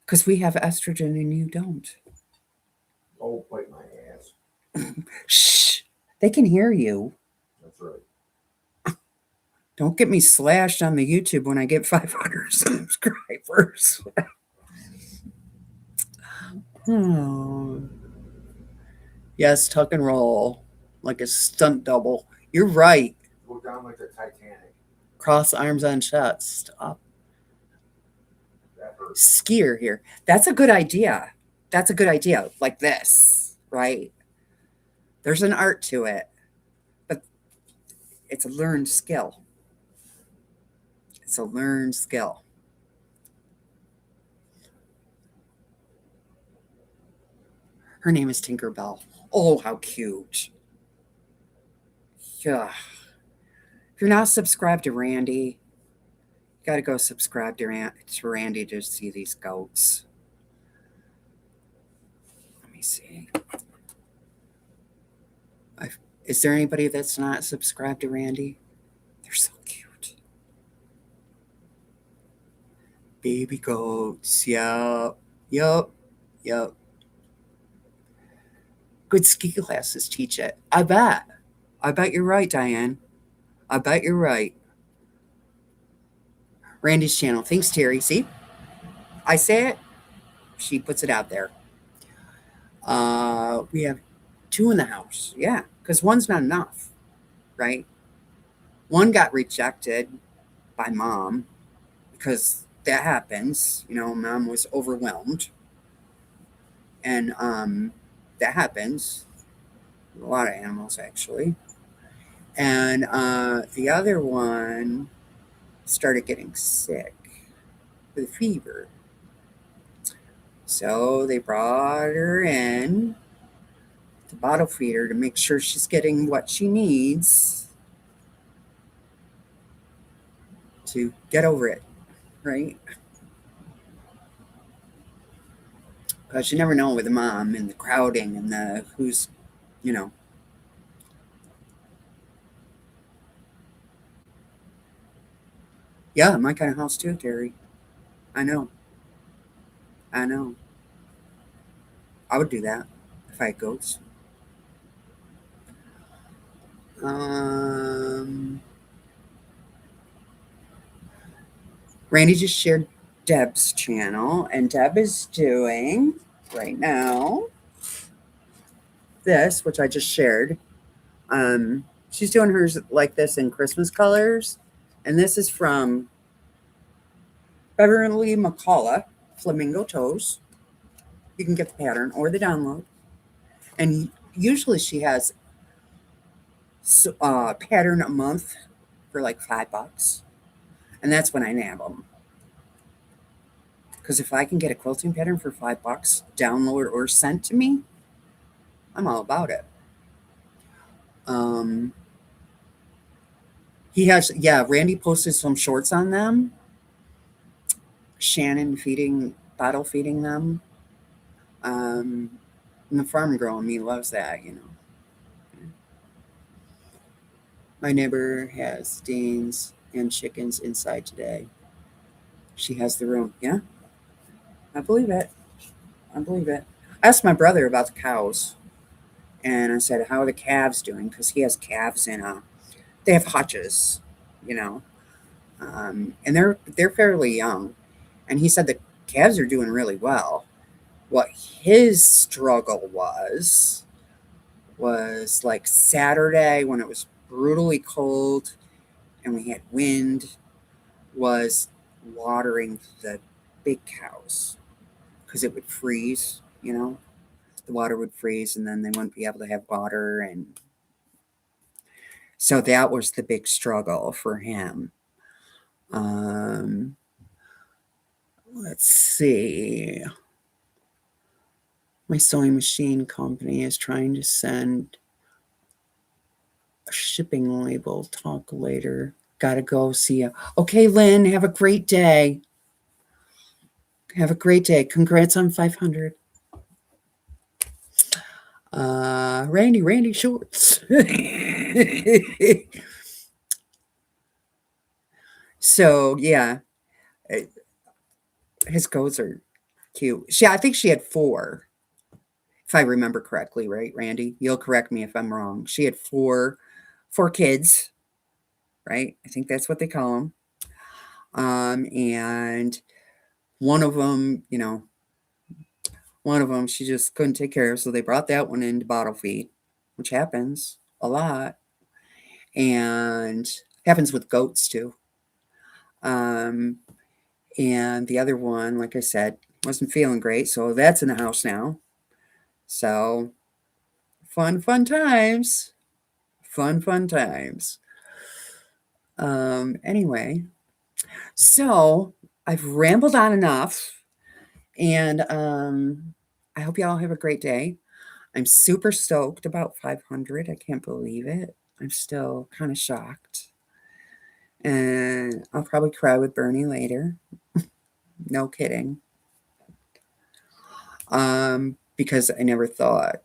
Because we have estrogen and you don't. Oh, bite my ass. Shh. They can hear you. That's right. Don't get me slashed on the YouTube when I get 500 subscribers. Oh. Yes, tuck and roll like a stunt double. You're right. Go down like the Titanic. Cross arms on chest. Up. That hurts. Skier here. That's a good idea. That's a good idea. Like this, right? There's an art to it, but it's a learned skill. It's a learned skill. Her name is Tinkerbell. Oh, how cute. Yeah. If you're not subscribed to Randy, you got to go subscribe to Randy to see these goats. Let me see. Is there anybody that's not subscribed to Randy? They're so cute. Baby goats. Yup. Yup. Yup. Good ski classes teach it. I bet. I bet you're right, Diane. I bet you're right. Randy's channel. Thanks, Terry. See? I say it. She puts it out there. We have 2 in the house. Yeah, because one's not enough, right? One got rejected by mom because that happens. Mom was overwhelmed. And that happens. A lot of animals, actually. And the other one started getting sick with fever. So they brought her in to bottle feed her to make sure she's getting what she needs to get over it, right? Because you never know with the mom and the crowding and the who's, Yeah, my kind of house too, Terry. I know. I know. I would do that if I had goats. Randy just shared Deb's channel, and Deb is doing right now this, which I just shared. She's doing hers like this in Christmas colors, and this is from Beverly McCullough, Flamingo Toes. You can get the pattern or the download, and usually she has pattern a month for like $5, and that's when I nab them. Because if I can get a quilting pattern for $5, download or sent to me, I'm all about it. Randy posted some shorts on them. Shannon bottle feeding them. And the farm girl in me loves that, My neighbor has Danes and chickens inside today. She has the room. Yeah, I believe it. I asked my brother about the cows, and I said, "How are the calves doing?" Because he has calves in they have hutches, And they're fairly young. And he said the calves are doing really well. What his struggle was like Saturday when it was brutally cold and we had wind, was watering the big cows because it would freeze, you know, the water would freeze and then they wouldn't be able to have water. And so that was the big struggle for him. Um, let's see. My sewing machine company is trying to send a shipping label. Talk later. Gotta go. See ya. Okay, Lynn, have a great day. Have a great day. Congrats on 500. Randy Shorts. So yeah, his goats are cute. I think she had 4, if I remember correctly, right, Randy? You'll correct me if I'm wrong. She had four kids, right? I think that's what they call them. And one of them, she just couldn't take care of, so they brought that one into bottle feed, which happens a lot, and happens with goats too. Um, and the other one, like I said, wasn't feeling great, so that's in the house now. So fun times, fun times. Anyway, so I've rambled on enough, and I hope you all have a great day. I'm super stoked about 500. I can't believe it. I'm still kind of shocked. And I'll probably cry with Bernie later. No kidding. Because I never thought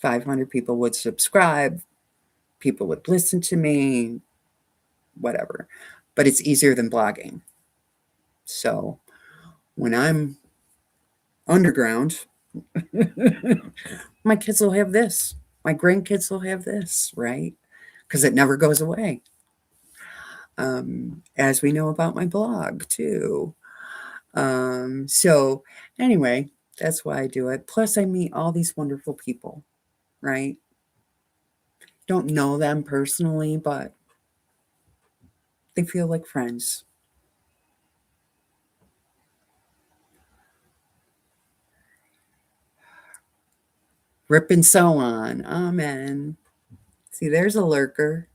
500 people would subscribe, people would listen to me, whatever. But it's easier than blogging. So when I'm underground, my kids will have this. My grandkids will have this, right? Because it never goes away. As we know about my blog, too. So, anyway, that's why I do it. Plus, I meet all these wonderful people, right? Don't know them personally, but they feel like friends. Rip and so on. Amen. See, there's a lurker.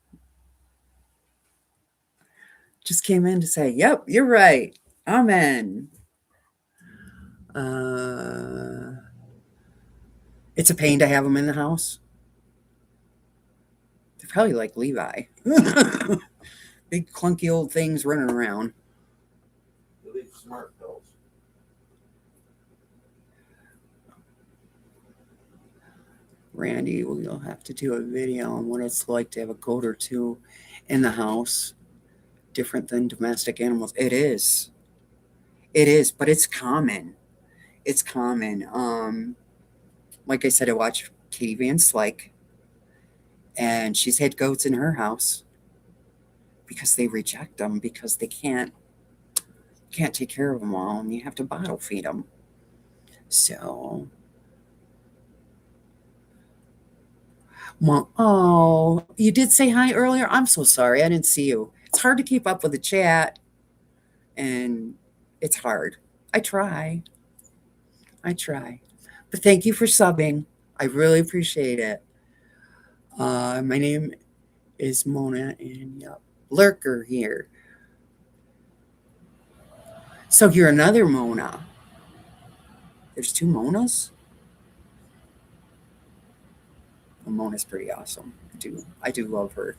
Just came in to say, yep, you're right. Amen. It's a pain to have them in the house. They're probably like Levi. Big clunky old things running around. Really smart pills. Randy, we'll have to do a video on what it's like to have a goat or two in the house, different than domestic animals. It is. It is, but it's common. It's common. Like I said, I watched Katie Van Slyke, and she's had goats in her house because they reject them because they can't take care of them all, and you have to bottle feed them. So, oh, you did say hi earlier. I'm so sorry, I didn't see you. It's hard to keep up with the chat, and it's hard. I try. But thank you for subbing. I really appreciate it. My name is Mona, and yep, lurker here. So you're another Mona. There's 2 Monas. Well, Mona's pretty awesome. I do love her.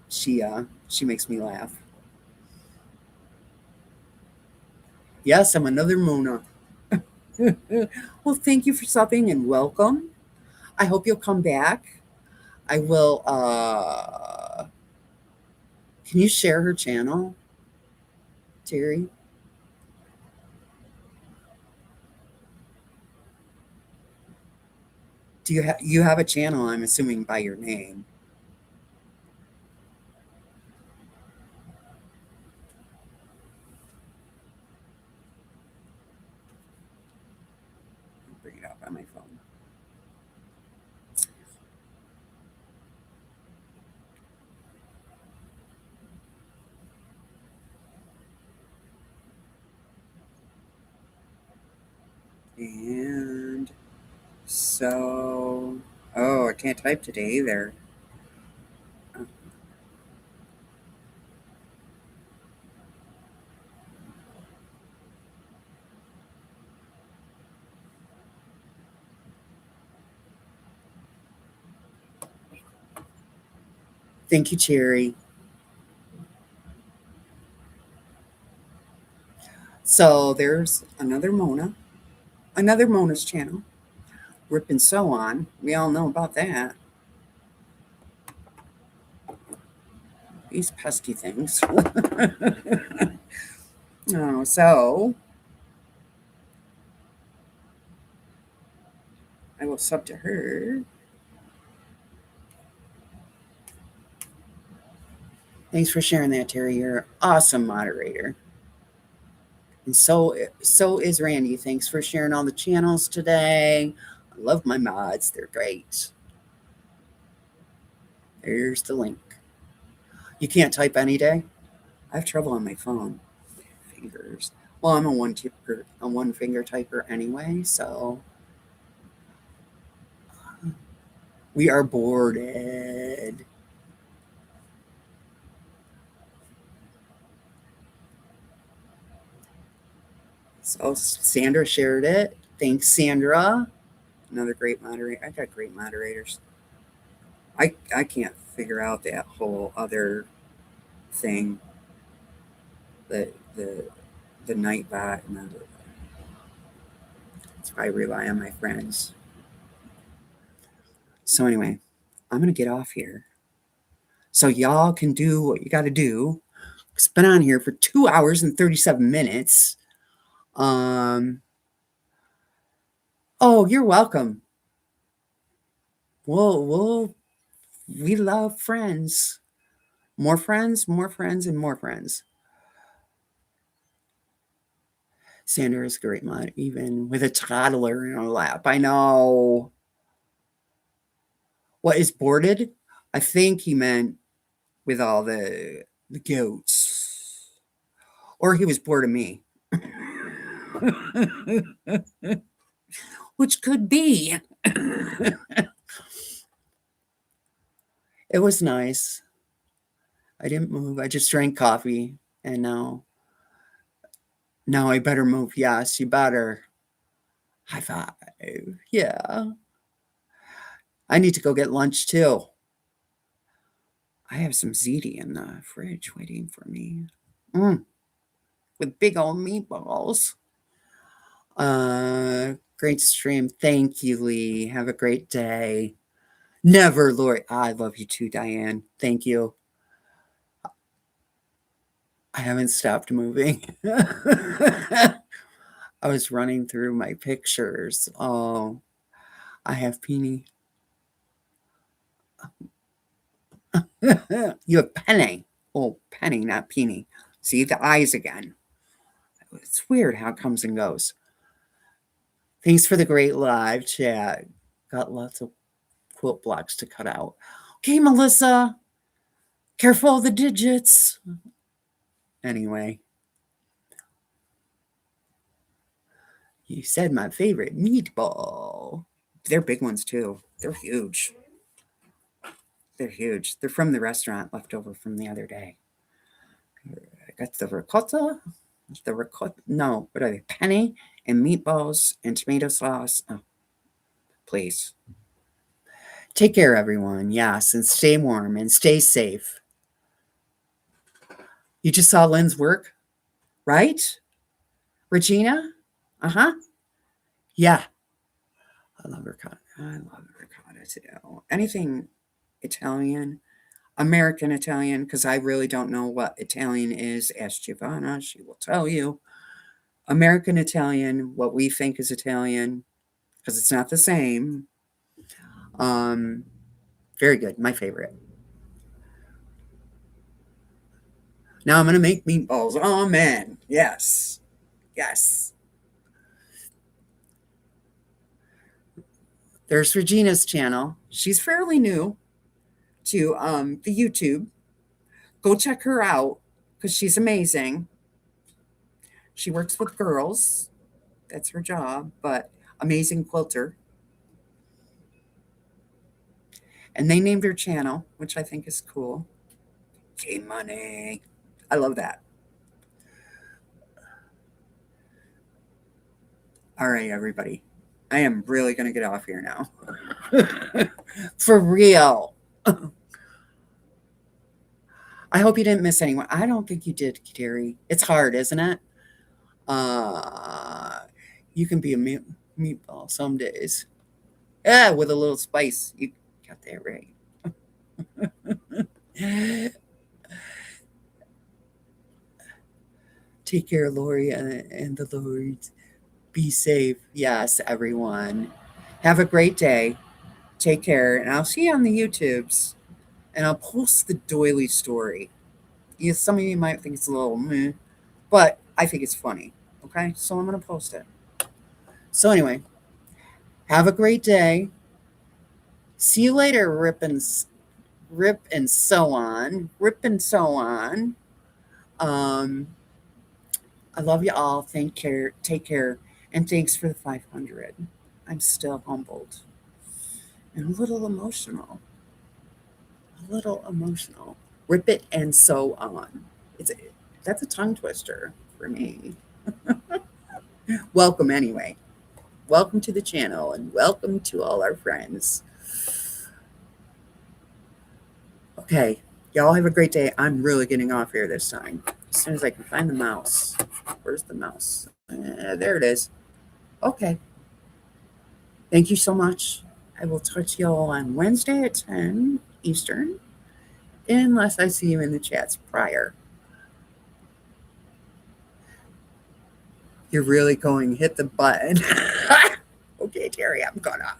She makes me laugh. Yes, I'm another Mona. Well, thank you for subbing and welcome. I hope you'll come back. I will. Can you share her channel, Terry? Do you have a channel? I'm assuming by your name. it up on my phone. And so, oh, I can't type today either. Thank you, Cherry. So there's another Mona's channel, Rip and Sew On. We all know about that. These pesky things. Oh, so I will sub to her. Thanks for sharing that, Terry. You're an awesome moderator. And so is Randy. Thanks for sharing all the channels today. I love my mods. They're great. There's the link. You can't type any day? I have trouble on my phone. Fingers. Well, I'm a one finger typer anyway, so we are boarded. So Sandra shared it. Thanks, Sandra. Another great moderator. I got great moderators. I can't figure out that whole other thing. The night bot and that's why I rely on my friends. So anyway, I'm gonna get off here. So y'all can do what you gotta do. It's been on here for 2 hours and 37 minutes. Oh, you're welcome. We love friends. More friends, more friends, and more friends. Sandra is a great mod, even with a toddler in her lap. I know. What is boarded? I think he meant with all the goats. Or he was bored of me. Which could be. It was nice. I didn't move. I just drank coffee. And now I better move. Yes, you better. High five. Yeah. I need to go get lunch too. I have some ziti in the fridge waiting for me. With big old meatballs. Great stream. Thank you, Lee. Have a great day. Never, Lori. I love you too, Diane. Thank you. I haven't stopped moving. I was running through my pictures. Oh, I have Peony. You have Penny. Oh, Penny, not Peony. See the eyes again. It's weird how it comes and goes. Thanks for the great live chat. Got lots of quilt blocks to cut out. Okay, Melissa. Careful of the digits. Anyway. You said my favorite meatball. They're big ones too. They're huge. They're huge. They're from the restaurant left over from the other day. I got the ricotta. No, what are they? Penny and meatballs and tomato sauce. Oh, please. Take care, everyone. Yes, and stay warm and stay safe. You just saw Lynn's work, right? Regina? Uh-huh. Yeah. I love ricotta. Too. Anything Italian, American Italian, because I really don't know what Italian is. Ask Giovanna, she will tell you. American Italian, what we think is Italian, because it's not the same. Very good. My favorite. Now I'm going to make meatballs. Oh, man. Yes. Yes. There's Regina's channel. She's fairly new to the YouTube. Go check her out because she's amazing. She works with girls. That's her job, but amazing quilter. And they named her channel, which I think is cool. J Money. I love that. All right, everybody. I am really going to get off here now. For real. I hope you didn't miss anyone. I don't think you did, Terry. It's hard, isn't it? You can be a meatball some days. Yeah, with a little spice. You got that right. Take care, Lori and the Lords. Be safe. Yes, everyone. Have a great day. Take care. And I'll see you on the YouTubes. And I'll post the doily story. Yeah, some of you might think it's a little meh, but I think it's funny. Okay? So I'm going to post it. So, anyway, have a great day. See you later, Rip and so on. Rip and so on. I love you all. Take care. And thanks for the 500. I'm still humbled and a little emotional. Rip it and so on. That's a tongue twister for me. Welcome anyway. Welcome to the channel and welcome to all our friends. Okay, y'all have a great day. I'm really getting off here this time. As soon as I can find the mouse. Where's the mouse? There it is. Okay. Thank you so much. I will talk to y'all on Wednesday at 10 Eastern, unless I see you in the chats prior. You're really going, hit the button. Okay, Terry, I'm gonna.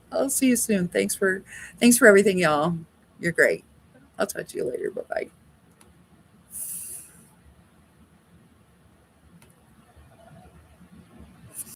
I'll see you soon. Thanks for everything, y'all. You're great. I'll talk to you later. Bye-bye.